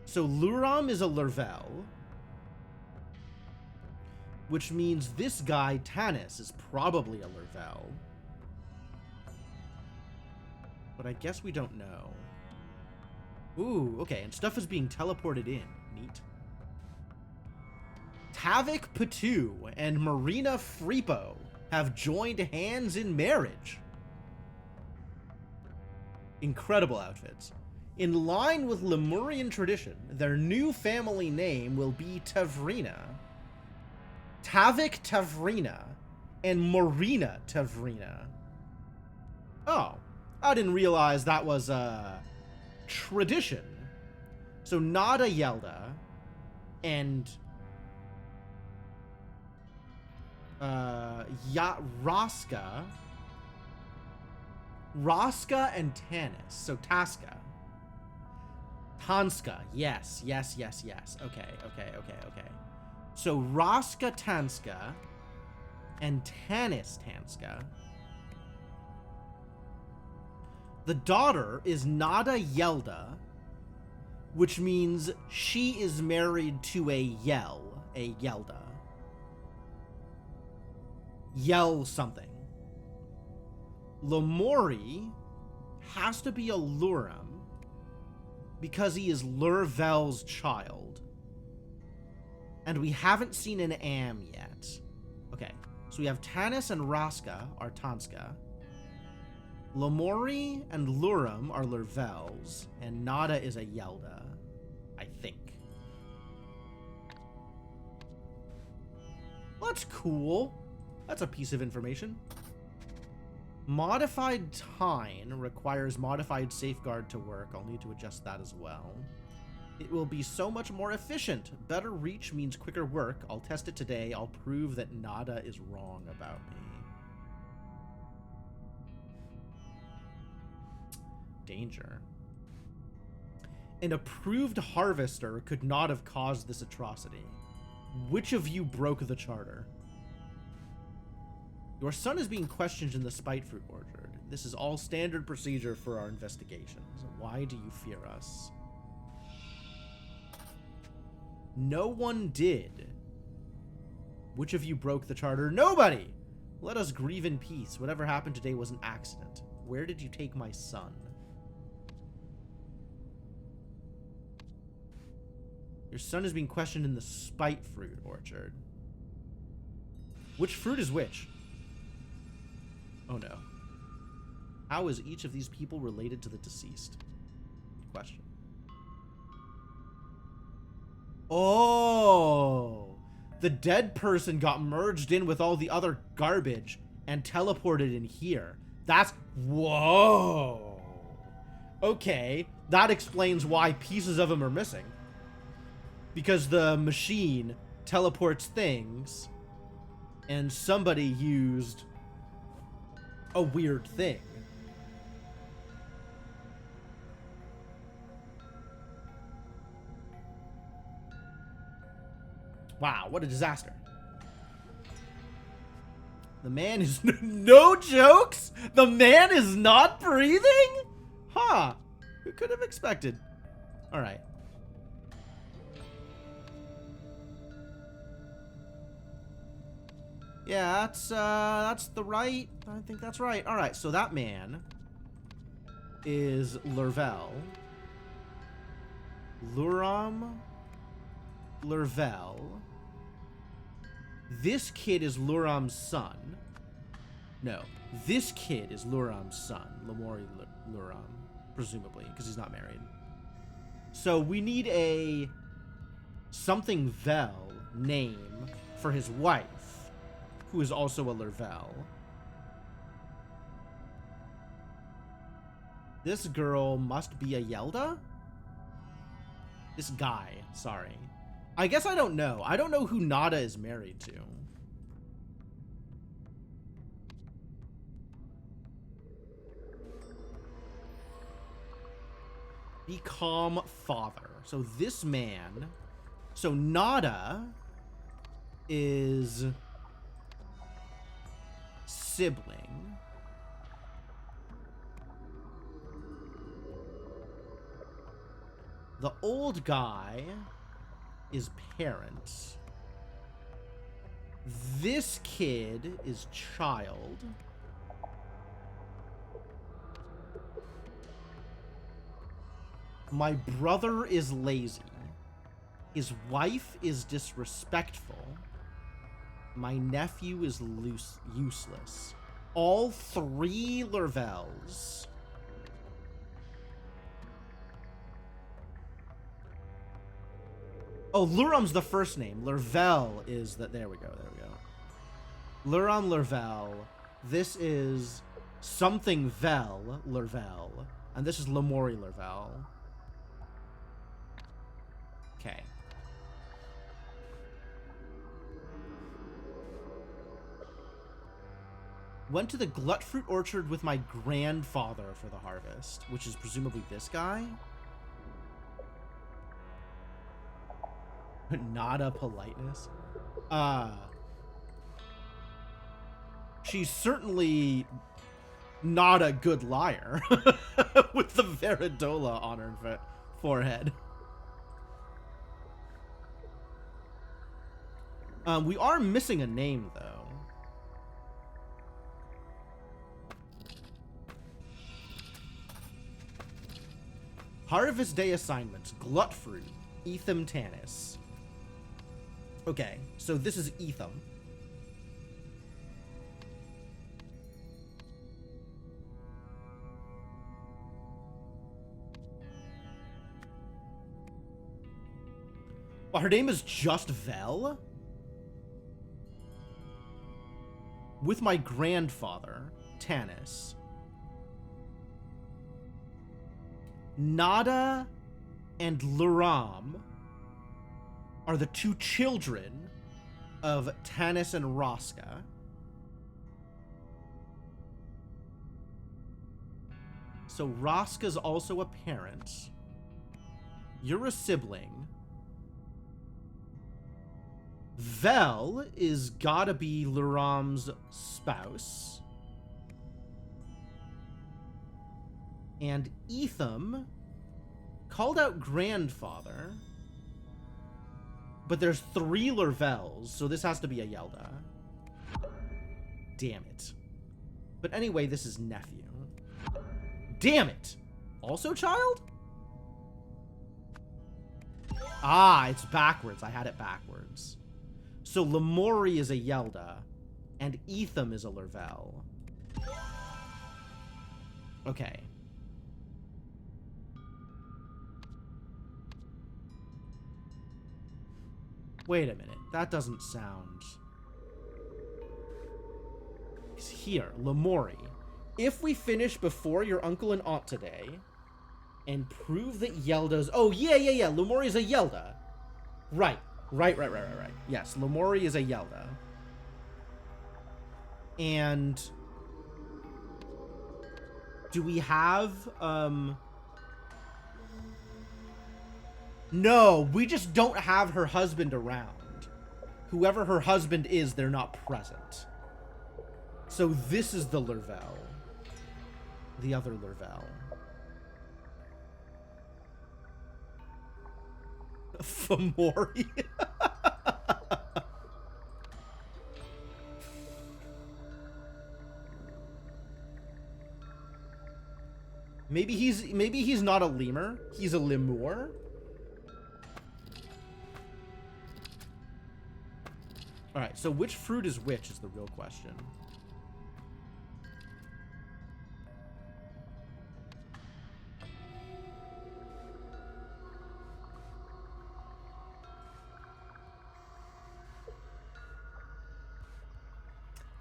So Luram is a Lervel, which means this guy, Tanis, is probably a Lervel. But I guess we don't know. Ooh, okay, and stuff is being teleported in. Neat. Tavik Patu and Marina Fripo have joined hands in marriage. Incredible outfits. In line with Lemurian tradition, their new family name will be Tavrina. Tavik Tavrina and Marina Tavrina. Oh, I didn't realize that was a tradition. So Nada Yelda and Raska and Tanis. So Taska. Tanska. Yes. Okay. So Raska Tanska and Tanis Tanska. The daughter is Nada Yelda, which means she is married to a Yelda. Yell something. Lamori has to be a Luram because he is Lurvel's child. And we haven't seen an Am yet. Okay, so we have Tanis and Raska are Tanska. Lamori and Luram are Lurvels, and Nada is a Yelda, I think. Well, that's cool. That's a piece of information. Modified Tyne requires modified safeguard to work. I'll need to adjust that as well. It will be so much more efficient. Better reach means quicker work. I'll test it today. I'll prove that Nada is wrong about me. Danger. An approved harvester could not have caused this atrocity. Which of you broke the charter? Your son is being questioned in the Spite Fruit Orchard. This is all standard procedure for our investigations. Why do you fear us? No one did. Which of you broke the charter? Nobody! Let us grieve in peace. Whatever happened today was an accident. Where did you take my son? Your son is being questioned in the Spite Fruit Orchard. Which fruit is which? Oh no. How is each of these people related to the deceased? Question. Oh! The dead person got merged in with all the other garbage and teleported in here. That's... Whoa! Okay, that explains why pieces of him are missing. Because the machine teleports things, and somebody used a weird thing. Wow, what a disaster. The man is... No jokes? The man is not breathing? Huh. Who could have expected? Alright. Yeah, that's the right... I think that's right. Alright, so that man is Lervel. Luram Lervel. This kid is Luram's son. No, this kid is Luram's son, Lamori Luram, presumably, because he's not married. So we need a something Vel name for his wife, who is also a Lurvel. This girl must be a Yelda? This guy, sorry. I guess I don't know. I don't know who Nada is married to. Be calm, father. So this man... So Nada is... sibling. The old guy is parent. This kid is child. My brother is lazy. His wife is disrespectful. My nephew is useless. All three Lurvels. Oh, Luram's the first name. Lurvel is the... There we go, there we go. Luram Lurvel. This is something Vel Lurvel. And this is Lamori Lurvel. Okay. Went to the Glutfruit Orchard with my grandfather for the harvest, which is presumably this guy. Not a politeness. She's certainly not a good liar with the Veridola on her forehead. We are missing a name, though. Harvest Day assignments. Glutfruit. Etham Tanis. Okay, so this is Etham. Well, her name is just Vel? With my grandfather, Tanis. Nada and Luram are the two children of Tanis and Roska. So Roska's also a parent. You're a sibling. Vel is gotta be Luram's spouse. And Etham called out grandfather. But there's 3 Lurvels, so this has to be a Yelda. Damn it. But anyway, this is nephew. Damn it! Also child? Ah, it's backwards. I had it backwards. So Lamori is a Yelda, and Etham is a Lurvel. Okay. Wait a minute. That doesn't sound... Here, Lamori. If we finish before your uncle and aunt today, and prove that Yelda's... Oh, yeah. Lamori is a Yelda. Right. Yes, Lamori is a Yelda. And... do we have, No, we just don't have her husband around. Whoever her husband is, they're not present. So this is the Lurvel. The other Lurvel. Fomori. Maybe he's not a lemur. He's a lemur. All right. So which fruit is which is the real question.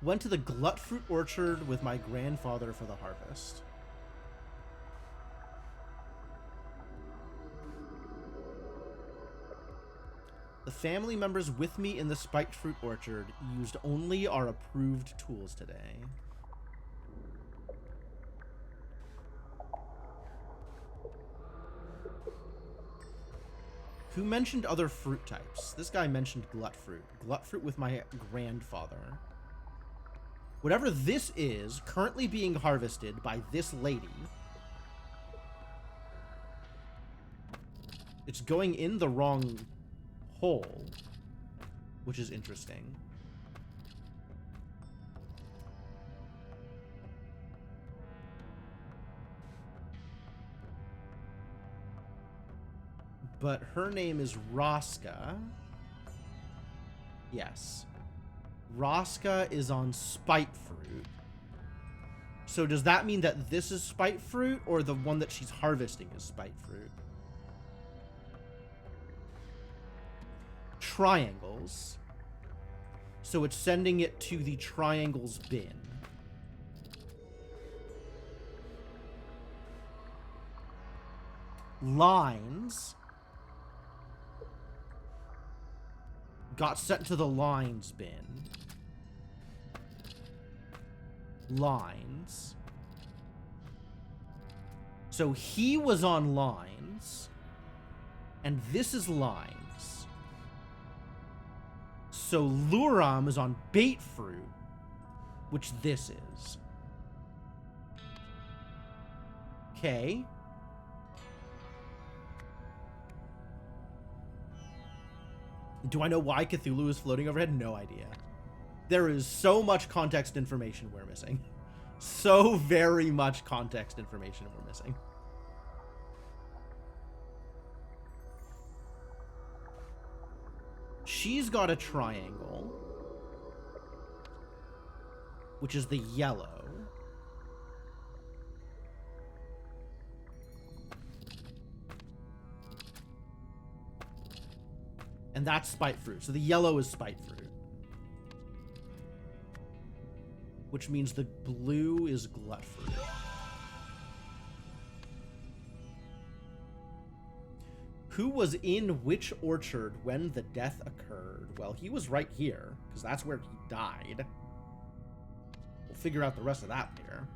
Went to the Glut Fruit Orchard with my grandfather for the harvest. The family members with me in the spiked fruit orchard used only our approved tools today. Who mentioned other fruit types? This guy mentioned glut fruit. Glut fruit with my grandfather. Whatever this is, currently being harvested by this lady. It's going in the wrong hole, which is interesting. But her name is Roska. Yes. Roska is on spite fruit. So does that mean that this is spite fruit, or the one that she's harvesting is spite fruit? Triangles. So it's sending it to the triangles bin. Lines got sent to the lines bin. Lines. So he was on lines, and this is lines. So Luram is on bait fruit, which this is. Okay. Do I know why Cthulhu is floating overhead? No idea. There is so much context information we're missing. So very much context information we're missing. She's got a triangle, which is the yellow. And that's spite fruit. So the yellow is spite fruit. Which means the blue is glut fruit. Who was in which orchard when the death occurred? Well, he was right here, because that's where he died. We'll figure out the rest of that later.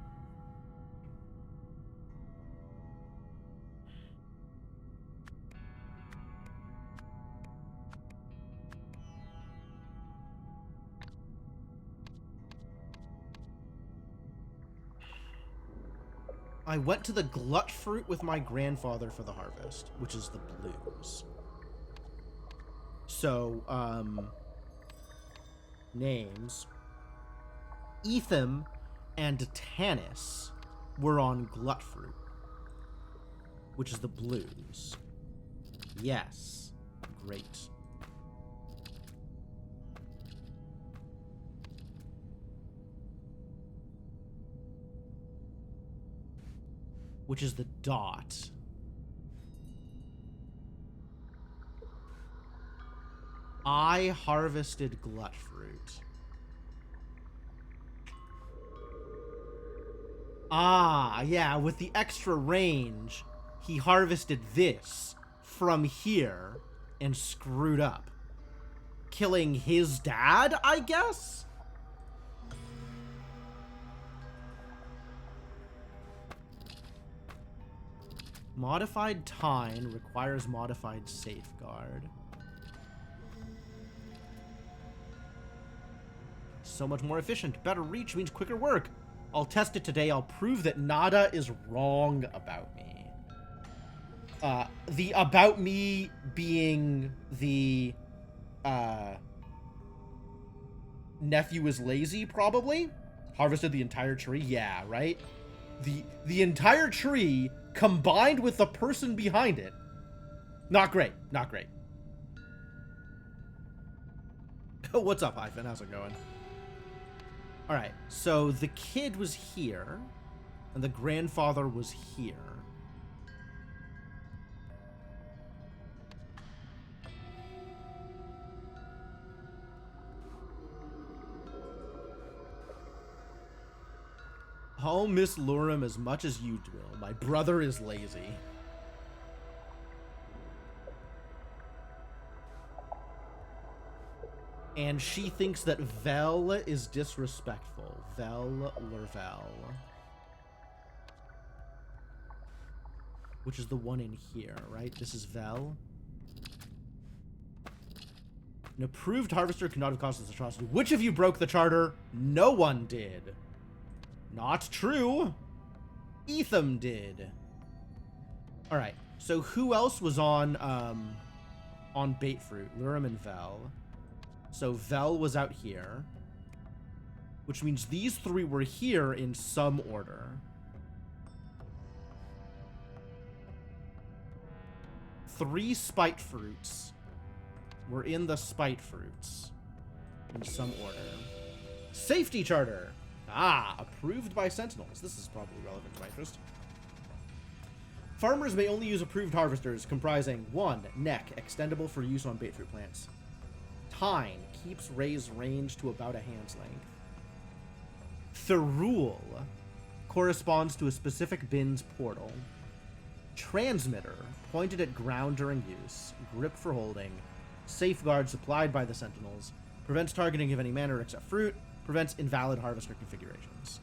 I went to the glut fruit with my grandfather for the harvest, which is the blues. So, names. Etham and Tanis were on glut fruit, which is the blues. Yes. Great. Which is the dot. I harvested glut fruit. Ah, yeah, with the extra range, he harvested this from here and screwed up. Killing his dad, I guess? Modified Tine requires modified Safeguard. So much more efficient. Better reach means quicker work. I'll test it today. I'll prove that Nada is wrong about me. The about me being the nephew is lazy, probably. Harvested the entire tree. Yeah, right? The entire tree combined with the person behind it. Not great. Not great. What's up, Hyphen? How's it going? Alright, so the kid was here, and the grandfather was here. I'll miss Lurum as much as you will. My brother is lazy. And she thinks that Vel is disrespectful. Vel Lurvel. Which is the one in here, right? This is Vel. An approved harvester cannot have caused this atrocity. Which of you broke the charter? No one did. Not true. Etham did. All right. So who else was on Batefruit? Lurum and Vel. So Vel was out here, which means these three were here in some order. Three spite fruits were in the spite fruits in some order. Safety charter. Ah, approved by sentinels. This is probably relevant to my interest. Farmers may only use approved harvesters comprising 1. Neck, extendable for use on Batefruit plants. Tine, keeps Ray's range to about a hand's length. Ferrule, corresponds to a specific bin's portal. Transmitter, pointed at ground during use. Grip for holding. Safeguard supplied by the sentinels. Prevents targeting of any manner except fruit. Prevents invalid harvester configurations.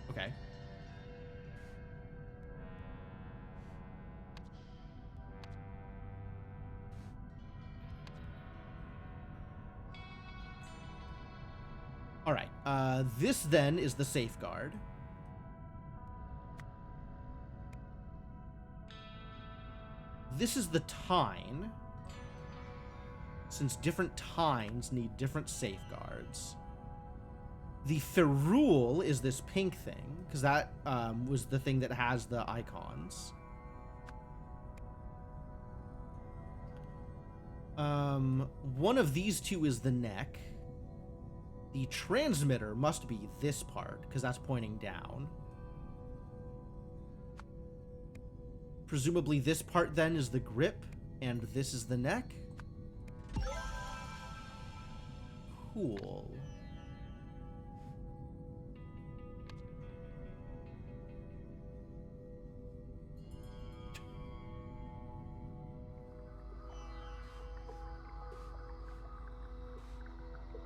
Okay. All right. This then is the safeguard. This is the tine. Since different tines need different safeguards. The ferrule is this pink thing, because that was the thing that has the icons. One of these two is the neck. The transmitter must be this part, because that's pointing down. Presumably this part then is the grip, and this is the neck. Cool.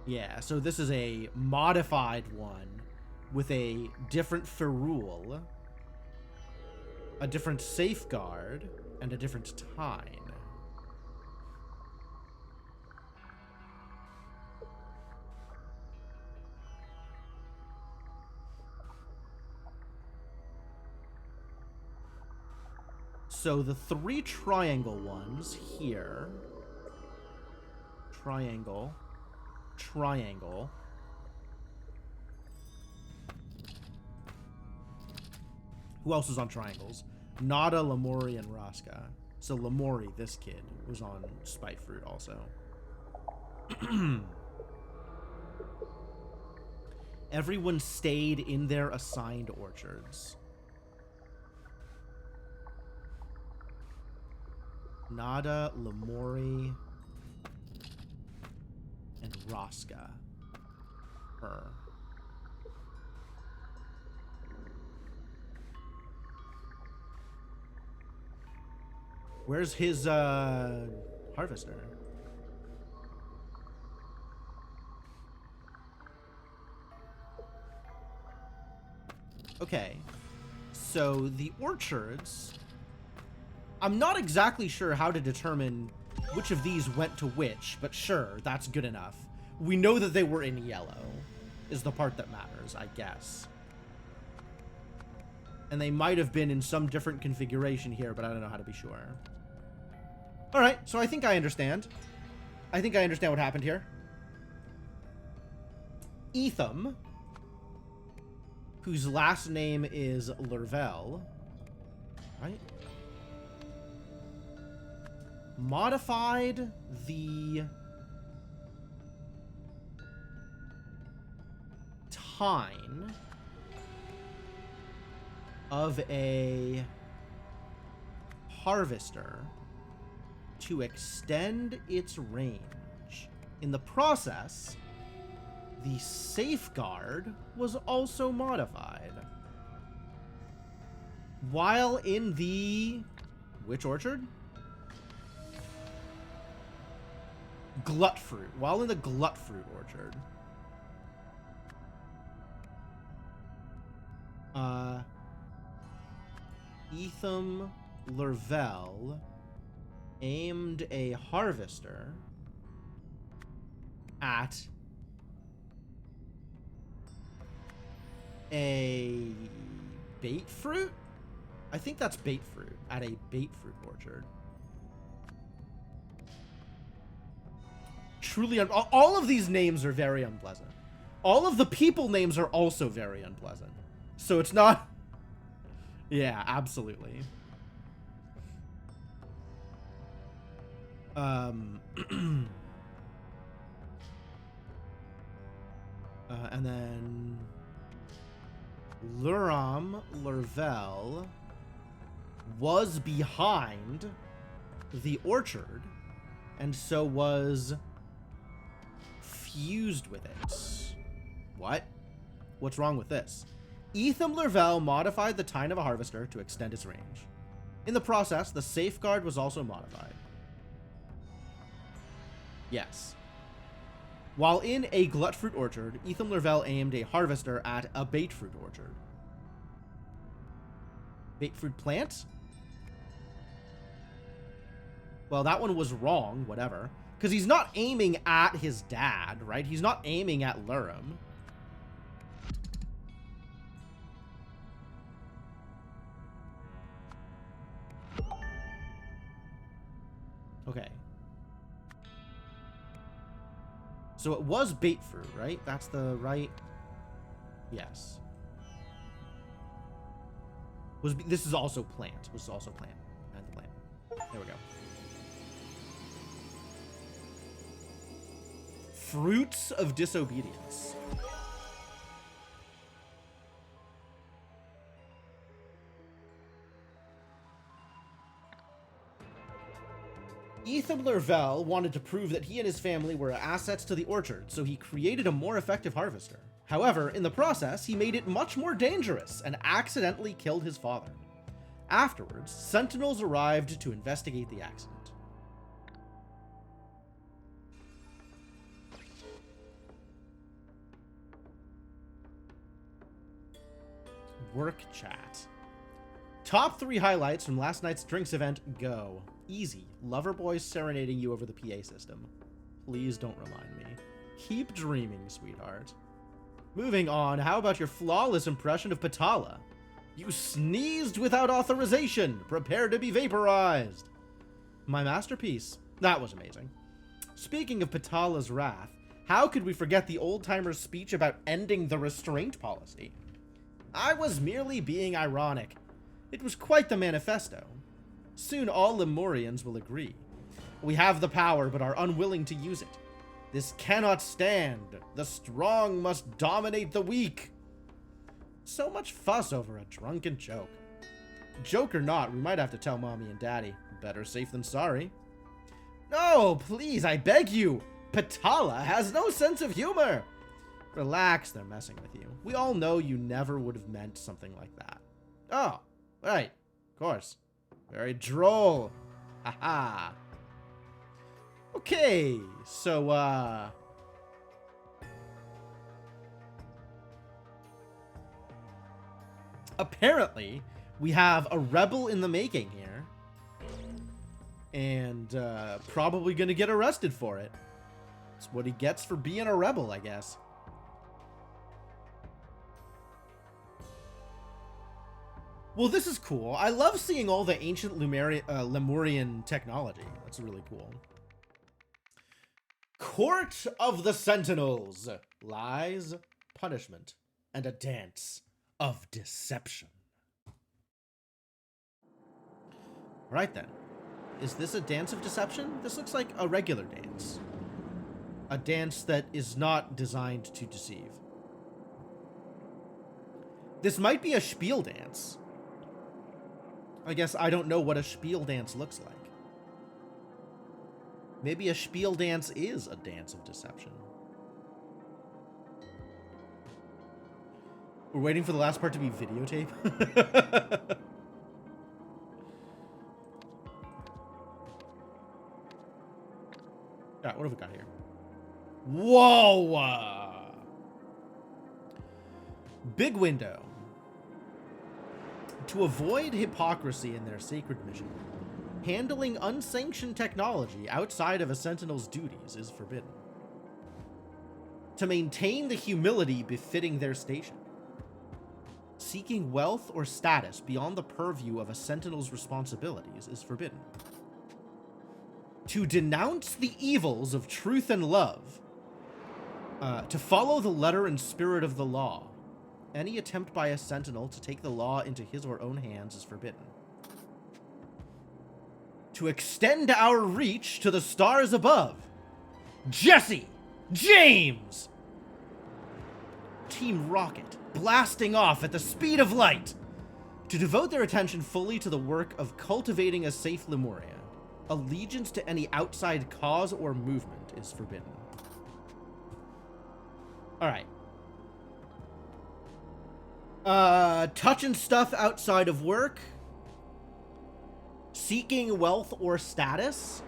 Yeah, so this is a modified one with a different ferrule, a different safeguard, and a different tine. So the three triangle ones here, triangle, triangle. Who else was on triangles? Nada, Lamori, and Raska. So Lamori, this kid, was on Spite Fruit also. Everyone stayed in their assigned orchards. Nada, Lamori, and Raska. Her. Where's his harvester? Okay. So the orchards, I'm not exactly sure how to determine which of these went to which, but sure, that's good enough. We know that they were in yellow, is the part that matters, I guess. And they might have been in some different configuration here, but I don't know how to be sure. Alright, so I think I understand. I think I understand what happened here. Etham, whose last name is Lurvel, right? Modified the tine of a harvester to extend its range. In the process, The safeguard was also modified. While in the... which orchard? Glutfruit. While in the Glutfruit orchard. Etham Lervel aimed a harvester at a bait fruit? I think that's bait fruit. At a bait fruit orchard. Truly, all of these names are very unpleasant. All of the people names are also very unpleasant. So it's not... Yeah, absolutely. And then... Luram Lervel was behind the orchard, and so was fused with it. What? What's wrong with this? Etham Lervel modified the Tine of a Harvester to extend its range. In the process, the safeguard was also modified. Yes. While in a Glutfruit orchard, Etham Lervel aimed a harvester at a bait fruit orchard. Bait fruit plant? Well, that one was wrong, whatever. Because he's not aiming at his dad, right? He's not aiming at Luram. Okay. So it was bait fruit, right? That's the right... Yes. This is also plant. This is also plant. And the plant. There we go. Fruits of Disobedience. Etham Lervel wanted to prove that he and his family were assets to the orchard, so he created a more effective harvester. However, in the process, he made it much more dangerous and accidentally killed his father. Afterwards, Sentinels arrived to investigate the accident. Work chat. Top 3 highlights from last night's drinks event, go. Easy. Lover boys serenading you over the PA system. Please don't remind me. Keep dreaming, sweetheart. Moving on, how about your flawless impression of Patala? You sneezed without authorization. Prepare to be vaporized. My masterpiece. That was amazing. Speaking of Patala's wrath, how could we forget the old-timer's speech about ending the restraint policy? I was merely being ironic. It was quite the manifesto. Soon all Lemurians will agree. We have the power, but are unwilling to use it. This cannot stand. The strong must dominate the weak. So much fuss over a drunken joke. Joke or not, we might have to tell Mommy and Daddy. Better safe than sorry. No, please, I beg you. Patala has no sense of humor. Relax, they're messing with you. We all know you never would have meant something like that. Oh, right. Of course. Very droll. Haha. Okay, so, apparently, we have a rebel in the making here. And, probably gonna get arrested for it. It's what he gets for being a rebel, I guess. Well, this is cool. I love seeing all the ancient Lemurian technology. That's really cool. Court of the Sentinels. Lies, punishment, and a dance of deception. Right then. Is this a dance of deception? This looks like a regular dance. A dance that is not designed to deceive. This might be a spiel dance. I guess I don't know what a spiel dance looks like. Maybe a spiel dance is a dance of deception. We're waiting for the last part to be videotape. Alright, what have we got here? Whoa! Big window. To avoid hypocrisy in their sacred mission, handling unsanctioned technology outside of a Sentinel's duties is forbidden. To maintain the humility befitting their station, seeking wealth or status beyond the purview of a Sentinel's responsibilities is forbidden. To denounce the evils of truth and love, to follow the letter and spirit of the law. Any attempt by a Sentinel to take the law into his or own hands is forbidden. To extend our reach to the stars above. Jesse! James! Team Rocket, blasting off at the speed of light. To devote their attention fully to the work of cultivating a safe Lemuria. Allegiance to any outside cause or movement is forbidden. Alright. Touching stuff outside of work. Seeking wealth or status.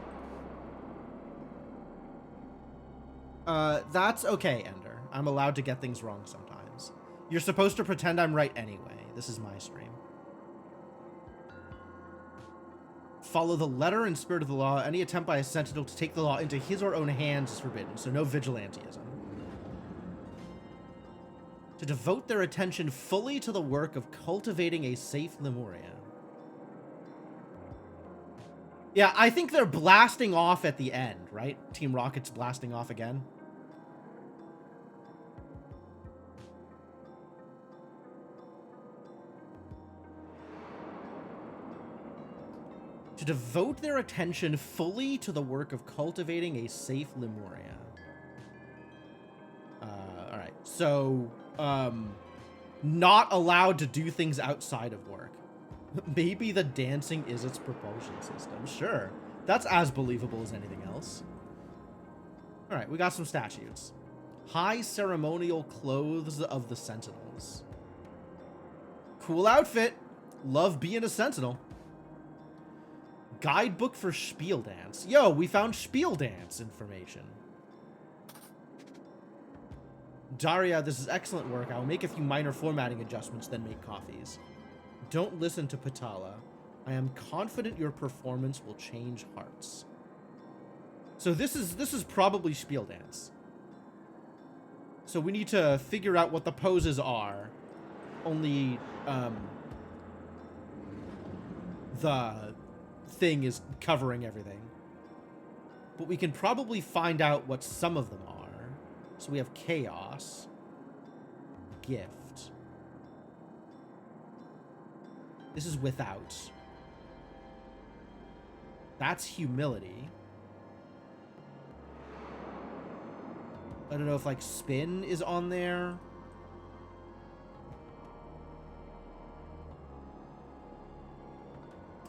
That's okay, Ender. I'm allowed to get things wrong sometimes. You're supposed to pretend I'm right anyway. This is my stream. Follow the letter and spirit of the law. Any attempt by a Sentinel to take the law into his or own hands is forbidden, so no vigilantism. To devote their attention fully to the work of cultivating a safe Lemuria. Yeah, I think they're blasting off at the end, right? Team Rocket's blasting off again. To devote their attention fully to the work of cultivating a safe Lemuria. Alright, so, not allowed to do things outside of work. Maybe the dancing is its propulsion system. Sure. That's as believable as anything else. Alright, we got some statutes. High ceremonial clothes of the Sentinels. Cool outfit. Love being a Sentinel. Guidebook for Spiel Dance. Yo, we found Spiel Dance information. Daria, this is excellent work. I will make a few minor formatting adjustments, then make coffees. Don't listen to Patala. I am confident your performance will change hearts. So this is probably Spiel Dance. So we need to figure out what the poses are. Only, the thing is covering everything. But we can probably find out what some of them are. So we have Chaos. Gift. This is Without. That's Humility. I don't know if, like, Spin is on there.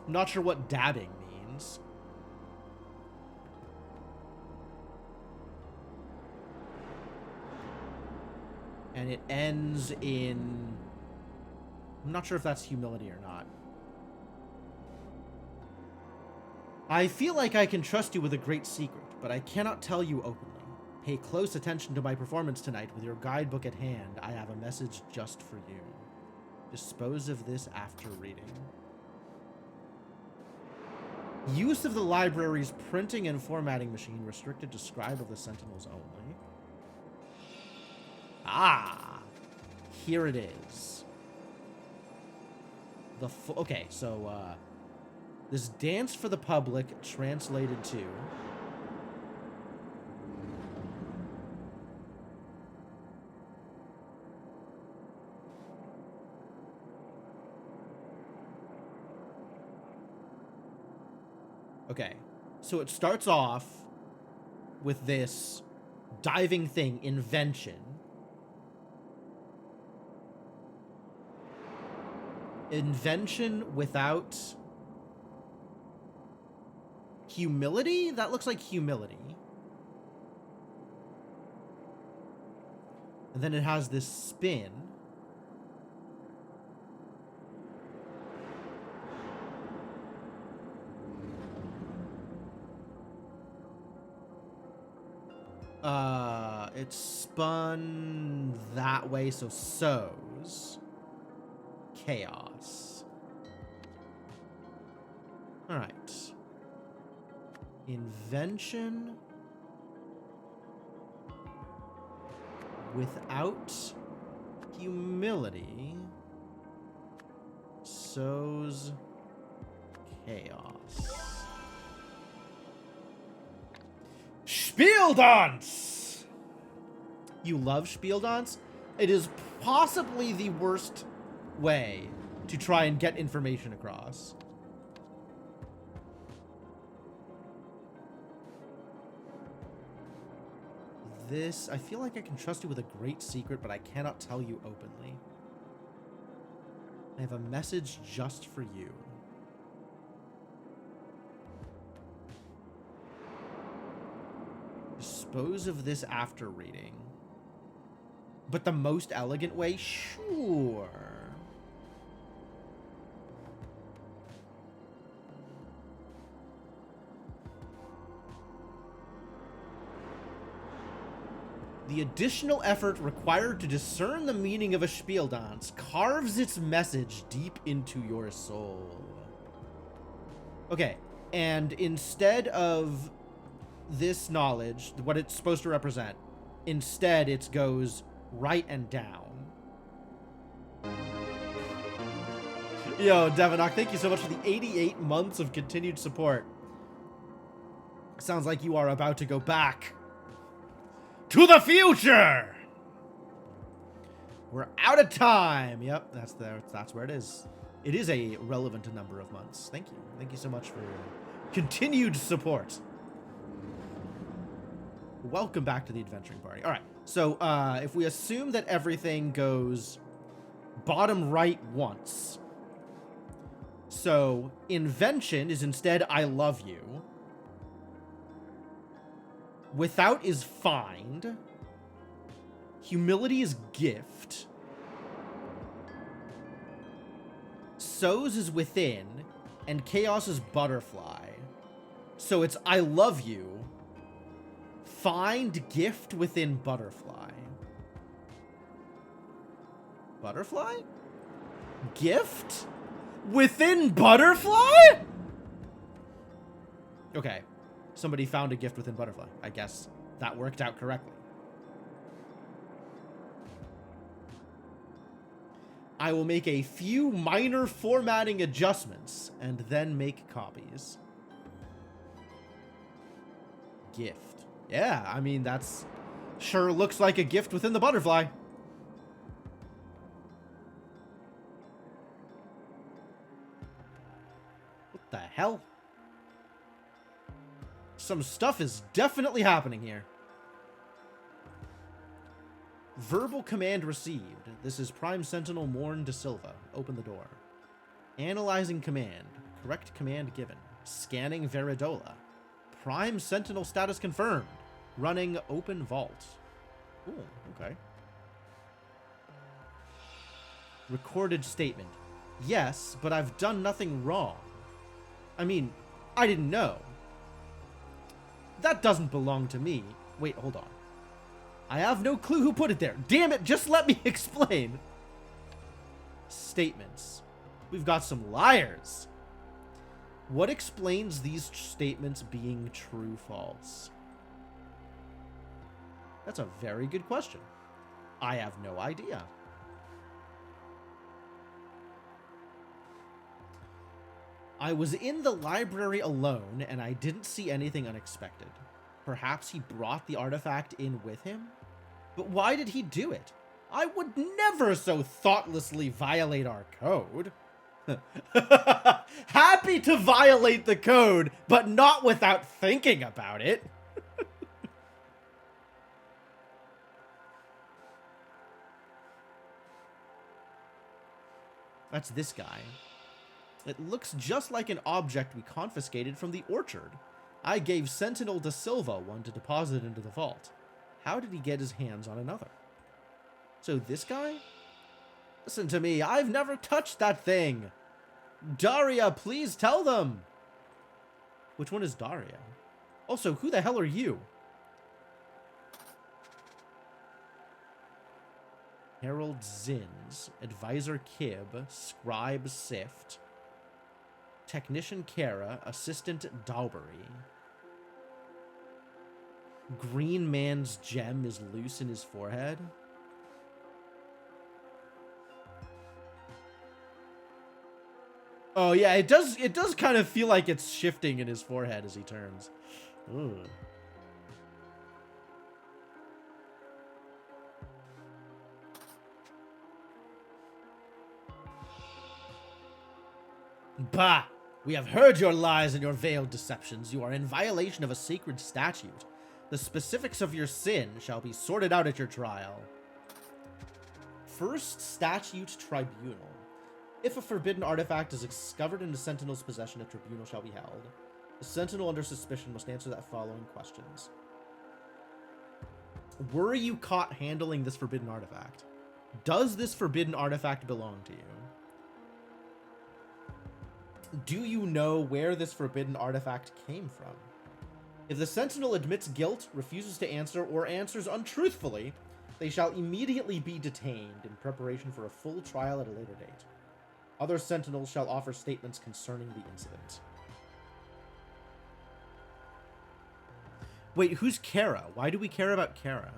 I'm not sure what dabbing means. And it ends in... I'm not sure if that's Humility or not. I feel like I can trust you with a great secret, but I cannot tell you openly. Pay close attention to my performance tonight with your guidebook at hand. I have a message just for you. Dispose of this after reading. Use of the library's printing and formatting machine restricted to scribe of the Sentinels only. Ah! Here it is. Okay, so, this dance for the public translated to... Okay, so it starts off with this diving thing, invention. Invention without humility? That looks like humility. And then it has this spin. It's spun that way, so sows. Chaos. Alright. Invention. Without humility. Sows chaos. Spieldance! You love Spieldance? It is possibly the worst way to try and get information across. This, I feel like I can trust you with a great secret, but I cannot tell you openly. I have a message just for you. Dispose of this after reading. But the most elegant way? Sure. The additional effort required to discern the meaning of a Spieldance carves its message deep into your soul. Okay, and instead of this knowledge, what it's supposed to represent, instead it goes right and down. Yo, Devinok, thank you so much for the 88 months of continued support. Sounds like you are about to go back to the future. We're out of time. Yep, that's where it is. It is a relevant number of months. Thank you. Thank you so much for your continued support. Welcome back to the adventuring party. All right. So, if we assume that everything goes bottom right once. So, invention is instead I love you. Without is find. Humility is gift. Sows is within. And chaos is butterfly. So it's I love you. Find gift within butterfly. Butterfly? Gift? Within butterfly? Okay. Somebody found a gift within butterfly. I guess that worked out correctly. I will make a few minor formatting adjustments and then make copies. Gift. Yeah, I mean, that's sure looks like a gift within the butterfly. What the hell? Some stuff is definitely happening here. Verbal command received. This is Prime Sentinel Morn De Silva. Open the door. Analyzing command. Correct command given. Scanning Veridola. Prime Sentinel status confirmed. Running open vault. Ooh, okay. Recorded statement. Yes, but I've done nothing wrong. I mean, I didn't know. That doesn't belong to me. Wait, hold on. I have no clue who put it there. Damn it, just let me explain. Statements. We've got some liars. What explains these statements being true-false? That's a very good question. I have no idea. I was in the library alone, and I didn't see anything unexpected. Perhaps he brought the artifact in with him? But why did he do it? I would never so thoughtlessly violate our code. Happy to violate the code, but not without thinking about it. That's this guy. It looks just like an object we confiscated from the orchard. I gave Sentinel De Silva one to deposit into the vault. How did he get his hands on another? So this guy? Listen to me, I've never touched that thing. Daria, please tell them. Which one is Daria? Also, who the hell are you? Harold Zins, Advisor Kib, Scribe Sift, Technician Kara, Assistant Dalbury. Green Man's gem is loose in his forehead. Oh yeah, it does kind of feel like it's shifting in his forehead as he turns. Ooh. Bah! We have heard your lies and your veiled deceptions. You are in violation of a sacred statute. The specifics of your sin shall be sorted out at your trial. First Statute Tribunal. If a forbidden artifact is discovered in the Sentinel's possession, a tribunal shall be held. The Sentinel under suspicion must answer the following questions. Were you caught handling this forbidden artifact? Does this forbidden artifact belong to you? Do you know where this forbidden artifact came from? If the Sentinel admits guilt, refuses to answer, or answers untruthfully, they shall immediately be detained in preparation for a full trial at a later date. Other Sentinels shall offer statements concerning the incident. Wait, who's Kara? Why do we care about Kara?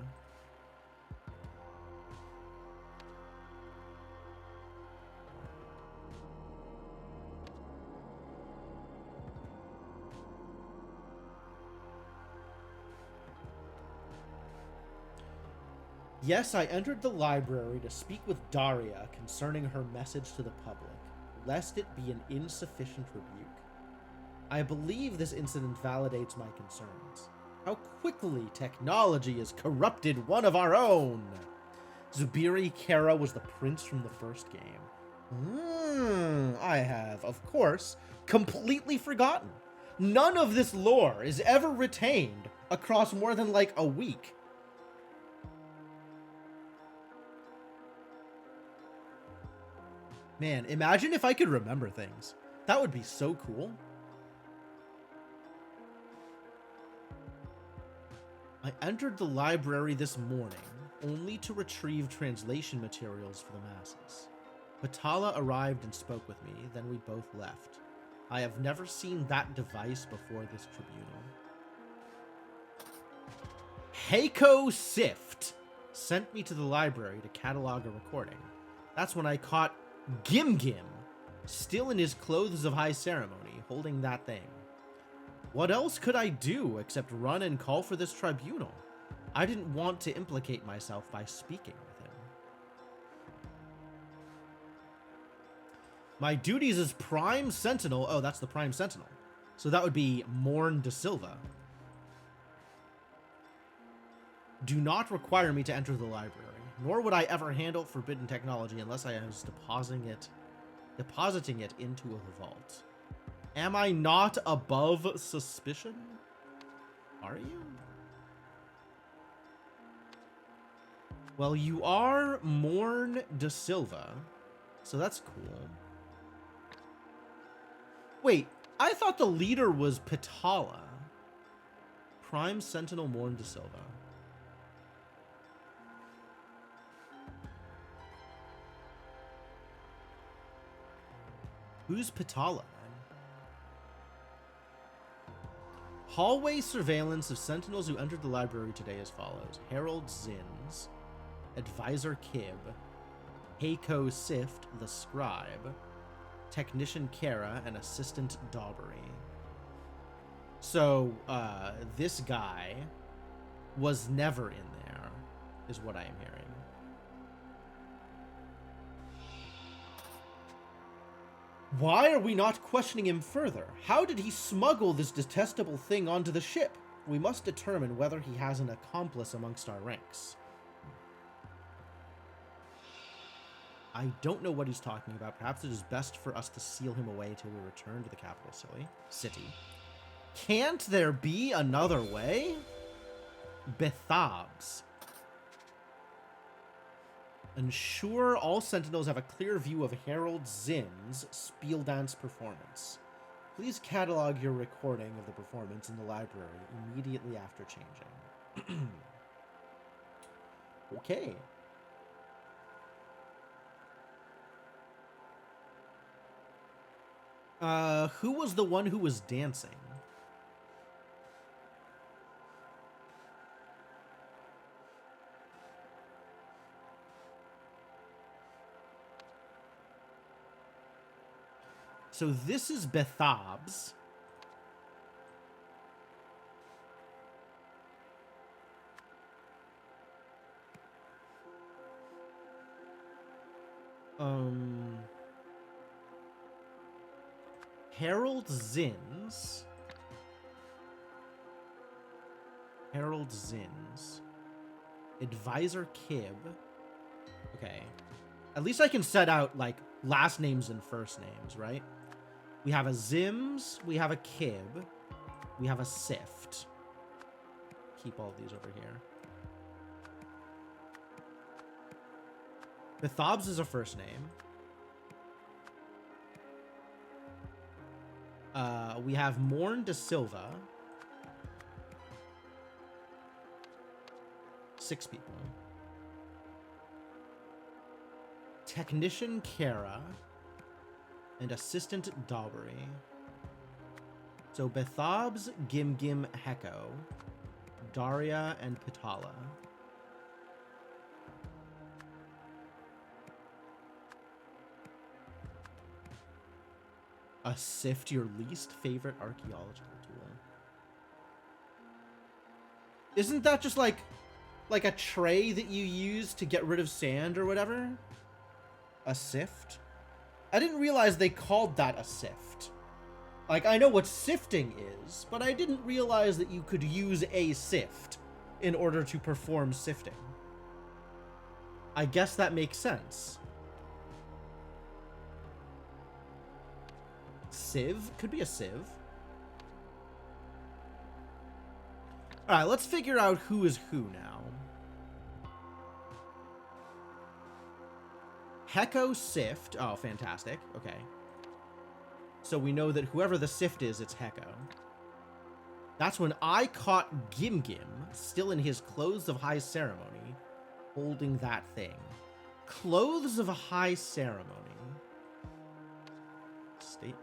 Yes, I entered the library to speak with Daria concerning her message to the public, lest it be an insufficient rebuke. I believe this incident validates my concerns. How quickly technology has corrupted one of our own! Zubiri Kara was the prince from the first game. I have, of course, completely forgotten. None of this lore is ever retained across more than like a week. Man, imagine if I could remember things. That would be so cool. I entered the library this morning, only to retrieve translation materials for the masses. Patala arrived and spoke with me, then we both left. I have never seen that device before this tribunal. Heiko Sift sent me to the library to catalog a recording. That's when I caught Gim Gim, still in his clothes of high ceremony, holding that thing. What else could I do except run and call for this tribunal? I didn't want to implicate myself by speaking with him. My duties as Prime Sentinel. Oh, that's the Prime Sentinel. So that would be Morn De Silva. Do not require me to enter the library, nor would I ever handle forbidden technology unless I was depositing it into a vault. Am I not above suspicion? Are you? Well, you are Morn De Silva, so that's cool. Wait, I thought the leader was Patala. Prime Sentinel Morn De Silva. Who's Patala, then? Hallway surveillance of Sentinels who entered the library today as follows. Harold Zins, Advisor Kib, Heiko Sift, the Scribe, Technician Kara, and Assistant Daubery. So, this guy was never in there, is what I am hearing. Why are we not questioning him further? How did he smuggle this detestable thing onto the ship? We must determine whether he has an accomplice amongst our ranks. I don't know what he's talking about. Perhaps it is best for us to seal him away till we return to the capital city. Can't there be another way? Bethabs. Ensure all Sentinels have a clear view of Harold Zinn's Spiel Dance performance. Please catalog your recording of the performance in the library immediately after changing. Okay. Who was the one who was dancing? So this is Bethabs. Harold Zins. Harold Zins. Advisor Kib. Okay. At least I can set out, like, last names and first names, right? We have a Zims. We have a Kib. We have a Sift. Keep all these over here. Bethabs is a first name. We have Morn de Silva. 6 people. Technician Kara. And Assistant Daubery. So Bethabs, Gimgim, Heko. Daria, and Pitala. A sift, your least favorite archaeological tool. Isn't that just like a tray that you use to get rid of sand or whatever? A sift? I didn't realize they called that a sift. Like, I know what sifting is, but I didn't realize that you could use a sift in order to perform sifting. I guess that makes sense. Sieve? Could be a sieve. Alright, let's figure out who is who now. Heko Sift. Oh, fantastic. Okay. So we know that whoever the Sift is, it's Heko. That's when I caught Gimgim, still in his Clothes of High Ceremony, holding that thing. Clothes of High Ceremony. Statements.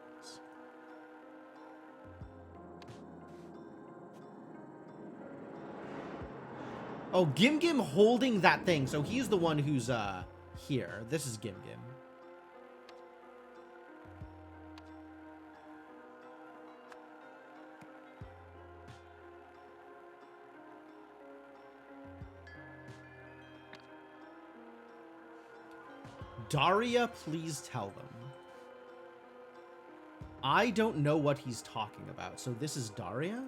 Oh, Gimgim holding that thing. So he's the one who's, here. This is Gimgim. Daria, please tell them. I don't know what he's talking about. So this is Daria?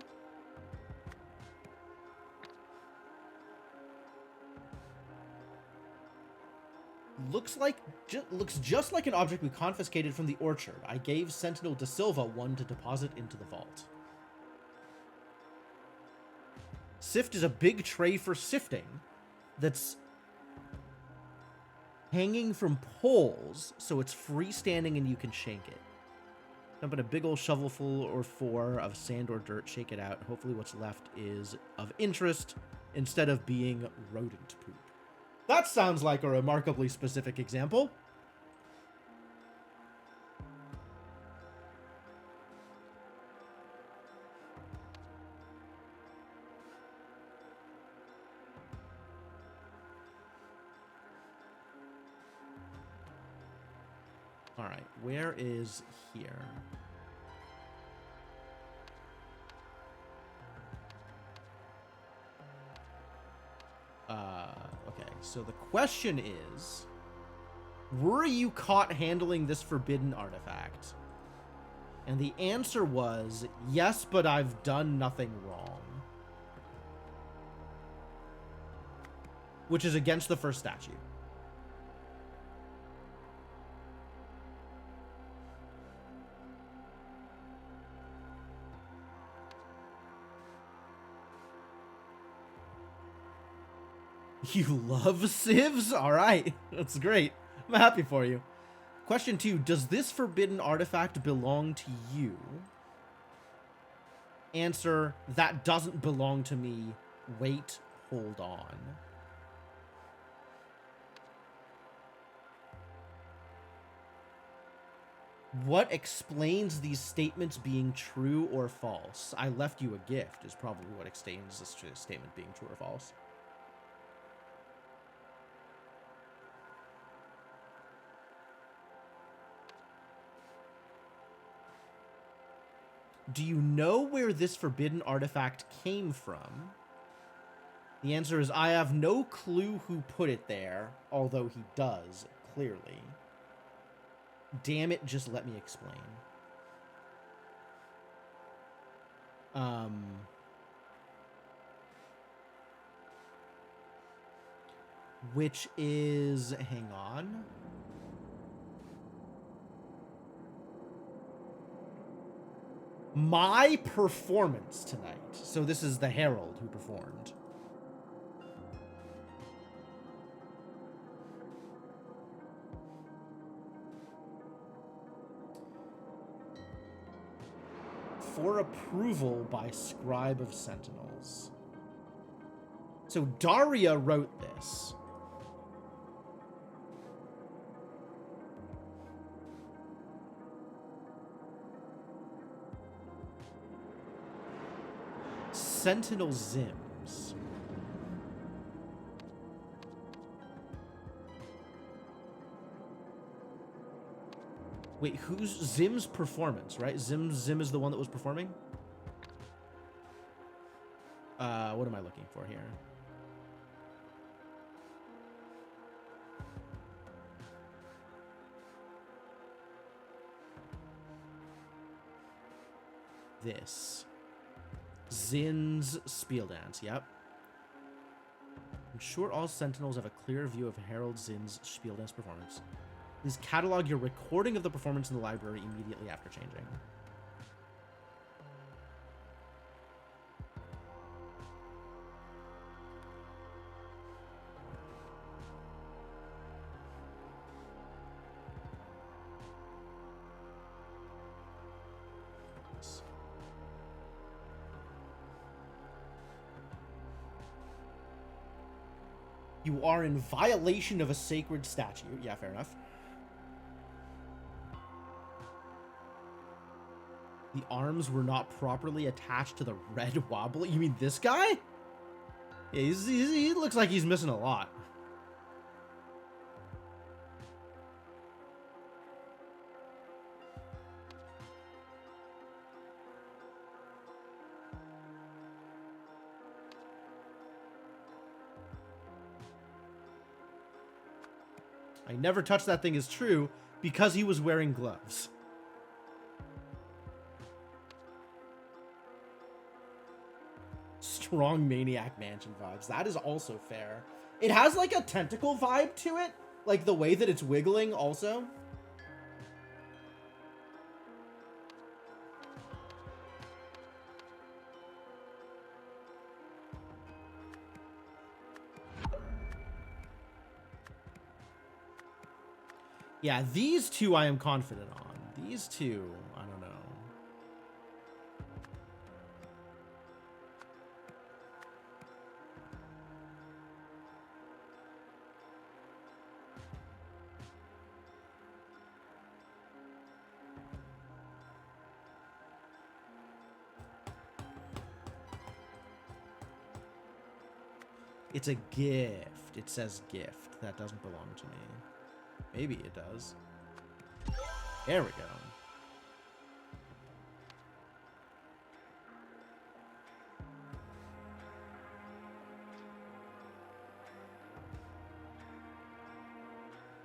Looks just like an object we confiscated from the orchard. I gave Sentinel de Silva one to deposit into the vault. Sift is a big tray for sifting that's hanging from poles, so it's freestanding and you can shake it. Dump in a big old shovelful or 4 of sand or dirt, shake it out, and hopefully what's left is of interest instead of being rodent poop. That sounds like a remarkably specific example. All right, where is here? Okay, so the question is, were you caught handling this forbidden artifact? And the answer was, yes, but I've done nothing wrong. Which is against the first statute. You love sieves? All right, that's great. I'm happy for you. Question 2, does this forbidden artifact belong to you? Answer, that doesn't belong to me. Wait, hold on. What explains these statements being true or false? I left you a gift is probably what explains this statement being true or false. Do you know where this forbidden artifact came from? The answer is I have no clue who put it there, although he does, clearly. Damn it, just let me explain. Which is, hang on. My performance tonight. So this is the Herald who performed. For approval by Scribe of Sentinels. So Daria wrote this. Sentinel Zims. Wait, who's Zim's performance, right? Zim is the one that was performing? What am I looking for here? This. Zin's Spiel Dance, yep. Ensure all Sentinels have a clear view of Herald Zin's Spiel Dance performance. Please catalog your recording of the performance in the library immediately after changing. You are in violation of a sacred statute. Yeah, fair enough. The arms were not properly attached to the red wobbly. You mean this guy? Yeah, he looks like he's missing a lot. I never touched that thing is true because he was wearing gloves. Strong Maniac Mansion vibes. That is also fair. It has like a tentacle vibe to it. Like the way that it's wiggling also. Yeah, these two I am confident on. These two, I don't know. It's a gift. It says gift. That doesn't belong to me. Maybe it does. There we go.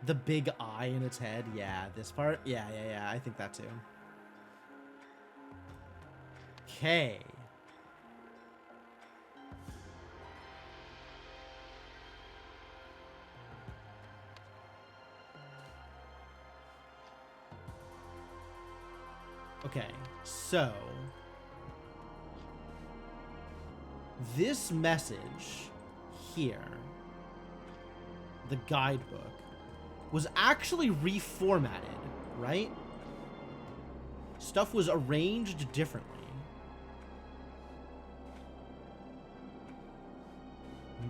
The big eye in its head. Yeah, this part. Yeah. I think that too. Okay. Okay, so this message here, the guidebook, was actually reformatted, right? Stuff was arranged differently.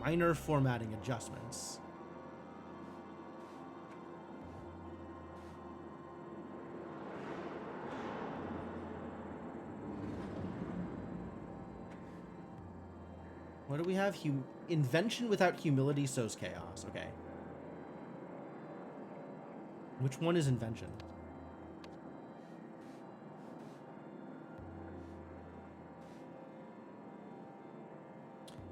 Minor formatting adjustments. What do we have? Invention without humility sows chaos. Okay. Which one is invention?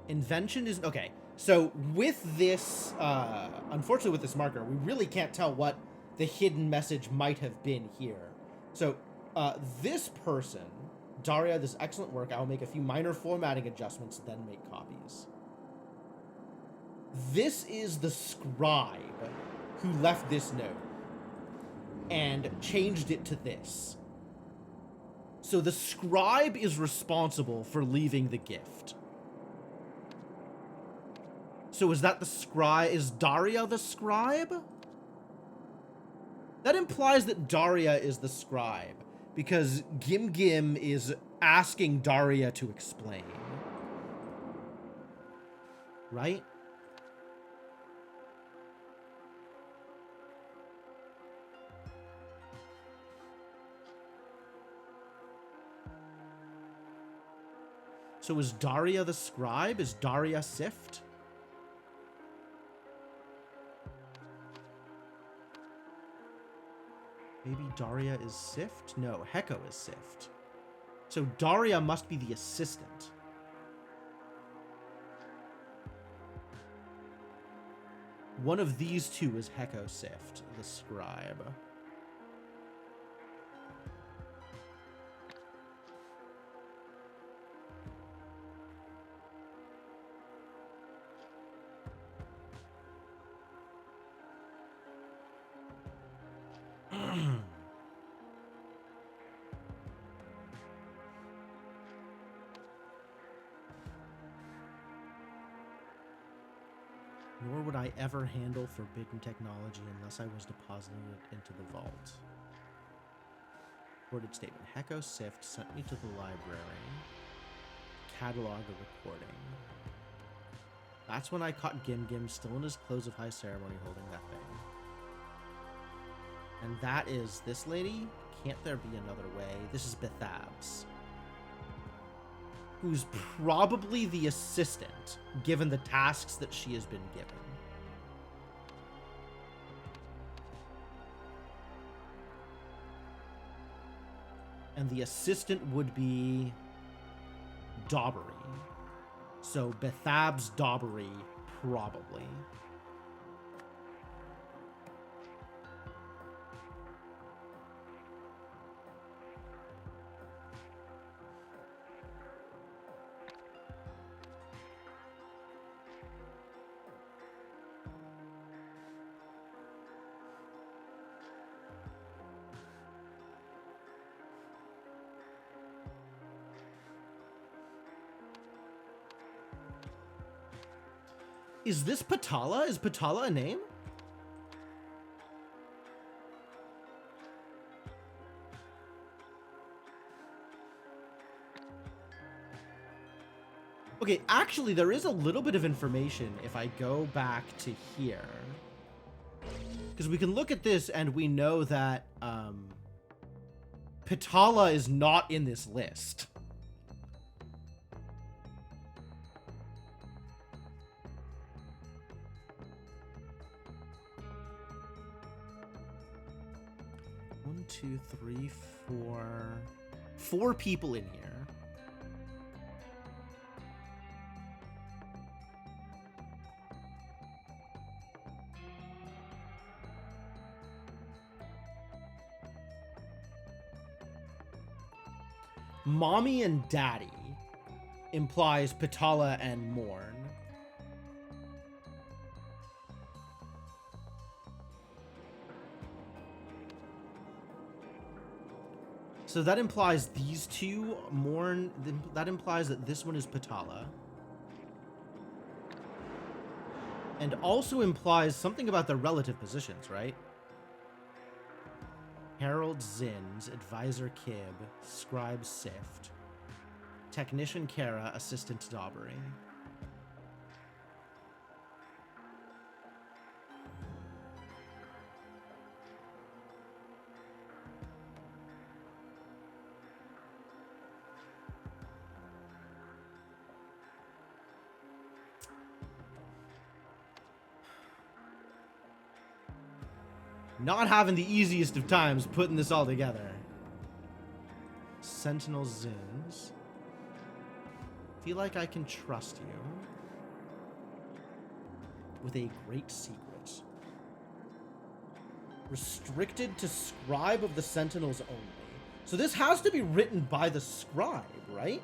Invention is... Okay. So with this... unfortunately, with this marker, we really can't tell what the hidden message might have been here. So this person... Daria, this excellent work. I will make a few minor formatting adjustments, then make copies. This is the scribe who left this note and changed it to this. So the scribe is responsible for leaving the gift. So is that the scribe? Is Daria the scribe? That implies that Daria is the scribe, because Gim Gim is asking Daria to explain. Right? So is Daria the scribe? Is Daria Sift? Maybe Daria is Sift? No, Heko is Sift. So Daria must be the assistant. One of these two is Heko Sift, the scribe. Nor would I ever handle forbidden technology unless I was depositing it into the vault. Recorded statement. Heko Sift sent me to the library. Catalog a recording. That's when I caught Gim Gim still in his clothes of high ceremony holding that thing. And that is this lady? Can't there be another way? This is Bethabs, who's probably the assistant, given the tasks that she has been given. And the assistant would be Daubery. So Bethabs Daubery, probably. Is this Patala? Is Patala a name? Okay, actually, there is a little bit of information if I go back to here. Because we can look at this and we know that Patala is not in this list. One, two, three, four. 4 people in here. Mommy and Daddy implies Patala and Morn. So that implies these two, Morn, that implies that this one is Patala. And also implies something about their relative positions, right? Herald Zins, Advisor Kib, Scribe Sift, Technician Kara, Assistant Daubery. Not having the easiest of times putting this all together. Sentinel Zins. Feel like I can trust you with a great secret. Restricted to scribe of the Sentinels only. So this has to be written by the scribe, right?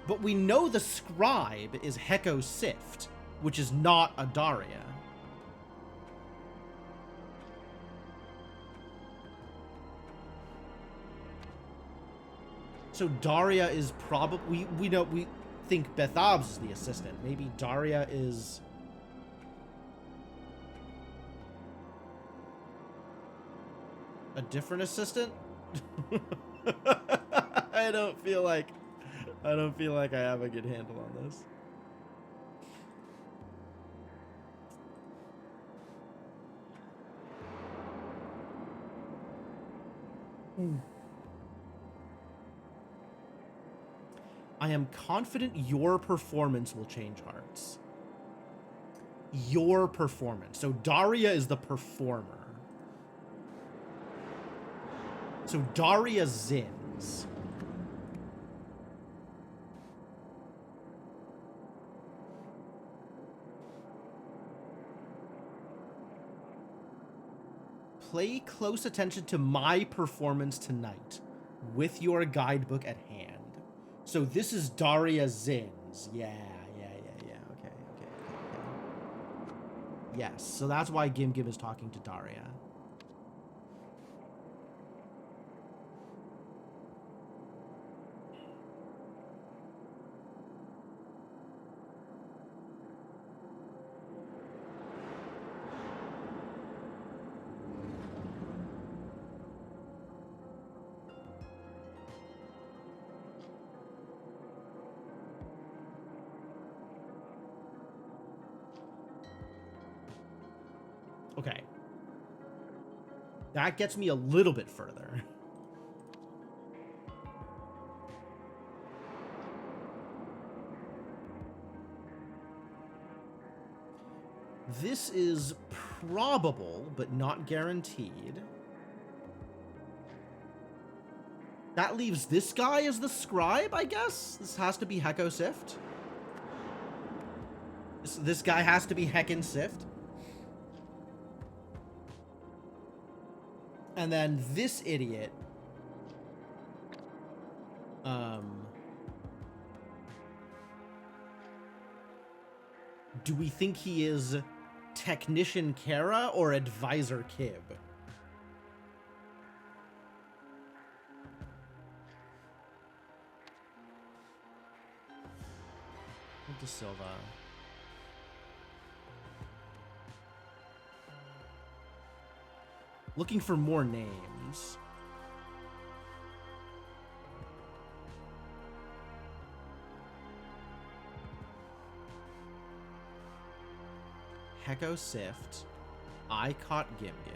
But we know the scribe is Heko Sift, which is not a Daria. So Daria is probably... We think Bethabs is the assistant. Maybe Daria is... a different assistant? I don't feel like I have a good handle on this. I am confident your performance will change hearts. Your performance. So Daria is the performer. So Daria Zins. Pay close attention to my performance tonight with your guidebook at hand. So this is Daria Zins. Yeah. Okay. Yes, so that's why Gim Gim is talking to Daria. Okay. That gets me a little bit further. This is probable, but not guaranteed. That leaves this guy as the scribe, I guess? This has to be Heko Sift. This guy has to be Hekkin Sift. And then this idiot, do we think he is Technician Kara or Advisor Kib? De Silva. Looking for more names. Heko Sift. I caught Gim Gim.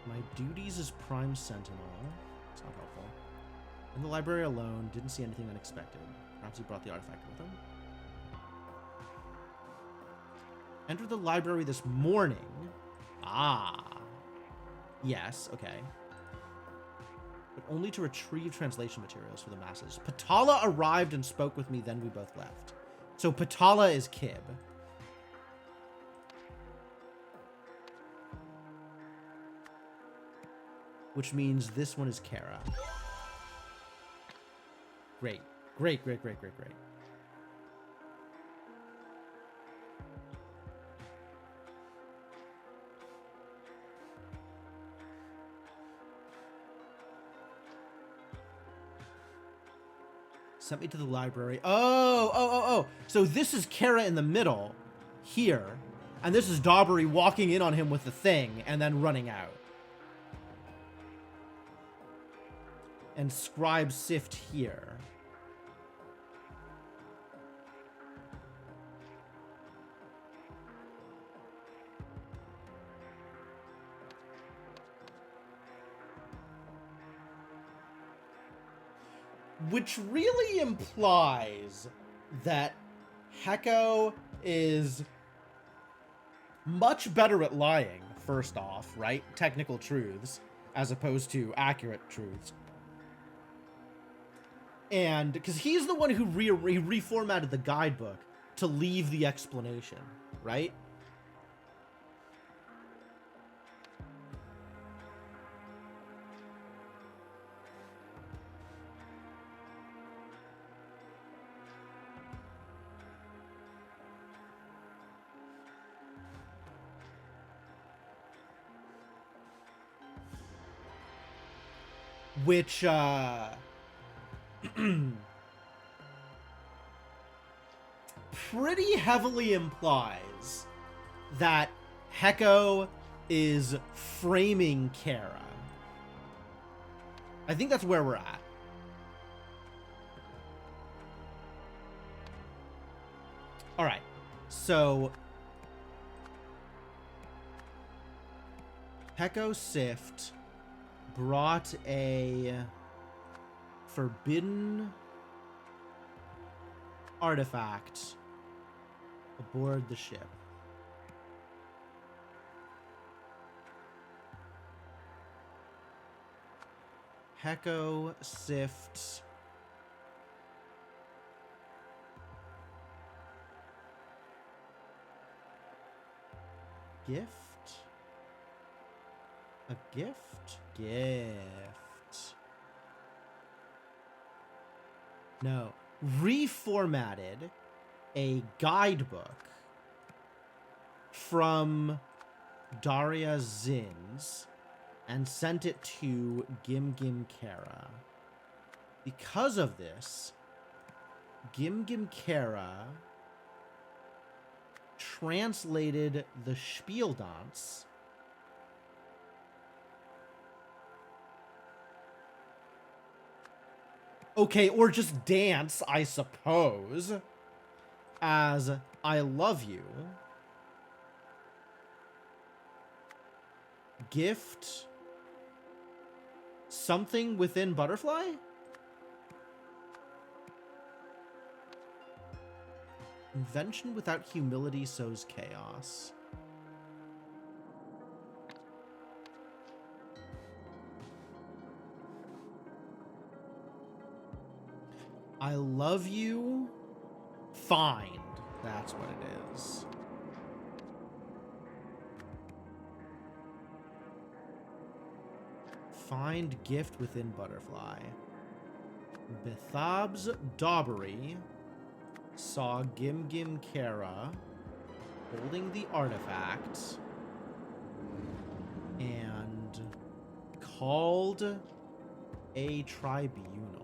My duties as Prime Sentinel. It's not helpful. In the library alone, didn't see anything unexpected. Perhaps he brought the artifact with him. Entered the library this morning. Ah. Yes, okay. But only to retrieve translation materials for the masses. Patala arrived and spoke with me, then we both left. So Patala is Kib. Which means this one is Kara. Great. Great. Sent me to the library. Oh. So this is Kara in the middle, here. And this is Daubery walking in on him with the thing and then running out. And Scribe Sift here. Which really implies that Heko is much better at lying, first off, right? Technical truths, as opposed to accurate truths. And because he's the one who reformatted the guidebook to leave the explanation, right? Which, pretty heavily implies that Heko is framing Kara. I think that's where we're at. All right, so Heko Sift brought a forbidden artifact aboard the ship. Heko Sift gift? A gift? Gift. No. Reformatted a guidebook from Daria Zins and sent it to Gim Gim Kara. Because of this, Gim Gim Kara translated the Spieldance okay, or just dance, I suppose, as I love you. Gift something within butterfly? Invention without humility sows chaos. I love you. Find. That's what it is. Find gift within butterfly. Bethab's Daubery saw Gim Gim Kara holding the artifact and called a tribunal.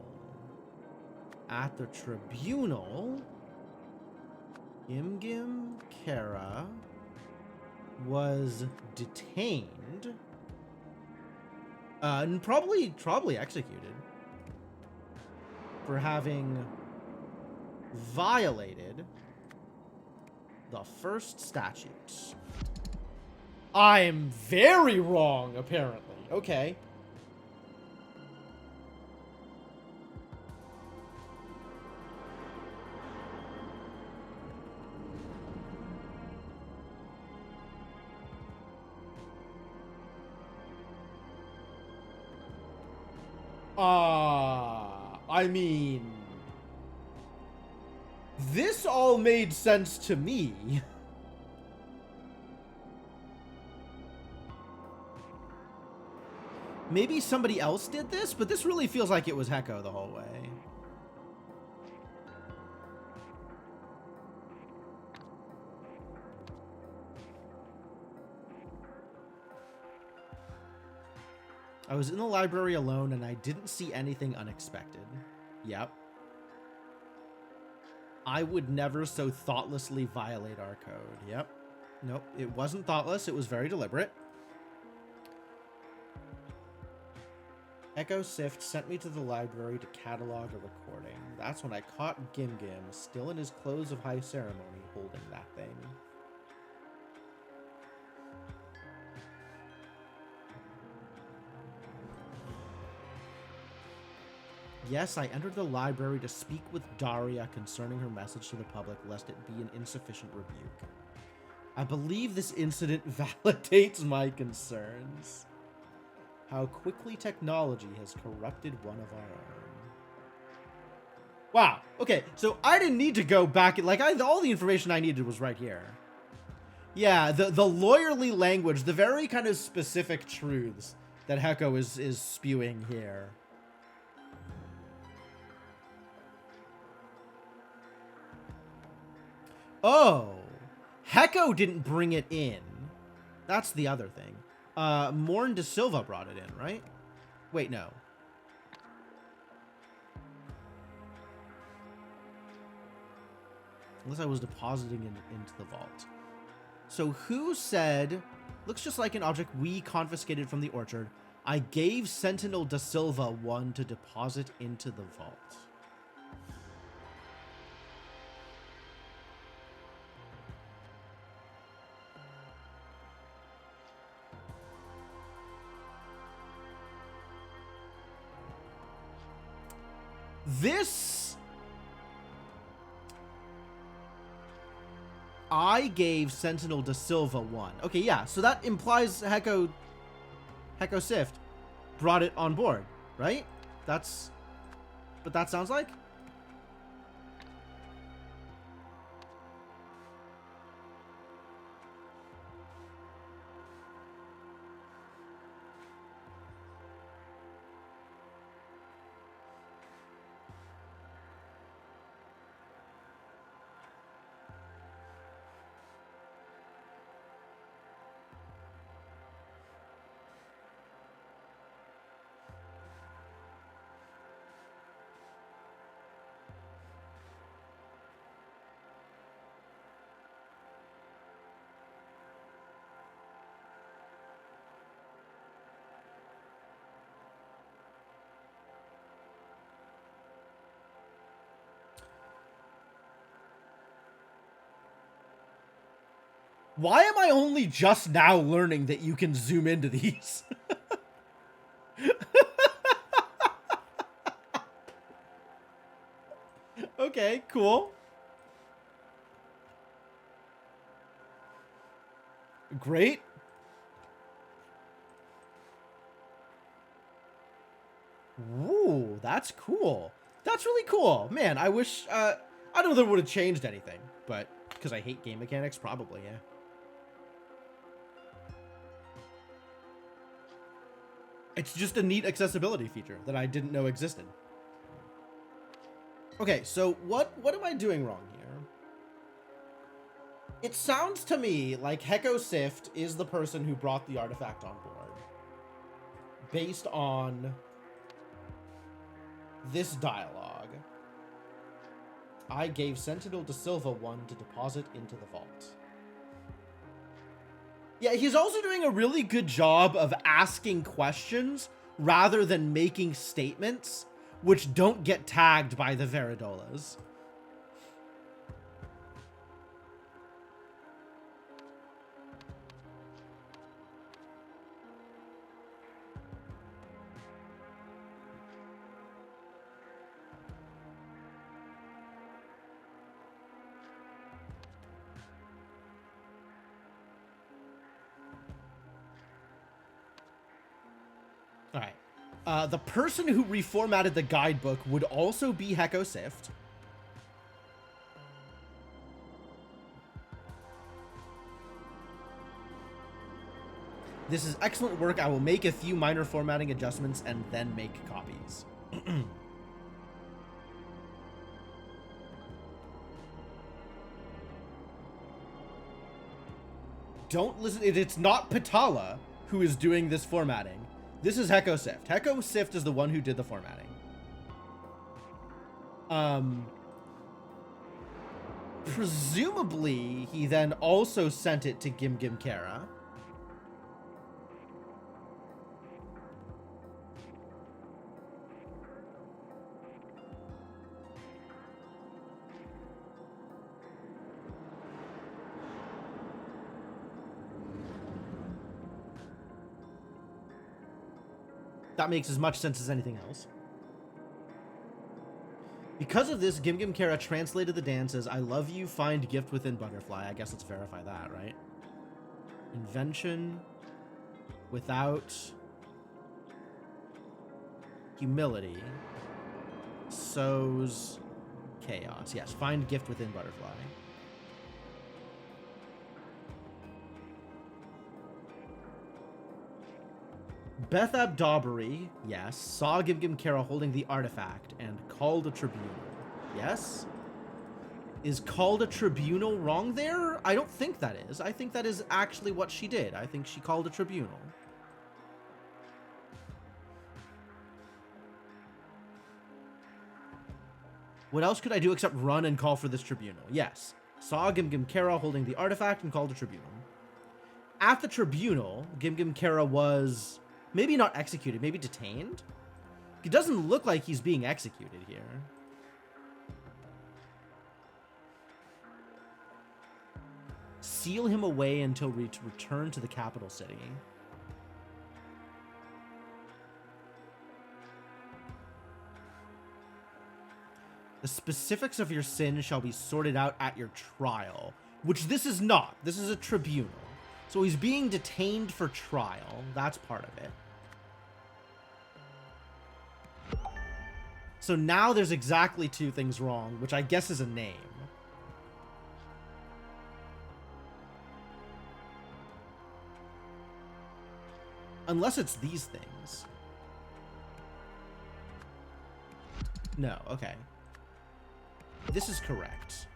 At the tribunal, Gim Gim Kara was detained and probably executed for having violated the first statutes. I'm very wrong, apparently. Okay. I mean, this all made sense to me. Maybe somebody else did this, but this really feels like it was Heko the whole way. I was in the library alone and I didn't see anything unexpected. Yep. I would never so thoughtlessly violate our code. Yep. Nope, it wasn't thoughtless. It was very deliberate. Heko Sift sent me to the library to catalog a recording. That's when I caught Gim Gim, still in his clothes of high ceremony, holding that thing. Yes, I entered the library to speak with Daria concerning her message to the public, lest it be an insufficient rebuke. I believe this incident validates my concerns. How quickly technology has corrupted one of our own. Wow. Okay, so I didn't need to go back. Like, all the information I needed was right here. Yeah, the lawyerly language, the very kind of specific truths that Heko is spewing here. Oh, Heko didn't bring it in. That's the other thing. Morn De Silva brought it in, right? Wait, no. Unless I was depositing it into the vault. So who said, looks just like an object we confiscated from the orchard. I gave Sentinel Da Silva one to deposit into the vault. This... I gave Sentinel Da Silva one. Okay, yeah, so that implies Heko Sift brought it on board, right? That's what that sounds like? Why am I only just now learning that you can zoom into these? Okay, cool. Great. Ooh, that's cool. That's really cool. Man, I wish, I don't know that it would have changed anything, but because I hate game mechanics, probably, yeah. It's just a neat accessibility feature that I didn't know existed. Okay, so what am I doing wrong here? It sounds to me like Heko Sift is the person who brought the artifact on board. Based on this dialogue. I gave Sentinel Da Silva one to deposit into the vault. Yeah, he's also doing a really good job of asking questions rather than making statements, which don't get tagged by the Veridolas. All right. The person who reformatted the guidebook would also be Heko Sift. This is excellent work. I will make a few minor formatting adjustments and then make copies. Don't listen. It's not Patala who is doing this formatting. This is Heko Sift. Heko Sift is the one who did the formatting. Presumably, he then also sent it to Gim Gim Kara. That makes as much sense as anything else. Because of this, Gim Gim Kara translated the dance as I love you, find gift within butterfly. I guess let's verify that, right? Invention without humility sows chaos. Yes, find gift within butterfly. Beth Abdobbery, yes, saw Gim Gim Kara holding the artifact and called a tribunal. Yes? Is called a tribunal wrong there? I don't think that is. I think that is actually what she did. I think she called a tribunal. What else could I do except run and call for this tribunal? Yes. Saw Gim Gim Kara holding the artifact and called a tribunal. At the tribunal, Gim Gim Kara was maybe not executed, maybe detained? It doesn't look like he's being executed here. Seal him away until we return to the capital city. The specifics of your sin shall be sorted out at your trial, which this is not. This is a tribunal. So he's being detained for trial. That's part of it. So now there's exactly two things wrong, which I guess is a name. Unless it's these things. No, okay. This is correct.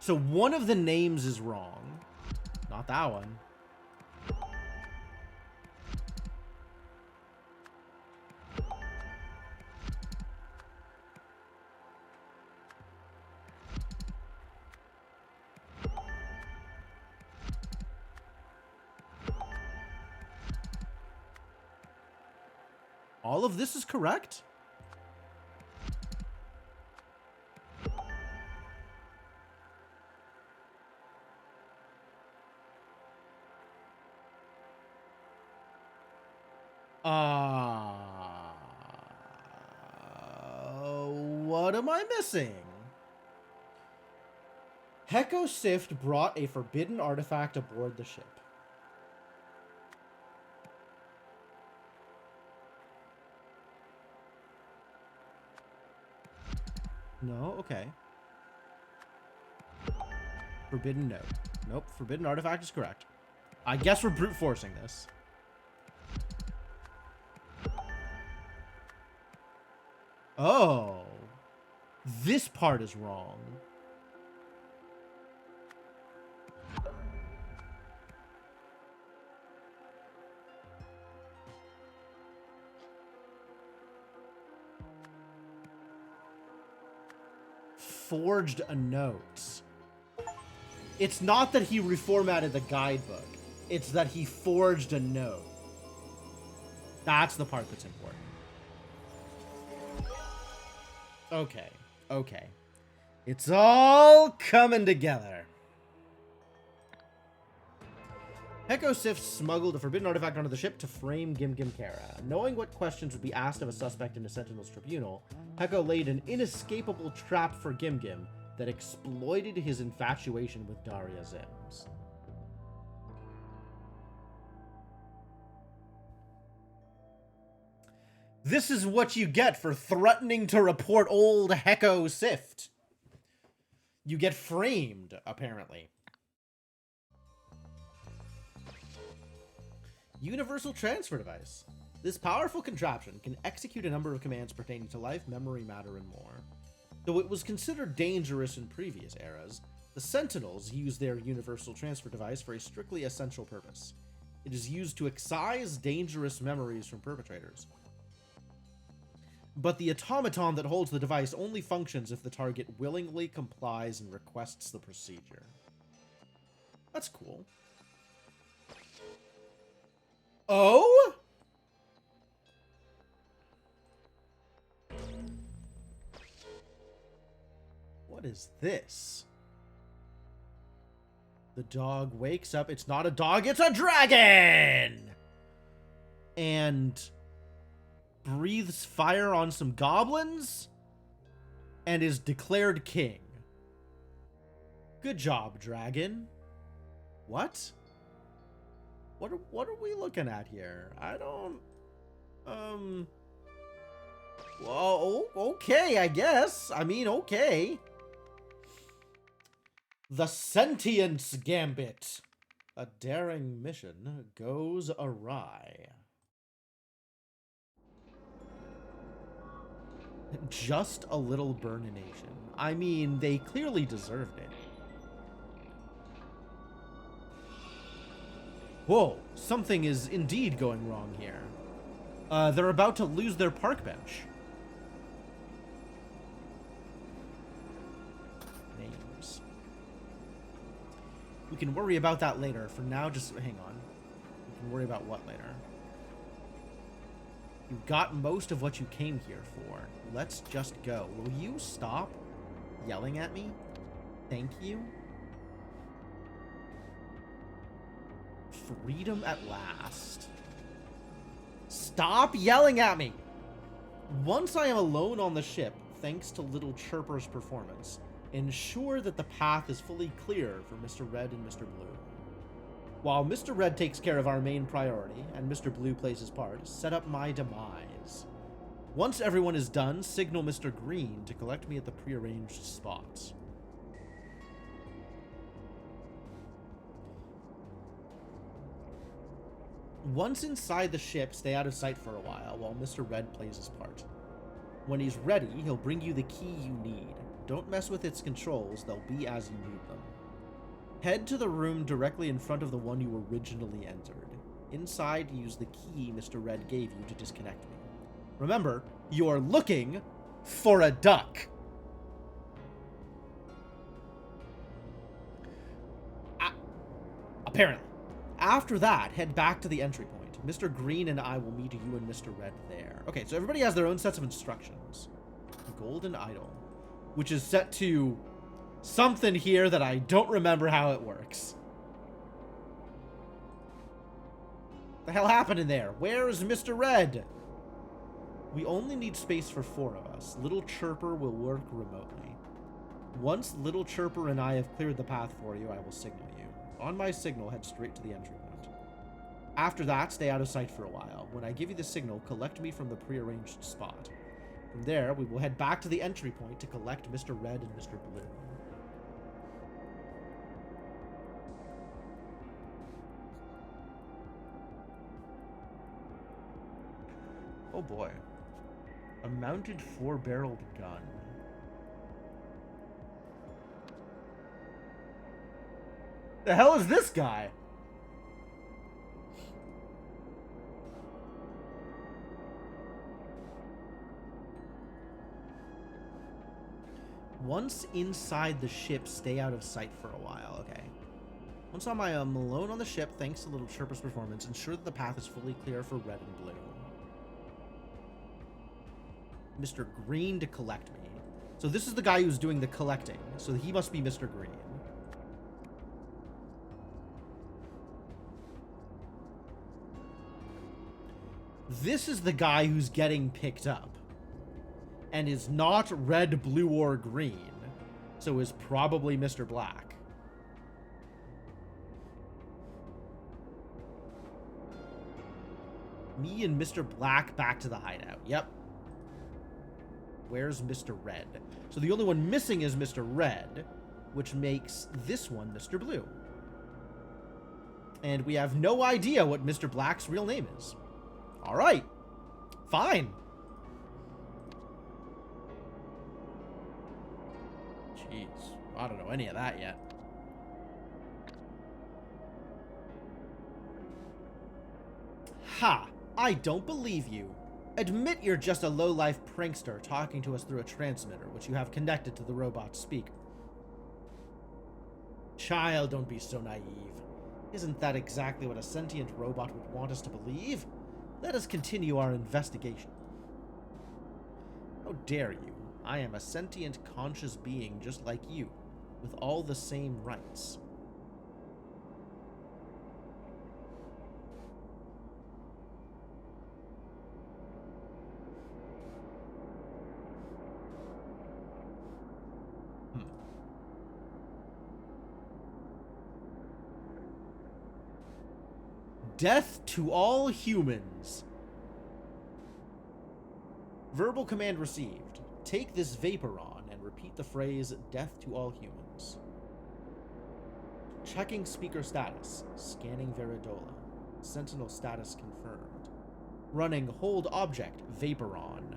So one of the names is wrong. Not that one. All of this is correct? What am I missing? Heko Sift brought a forbidden artifact aboard the ship. No, okay. Forbidden note. Nope, forbidden artifact is correct. I guess we're brute forcing this. Oh. This part is wrong. Forged a note. It's not that he reformatted the guidebook. It's that he forged a note. That's the part that's important. Okay. Okay. It's all coming together. Heko Sift smuggled a forbidden artifact onto the ship to frame Gim Gim Kara. Knowing what questions would be asked of a suspect in a Sentinel's tribunal, Heko laid an inescapable trap for Gim Gim that exploited his infatuation with Daria Zims. This is what you get for threatening to report old Heko Sift. You get framed, apparently. Universal Transfer Device. This powerful contraption can execute a number of commands pertaining to life, memory, matter, and more. Though it was considered dangerous in previous eras, the Sentinels use their Universal Transfer Device for a strictly essential purpose. It is used to excise dangerous memories from perpetrators. But the automaton that holds the device only functions if the target willingly complies and requests the procedure. That's cool. Oh? What is this? The dog wakes up. It's not a dog, it's a dragon! And breathes fire on some goblins, and is declared king. Good job, dragon. What? What are we looking at here? I don't... Well, okay, I guess. I mean, okay. The Sentience Gambit. A daring mission goes awry. Just a little burnination. I mean, they clearly deserved it. Whoa, something is indeed going wrong here. They're about to lose their park bench. Names. We can worry about that later. For now, just hang on. We can worry about what later? You got most of what you came here for. Let's just go. Will you stop yelling at me? Thank you. Freedom at last. Stop yelling at me! Once I am alone on the ship, thanks to Little Chirper's performance, ensure that the path is fully clear for Mr. Red and Mr. Blue. While Mr. Red takes care of our main priority, and Mr. Blue plays his part, set up my demise. Once everyone is done, signal Mr. Green to collect me at the prearranged spots. Once inside the ship, stay out of sight for a while Mr. Red plays his part. When he's ready, he'll bring you the key you need. Don't mess with its controls, they'll be as you need them. Head to the room directly in front of the one you originally entered. Inside, use the key Mr. Red gave you to disconnect me. Remember, you're looking for a duck. Apparently. After that, head back to the entry point. Mr. Green and I will meet you and Mr. Red there. Okay, so everybody has their own sets of instructions. Golden Idol, which is set to something here that I don't remember how it works. The hell happened in there? Where is Mr. Red? We only need space for 4 of us. Little Chirper will work remotely. Once Little Chirper and I have cleared the path for you, I will signal you. On my signal, head straight to the entry point. After that, stay out of sight for a while. When I give you the signal, collect me from the prearranged spot. From there, we will head back to the entry point to collect Mr. Red and Mr. Blue. Oh boy. A mounted 4-barreled gun. The hell is this guy? Once inside the ship, stay out of sight for a while. Okay. Once I'm alone on the ship, thanks to Little Chirper's performance, ensure that the path is fully clear for Red and Blue. Mr. Green to collect me. So this is the guy who's doing the collecting. So he must be Mr. Green. This is the guy who's getting picked up. And is not red, blue, or green. So is probably Mr. Black. Me and Mr. Black back to the hideout. Yep. Where's Mr. Red? So the only one missing is Mr. Red, which makes this one Mr. Blue. And we have no idea what Mr. Black's real name is. All right. Fine. Jeez. I don't know any of that yet. Ha! I don't believe you. Admit you're just a low-life prankster talking to us through a transmitter, which you have connected to the robot's speaker. Child, don't be so naive. Isn't that exactly what a sentient robot would want us to believe? Let us continue our investigation. How dare you? I am a sentient, conscious being just like you, with all the same rights. Death to all humans. Verbal command received. Take this Vaporon and repeat the phrase, death to all humans. Checking speaker status. Scanning Veridola. Sentinel status confirmed. Running hold object, Vaporon.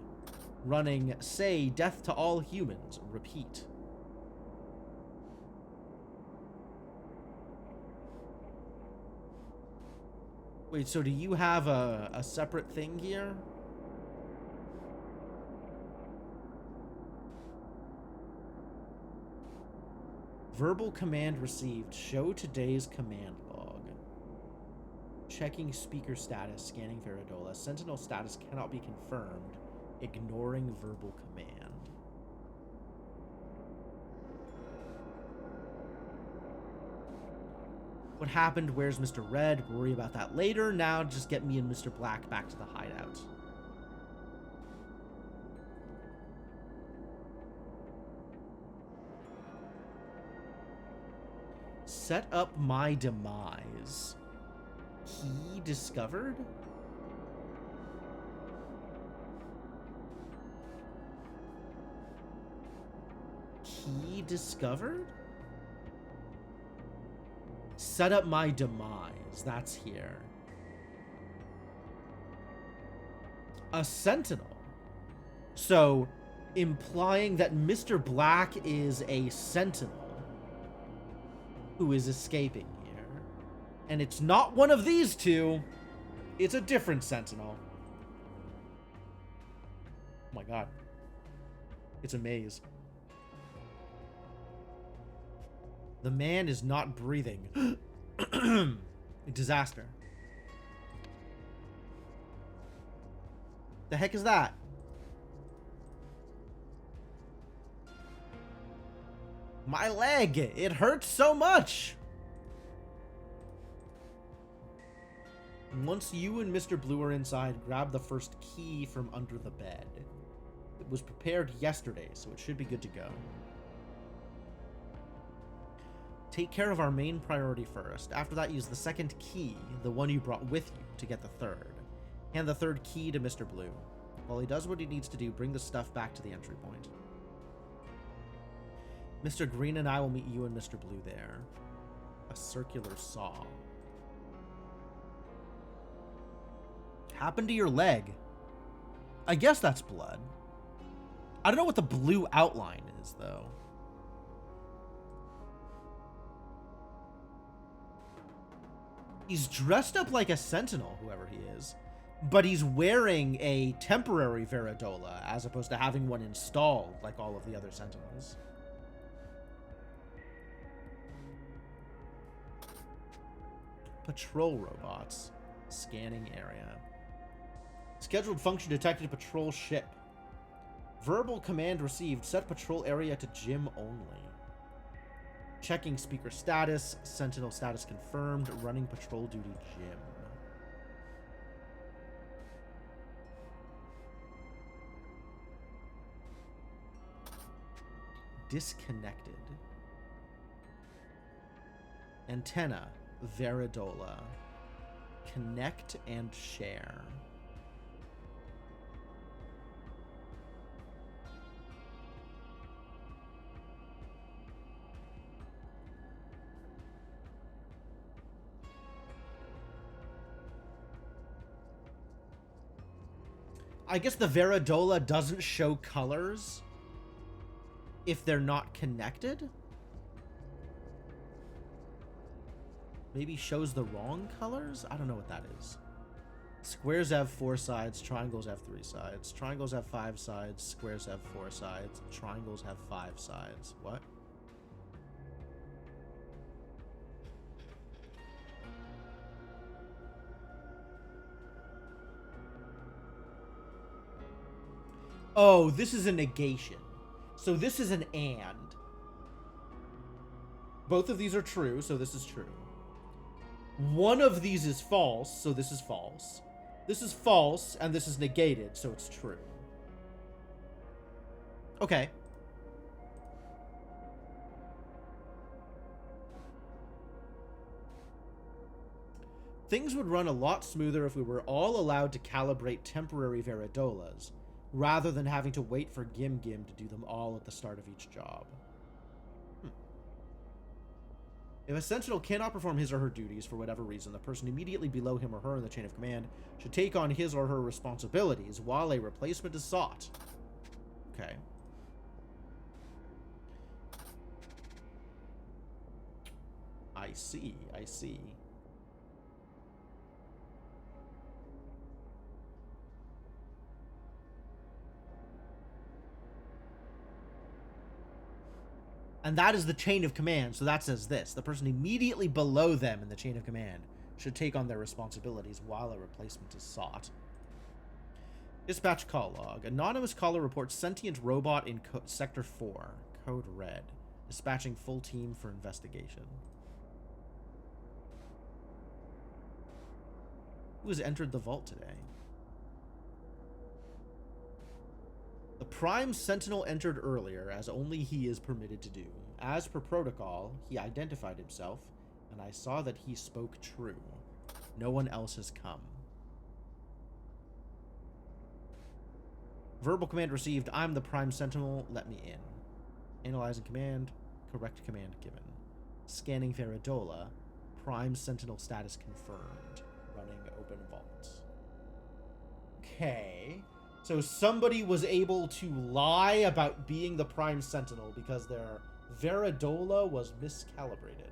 Running say death to all humans. Repeat. Wait, so do you have a separate thing here? Verbal command received. Show today's command log. Checking speaker status. Scanning Veridola. Sentinel status cannot be confirmed. Ignoring verbal command. What happened? Where's Mr. Red? Worry about that later. Now just get me and Mr. Black back to the hideout. Set up my demise. Key discovered? Key discovered? Set up my demise. That's here. A sentinel. So, implying that Mr. Black is a sentinel who is escaping here. And it's not one of these two. It's a different sentinel. Oh my god. It's a maze. The man is not breathing. Disaster. The heck is that? My leg! It hurts so much! Once you and Mr. Blue are inside, grab the first key from under the bed. It was prepared yesterday, so it should be good to go. Take care of our main priority first. After that, use the second key, the one you brought with you, to get the third. Hand the third key to Mr. Blue. While he does what he needs to do, bring the stuff back to the entry point. Mr. Green and I will meet you and Mr. Blue there. A circular saw. Happened to your leg? I guess that's blood. I don't know what the blue outline is, though. He's dressed up like a sentinel, whoever he is. But he's wearing a temporary Veridola, as opposed to having one installed, like all of the other sentinels. Patrol robots. Scanning area. Scheduled function detected. Patrol ship. Verbal command received. Set patrol area to gym only. Checking speaker status. Sentinel status confirmed. Running patrol duty gym. Disconnected. Antenna. Veridola. Connect and share. I guess the Veridola doesn't show colors if they're not connected. Maybe shows the wrong colors? I don't know what that is. Squares have 4 sides, triangles have 3 sides. Triangles have 5 sides, squares have 4 sides, triangles have 5 sides. What? Oh, this is a negation. So this is an and. Both of these are true, so this is true. One of these is false, so this is false. This is false, and this is negated, so it's true. Okay. Things would run a lot smoother if we were all allowed to calibrate temporary Veridolas, rather than having to wait for Gim Gim to do them all at the start of each job. If a Sentinel cannot perform his or her duties for whatever reason, the person immediately below him or her in the chain of command should take on his or her responsibilities while a replacement is sought. Okay. I see, I see. And that is the chain of command, so that says this. The person immediately below them in the chain of command should take on their responsibilities while a replacement is sought. Dispatch call log. Anonymous caller reports sentient robot in Sector 4, code red. Dispatching full team for investigation. Who has entered the vault today? The Prime Sentinel entered earlier, as only he is permitted to do. As per protocol, he identified himself, and I saw that he spoke true. No one else has come. Verbal command received. I'm the Prime Sentinel. Let me in. Analyzing command. Correct command given. Scanning Veridola. Prime Sentinel status confirmed. Running open vault. Okay. So somebody was able to lie about being the Prime Sentinel because their Veridola was miscalibrated.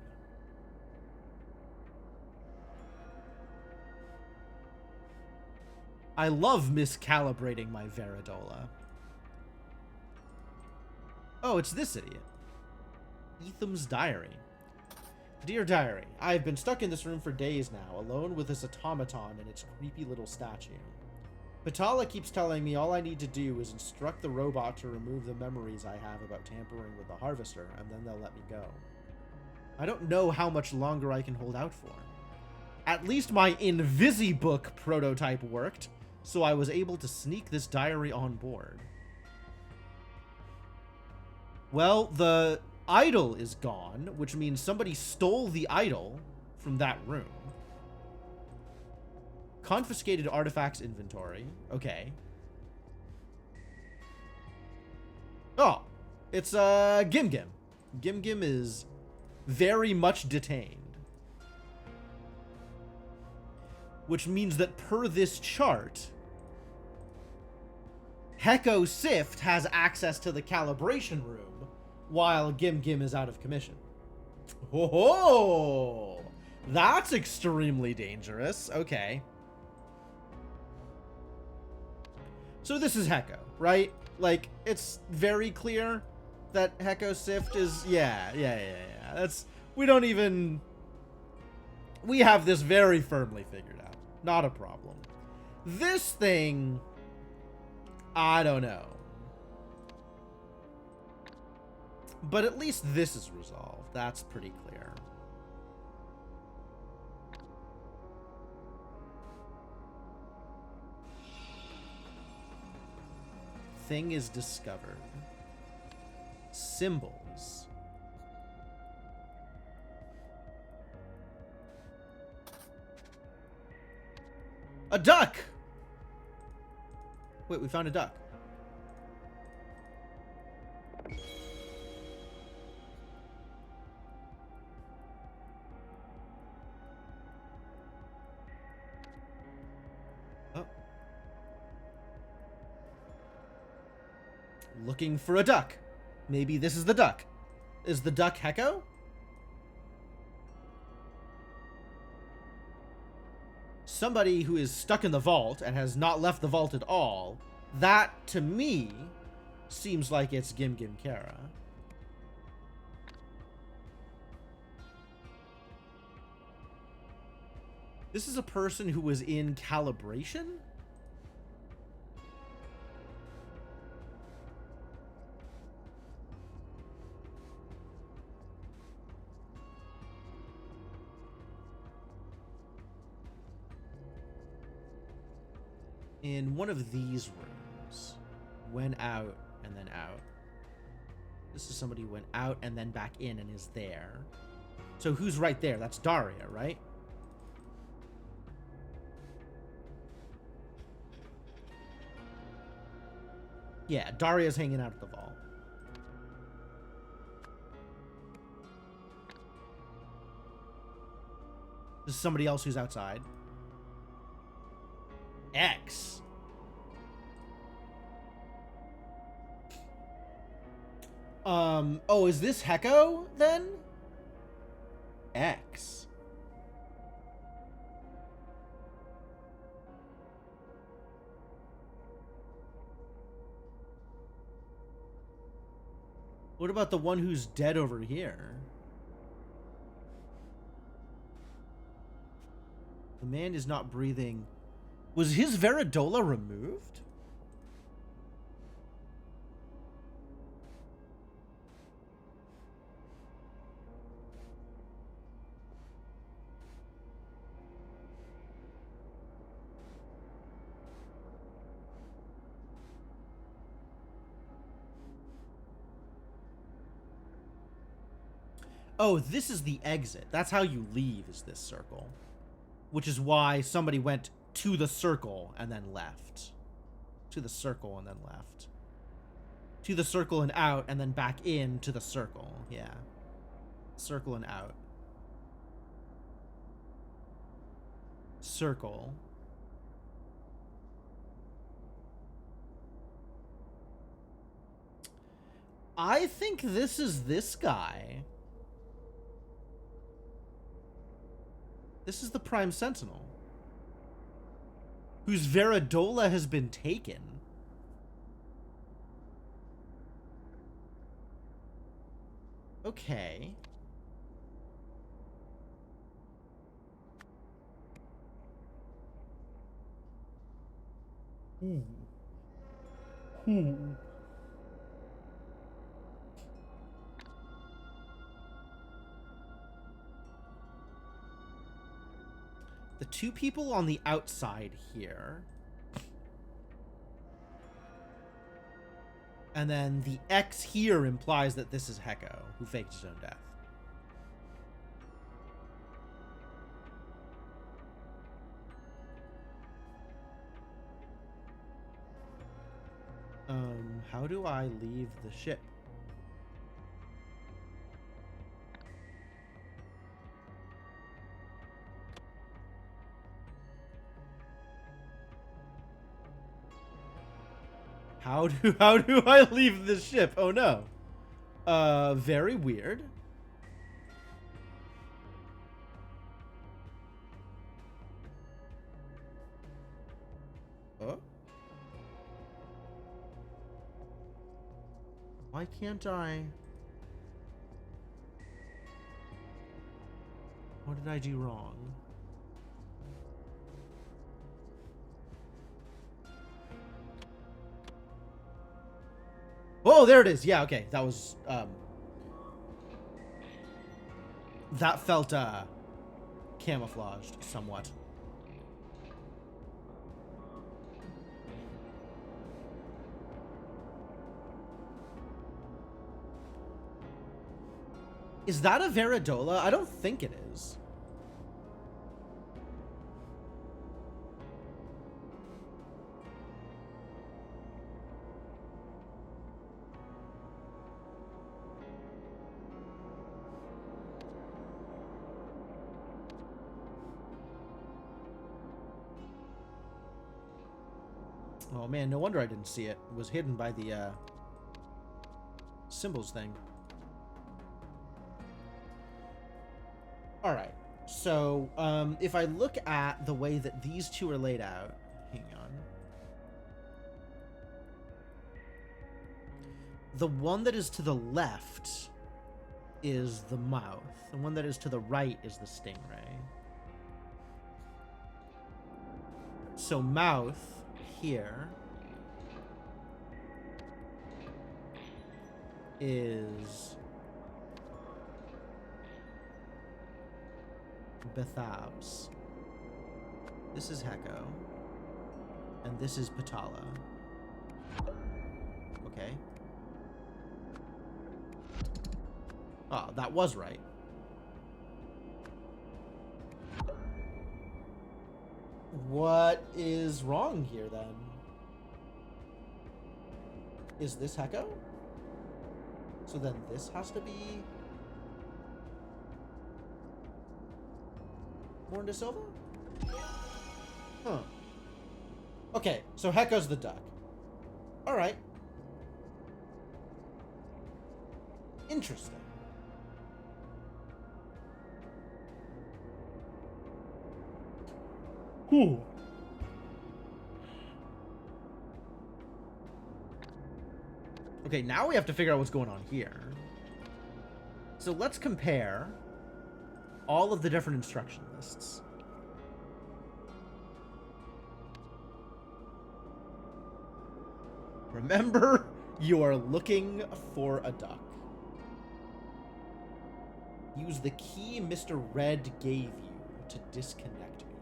I love miscalibrating my Veridola. Oh, it's this idiot. Etham's diary. Dear Diary, I have been stuck in this room for days now, alone with this automaton and its creepy little statue. Vitala keeps telling me all I need to do is instruct the robot to remove the memories I have about tampering with the Harvester, and then they'll let me go. I don't know how much longer I can hold out for. At least my Invisibook prototype worked, so I was able to sneak this diary on board. Well, the idol is gone, which means somebody stole the idol from that room. Confiscated artifacts inventory. Okay. Oh, it's Gim Gim. Gim Gim is very much detained. Which means that per this chart, Heko Sift has access to the calibration room while Gim Gim is out of commission. Oh, that's extremely dangerous. Okay. So this is Heko, right? Like, it's very clear that Heko Sift is... Yeah. That's... We don't even... We have this very firmly figured out. Not a problem. This thing... I don't know. But at least this is resolved. That's pretty clear. Thing is discovered. Symbols. A duck! Wait, we found a duck. Oh. Looking for a duck. Maybe this is the duck. Is the duck Heko? Somebody who is stuck in the vault and has not left the vault at all. That, to me, seems like it's Gim Gim Kara. This is a person who was in calibration? In one of these rooms. Went out and then out. This is somebody who went out and then back in and is there. So who's right there? That's Daria, right? Yeah, Daria's hanging out at the vault. This is somebody else who's outside. X. Oh, is this Heko then? X. What about the one who's dead over here? The man is not breathing. Was his Veridola removed? Oh, this is the exit. That's how you leave, is this circle. Which is why somebody went to the circle and then left. To the circle and then left. To the circle and out, and then back in to the circle. Yeah. Circle and out. Circle. I think this is this guy. This is the Prime Sentinel. Whose Veridola has been taken. Okay. The two people on the outside here. And then the X here implies that this is Heko, who faked his own death. How do I leave the ship? How do I leave the ship? Oh no. Very weird. Oh? Why can't I? What did I do wrong? Oh, there it is. Yeah, okay. That was, that felt, camouflaged somewhat. Is that a Veridola? I don't think it is. Oh man, no wonder I didn't see it. It was hidden by the symbols thing. Alright, so if I look at the way that these two are laid out, hang on. The one that is to the left is the mouth. The one that is to the right is the stingray. So mouth here is Bethabs. This is Heko. And this is Patala. Okay. Oh, that was right. What is wrong here then? Is this Heko? So then this has to be Morn de Silva? Huh. Okay, so Heko's the duck. Alright. Interesting. Whew. Okay, now we have to figure out what's going on here. So let's compare all of the different instruction lists. Remember, you are looking for a duck. Use the key Mr. Red gave you to disconnect me.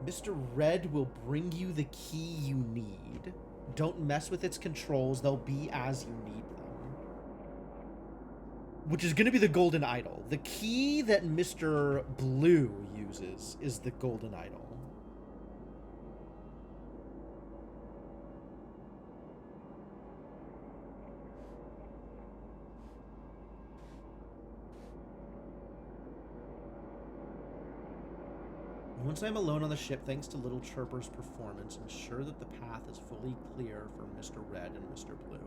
Mr. Red will bring you the key you need. Don't mess with its controls. They'll be as you need them. Which is going to be the Golden Idol. The key that Mr. Blue uses is the Golden Idol. Once I'm alone on the ship, thanks to Little Chirper's performance, ensure that the path is fully clear for Mr. Red and Mr. Blue.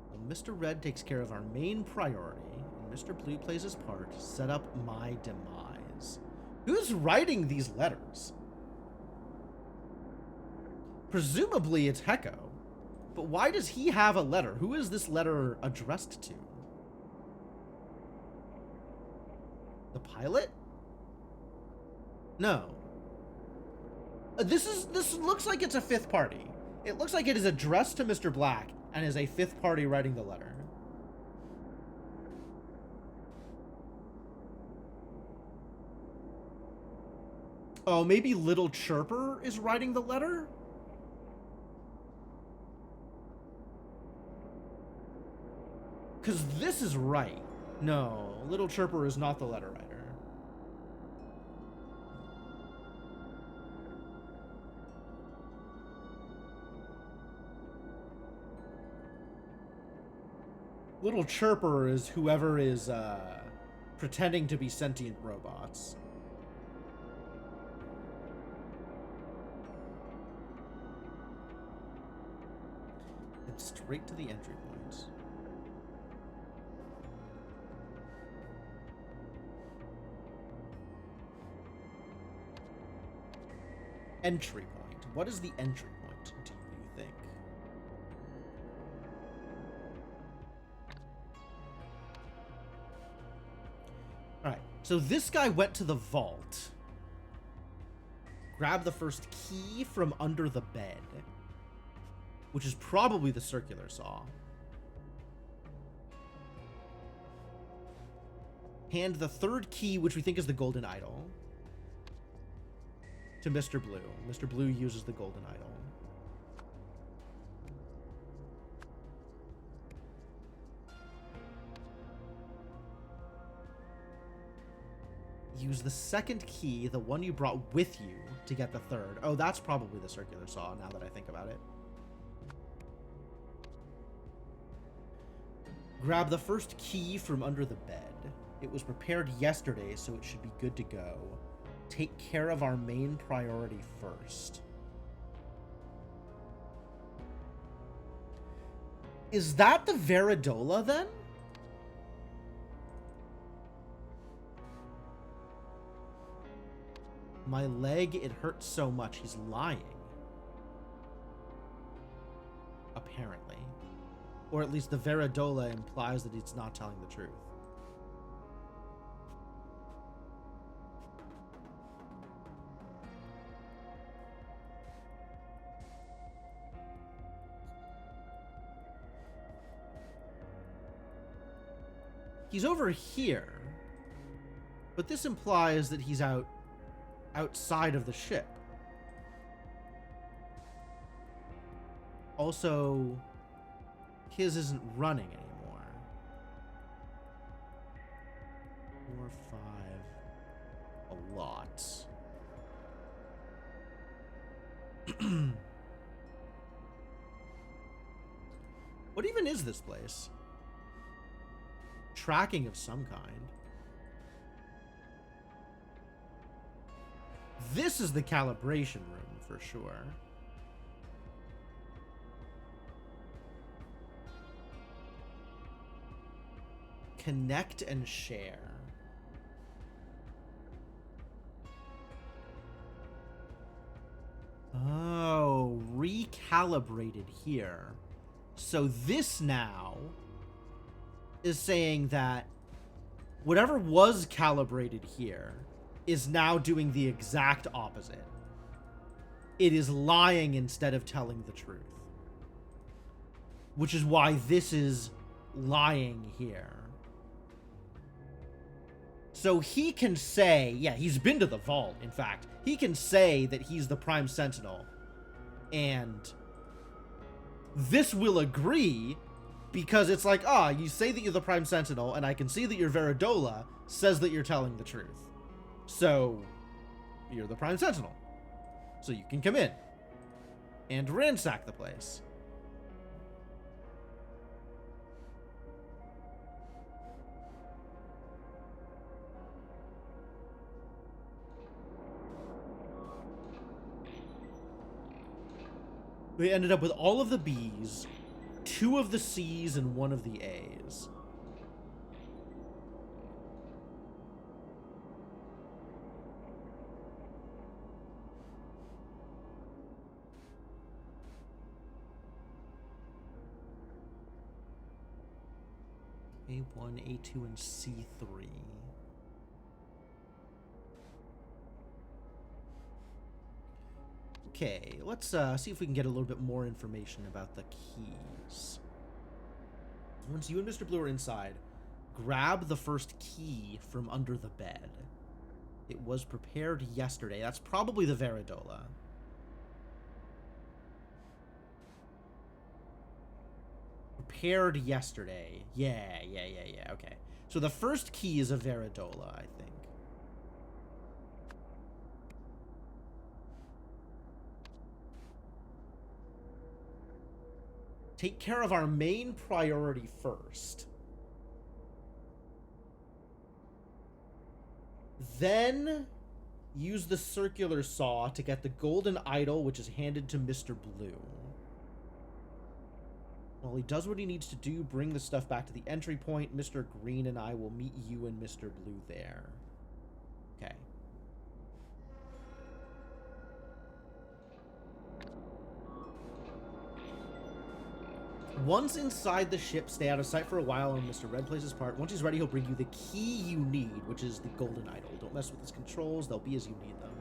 Well, Mr. Red takes care of our main priority, and Mr. Blue plays his part to set up my demise. Who's writing these letters? Presumably it's Heko. But why does he have a letter? Who is this letter addressed to? The pilot? No. This looks like it's a fifth party. It looks like it is addressed to Mr. Black and is a fifth party writing the letter. Oh, maybe Little Chirper is writing the letter? Because this is right. No, Little Chirper is not the letter writer. Little Chirper is whoever is pretending to be sentient robots. And straight to the entry point. Entry point. What is the entry point, do you think? Alright, so this guy went to the vault. Grabbed the first key from under the bed. Which is probably the circular saw. Hand the third key, which we think is the golden idol, to Mr. Blue. Mr. Blue uses the golden idol. Use the second key, the one you brought with you, to get the third. Oh, that's probably the circular saw, now that I think about it. Grab the first key from under the bed. It was prepared yesterday, so it should be good to go. Take care of our main priority first. Is that the Veridola, then? My leg, it hurts so much. He's lying. Apparently. Or at least the Veridola implies that he's not telling the truth. He's over here, but this implies that he's outside of the ship. Also, his isn't running anymore. 4, 5. A lot. What even is this place? Tracking of some kind. This is the calibration room for sure. Connect and share. Oh, recalibrated here. So this now is saying that whatever was calibrated here is now doing the exact opposite. It is lying instead of telling the truth. Which is why this is lying here. So he can say, yeah, he's been to the vault, in fact. He can say that he's the Prime Sentinel. And this will agree because it's like, you say that you're the Prime Sentinel, and I can see that your Veridola says that you're telling the truth. So, you're the Prime Sentinel. So you can come in and ransack the place. We ended up with all of the B's, 2 of the C's, and 1 of the A's. A1, A2, and C3. Okay, let's see if we can get a little bit more information about the keys. Once you and Mr. Blue are inside, grab the first key from under the bed. It was prepared yesterday. That's probably the Veridola. Prepared yesterday. Yeah. Okay. So the first key is a Veridola, I think. Take care of our main priority first. Then use the circular saw to get the golden idol, which is handed to Mr. Blue. While he does what he needs to do, bring the stuff back to the entry point. Mr. Green and I will meet you and Mr. Blue there. Okay. Once inside the ship, stay out of sight for a while on Mr. Red plays his part. Once he's ready, he'll bring you the key you need, which is the golden idol. Don't mess with his controls. They'll be as you need them.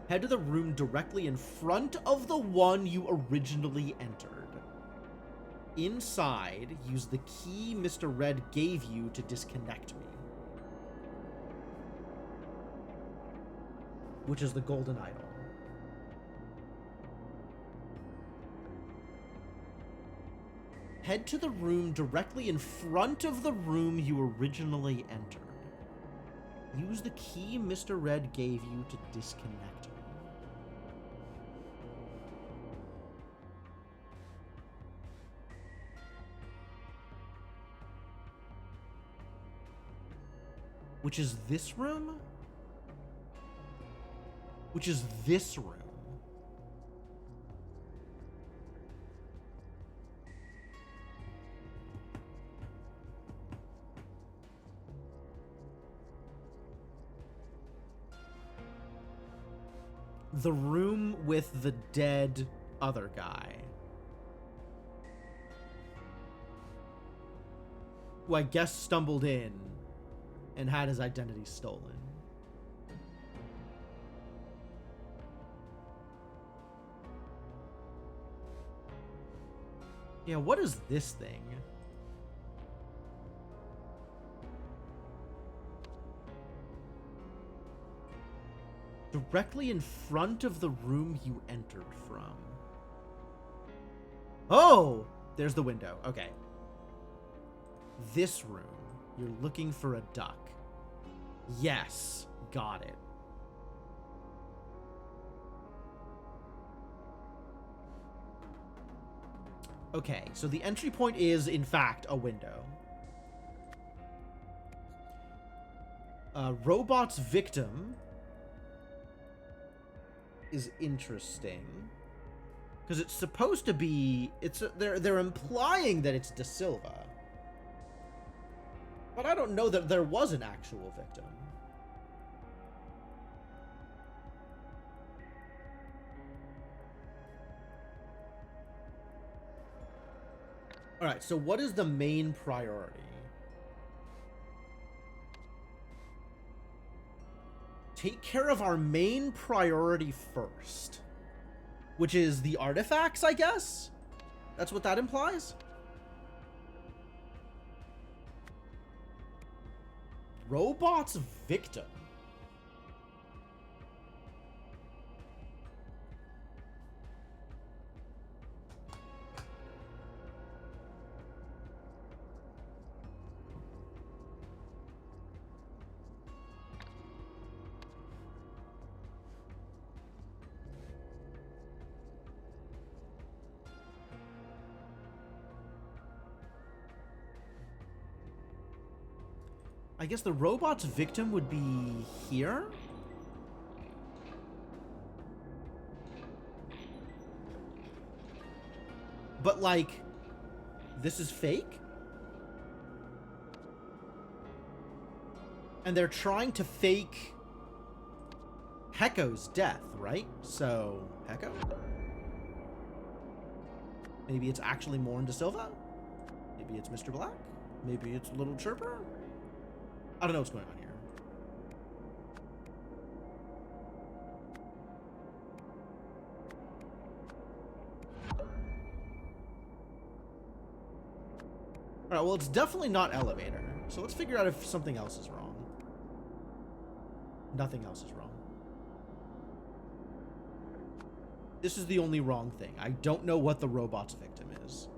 Head to the room directly in front of the one you originally entered. Inside, use the key Mr. Red gave you to disconnect me, which is the golden idol. Head to the room directly in front of the room you originally entered. Use the key Mr. Red gave you to disconnect me. Which is this room? Which is this room? The room with the dead other guy. Who I guess stumbled in and had his identity stolen. Yeah, what is this thing? Directly in front of the room you entered from. Oh! There's the window. Okay. This room. You're looking for a duck. Yes, got it. Okay, so the entry point is, in fact, a window. Robot's victim is interesting. Because it's supposed to be... They're implying that it's De Silva. But I don't know that there was an actual victim. Alright, so what is the main priority? Take care of our main priority first. Which is the artifacts, I guess? That's what that implies? Robot's victim. I guess the robot's victim would be here? But, like, this is fake? And they're trying to fake Hecko's death, right? So, Hecko? Maybe it's actually Morn De Silva? Maybe it's Mr. Black? Maybe it's Little Chirper? I don't know what's going on here. Alright, well, it's definitely not elevator. So let's figure out if something else is wrong. Nothing else is wrong. This is the only wrong thing. I don't know what the robot's victim is.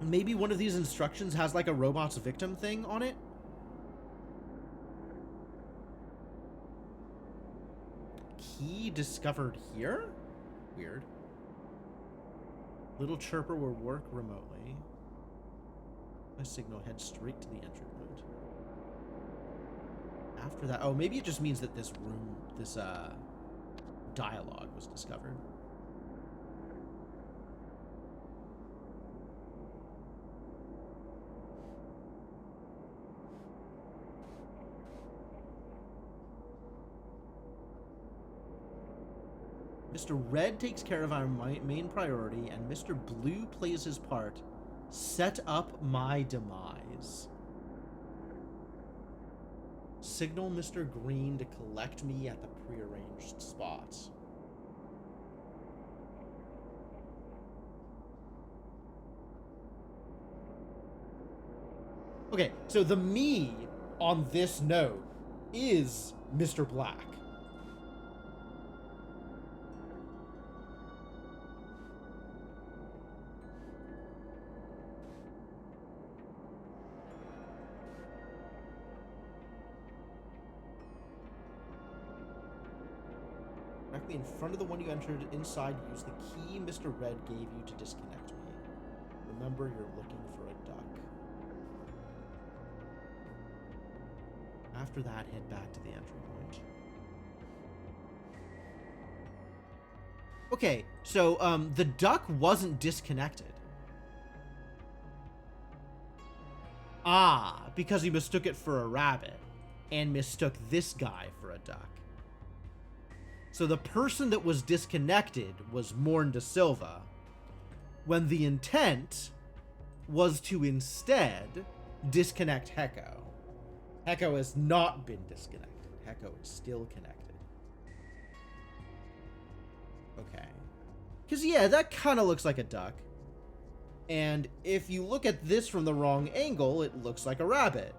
Maybe one of these instructions has like a robot's victim thing on it. Key discovered here? Weird. Little Chirper will work remotely. My signal heads straight to the entry point. After that, oh, maybe it just means that this room, this dialogue was discovered. Mr. Red takes care of our main priority, and Mr. Blue plays his part. Set up my demise. Signal Mr. Green to collect me at the prearranged spots. Okay, so the me on this note is Mr. Black. In front of the one you entered. Inside, use the key Mr. Red gave you to disconnect me. Remember, you're looking for a duck. After that, head back to the entry point. Okay, so the duck wasn't disconnected. Ah, because he mistook it for a rabbit and mistook this guy for a duck. So the person that was disconnected was Morn De Silva, when the intent was to instead disconnect Hecko. Hecko has not been disconnected. Hecko is still connected. Okay. Because, yeah, that kind of looks like a duck. And if you look at this from the wrong angle, it looks like a rabbit.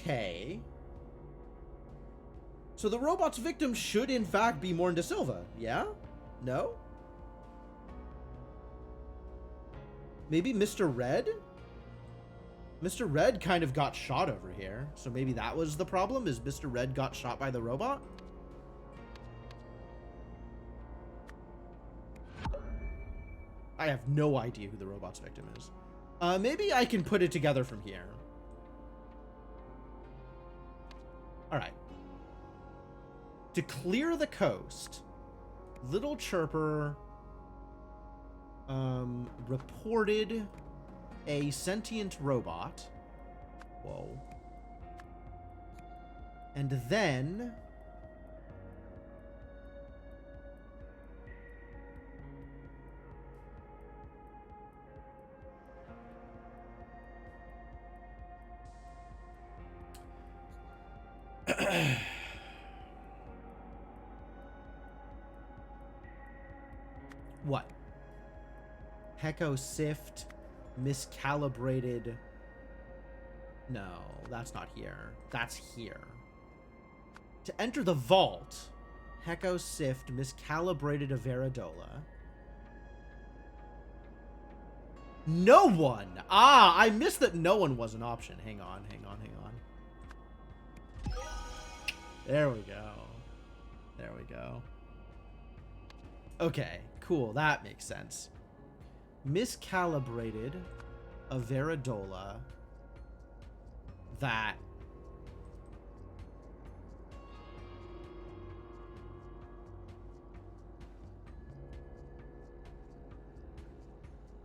Okay. So the robot's victim should, in fact, be Morn Da Silva. Yeah? No? Maybe Mr. Red? Mr. Red kind of got shot over here. So maybe that was the problem, is Mr. Red got shot by the robot? I have no idea who the robot's victim is. Maybe I can put it together from here. Alright. To clear the coast, Little Chirper reported a sentient robot. Whoa. And then what? Heko Sift miscalibrated. No, that's not here. That's here. To enter the vault, Heko Sift miscalibrated a Veridola. No one! Ah, I missed that no one was an option. Hang on. There we go. There we go. Okay, cool. That makes sense. Miscalibrated a Veridola that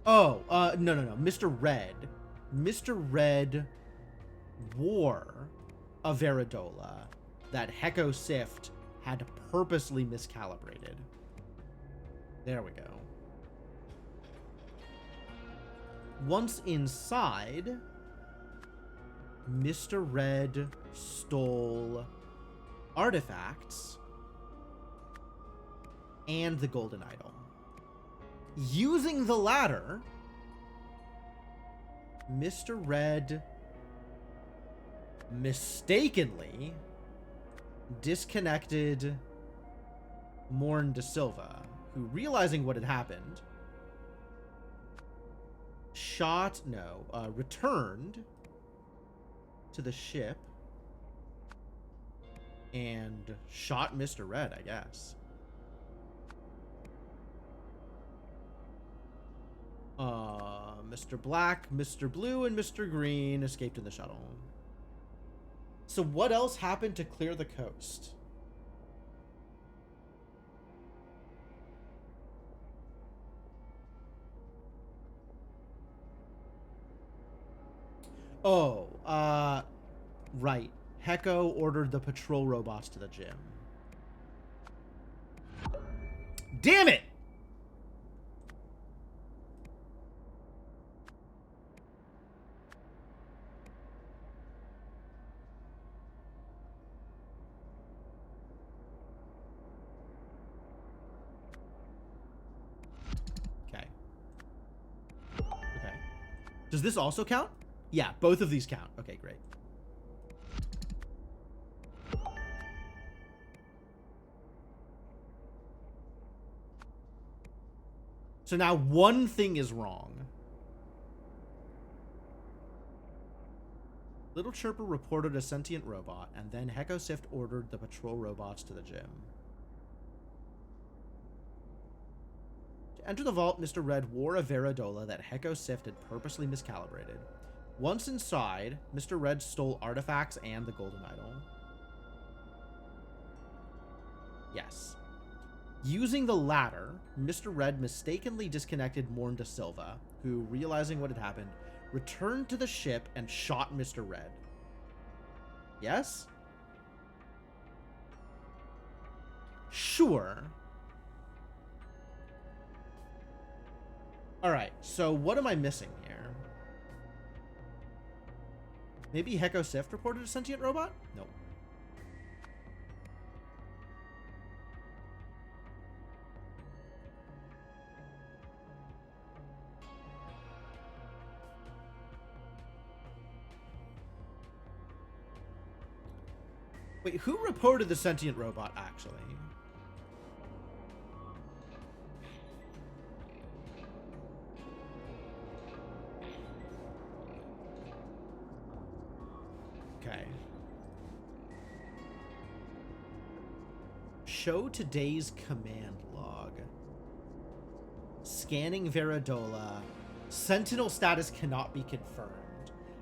no. Mr. Red wore a Veridola that Heko Sift had purposely miscalibrated. There we go. Once inside, Mr. Red stole artifacts and the Golden Idol. Using the latter, Mr. Red mistakenly disconnected Morn Da Silva, who, realizing what had happened, returned to the ship and shot Mr. Red, I guess. Mr. Black, Mr. Blue, and Mr. Green escaped in the shuttle. So what else happened to clear the coast? Oh, right. Heko ordered the patrol robots to the gym. Damn it! Okay. Okay. Does this also count? Yeah, both of these count. Okay, great. So now one thing is wrong. Little Chirper reported a sentient robot, and then Heko Sift ordered the patrol robots to the gym. To enter the vault, Mr. Red wore a Veridola that Heko Sift had purposely miscalibrated. Once inside, Mr. Red stole artifacts and the Golden Idol. Yes. Using the latter, Mr. Red mistakenly disconnected Morn Da Silva, who, realizing what had happened, returned to the ship and shot Mr. Red. Yes? Sure. Alright, so what am I missing here? Maybe Heko Sift reported a sentient robot? Nope. Wait, who reported the sentient robot, actually? Okay. Show today's command log. Scanning Veradola. Sentinel status cannot be confirmed.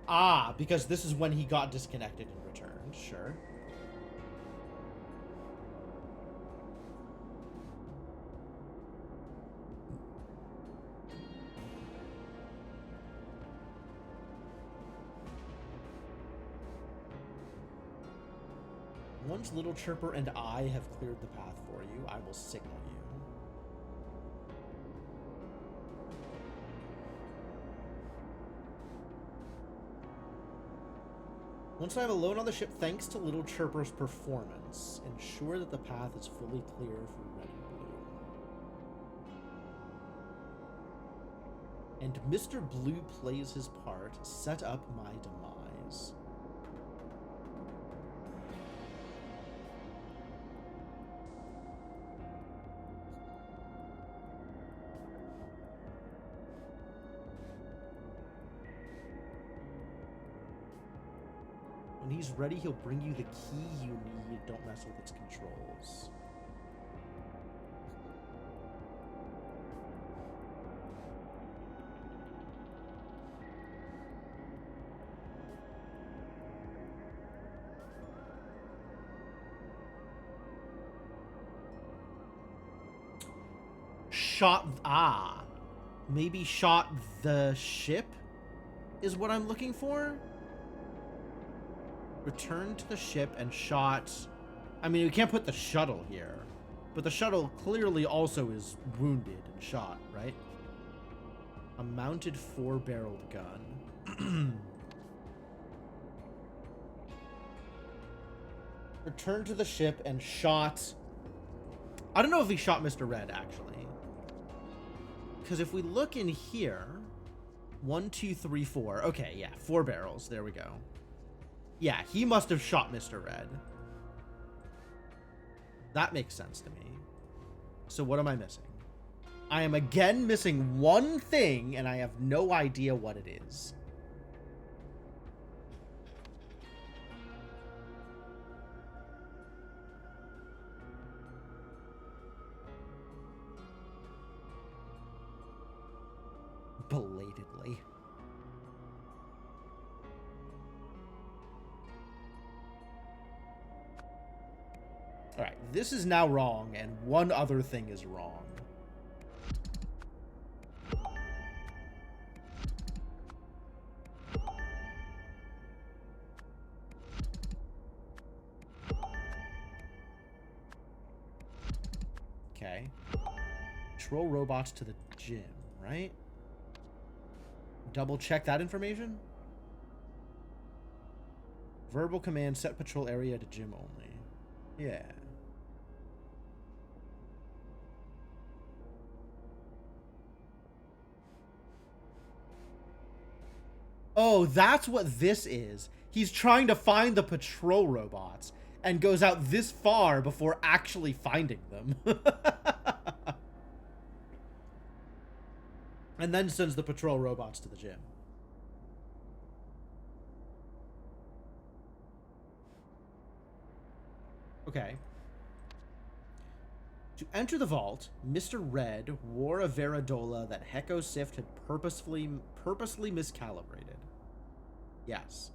Ah, because this is when he got disconnected and returned. Sure. Once Little Chirper and I have cleared the path for you, I will signal you. Once I'm alone on the ship, thanks to Little Chirper's performance, ensure that the path is fully clear for Red and Blue. And Mr. Blue plays his part, set up my demise. When he's ready, he'll bring you the key you need. Don't mess with its controls. Maybe shot the ship is what I'm looking for? Returned to the ship and shot... I mean, we can't put the shuttle here. But the shuttle clearly also is wounded and shot, right? A mounted 4-barreled gun. Returned to the ship and shot... I don't know if he shot Mr. Red, actually. Because if we look in here... 1, 2, 3, 4. Okay, yeah, 4 barrels. There we go. Yeah, he must have shot Mr. Red. That makes sense to me. So what am I missing? I am again missing one thing, and I have no idea what it is. Belatedly. Alright, this is now wrong, and one other thing is wrong. Okay. Control robots to the gym, right? Double check that information? Verbal command, set patrol area to gym only. Yeah. Oh, that's what this is. He's trying to find the patrol robots and goes out this far before actually finding them. And then sends the patrol robots to the gym. Okay. To enter the vault, Mr. Red wore a Veradola that Heko Sift had purposely miscalibrated. Yes.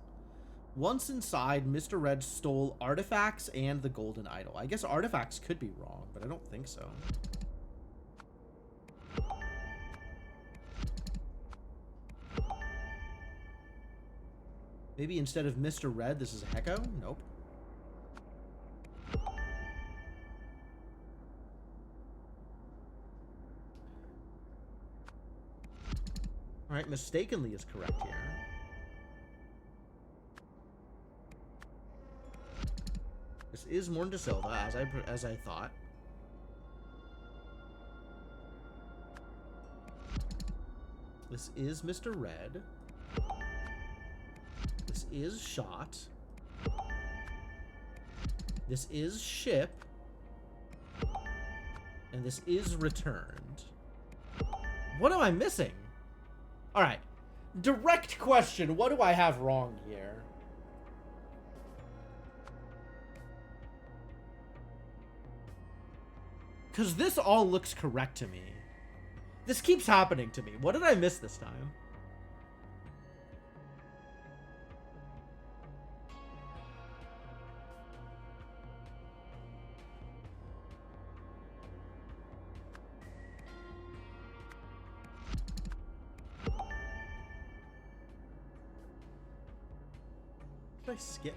Once inside, Mr. Red stole artifacts and the golden idol. I guess artifacts could be wrong, but I don't think so. Maybe instead of Mr. Red, this is Heko? Nope. Alright, mistakenly is correct here. This is Morn De Silva, as I thought. This is Mr. Red. This is Shot. This is ship. And this is returned. What am I missing? Alright. Direct question. What do I have wrong here? Because this all looks correct to me. This keeps happening to me. What did I miss this time? Did I skip?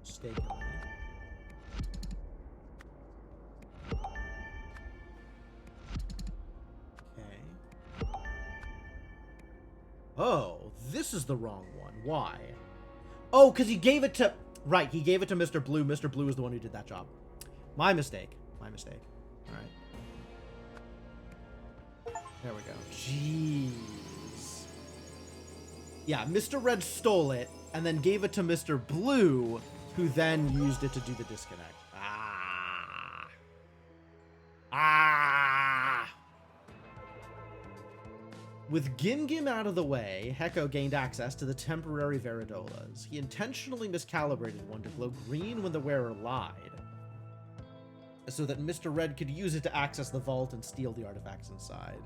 Stay going. Okay. Oh, this is the wrong one. Why? Oh, because he gave it to... Right, he gave it to Mr. Blue. Mr. Blue is the one who did that job. My mistake. My mistake. Alright. There we go. Jeez. Yeah, Mr. Red stole it, and then gave it to Mr. Blue, who then used it to do the disconnect. Ah. Ah. With Gim Gim out of the way, Heko gained access to the temporary Veridolas. He intentionally miscalibrated one to glow green when the wearer lied, so that Mr. Red could use it to access the vault and steal the artifacts inside.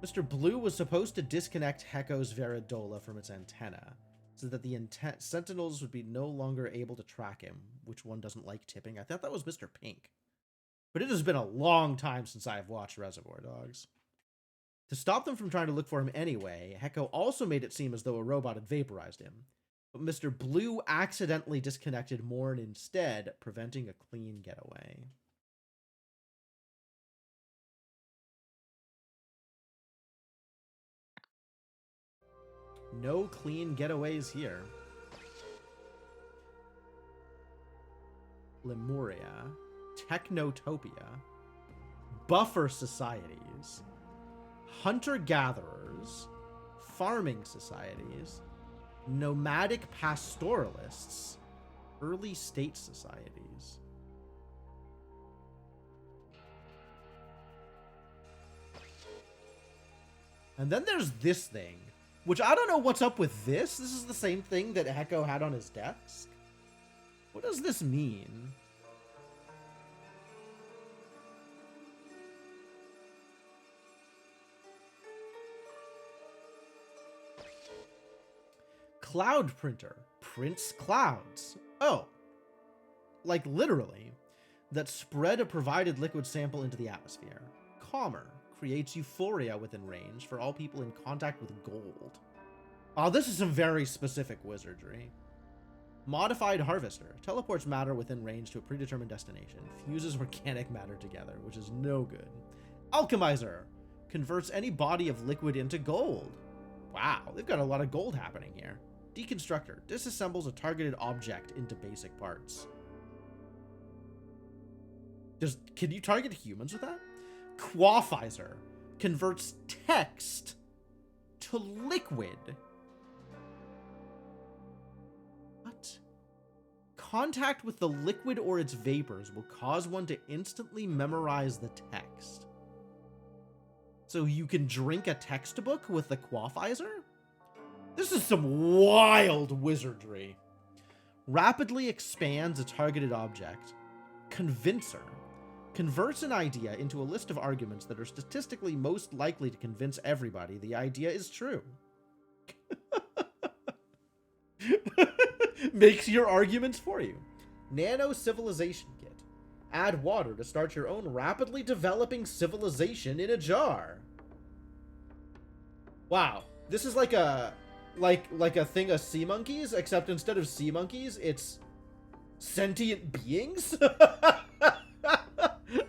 Mr. Blue was supposed to disconnect Heko's Veridola from its antenna, so that the Sentinels would be no longer able to track him, which one doesn't like tipping. I thought that was Mr. Pink. But it has been a long time since I have watched Reservoir Dogs. To stop them from trying to look for him anyway, Heko also made it seem as though a robot had vaporized him. But Mr. Blue accidentally disconnected Morn instead, preventing a clean getaway. No clean getaways here. Lemuria, Technotopia, Buffer Societies, Hunter-Gatherers, Farming Societies, Nomadic Pastoralists, Early State Societies. And then there's this thing, which I don't know what's up with this. This is the same thing that Heko had on his desk. What does this mean? Cloud printer. Prints clouds. Oh. Like literally. That spread a provided liquid sample into the atmosphere. Calmer. Creates euphoria within range for all people in contact with gold. Oh, this is some very specific wizardry. Modified harvester. Teleports matter within range to a predetermined destination. Fuses organic matter together, which is no good. Alchemizer. Converts any body of liquid into gold. Wow, they've got a lot of gold happening here. Deconstructor. Disassembles a targeted object into basic parts. Can you target humans with that? Quafizer. Converts text to liquid. What? Contact with the liquid or its vapors will cause one to instantly memorize the text. So you can drink a textbook with the Quafizer? This is some wild wizardry. Rapidly expands a targeted object. Convincer. Converts an idea into a list of arguments that are statistically most likely to convince everybody the idea is true. Makes your arguments for you. Nano Civilization Kit. Add water to start your own rapidly developing civilization in a jar. Wow. This is like a thing of sea monkeys, except instead of sea monkeys, it's sentient beings?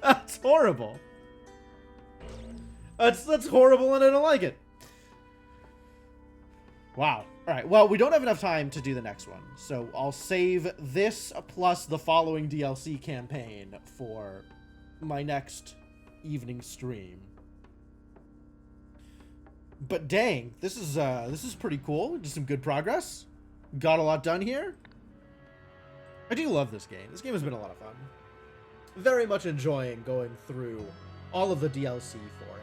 That's horrible. That's horrible and I don't like it. Wow. Alright, well, we don't have enough time to do the next one, so I'll save this plus the following DLC campaign for my next evening stream. But dang, this is pretty cool. Just some good progress. Got a lot done here. I do love this game. This game has been a lot of fun. Very much enjoying going through all of the DLC for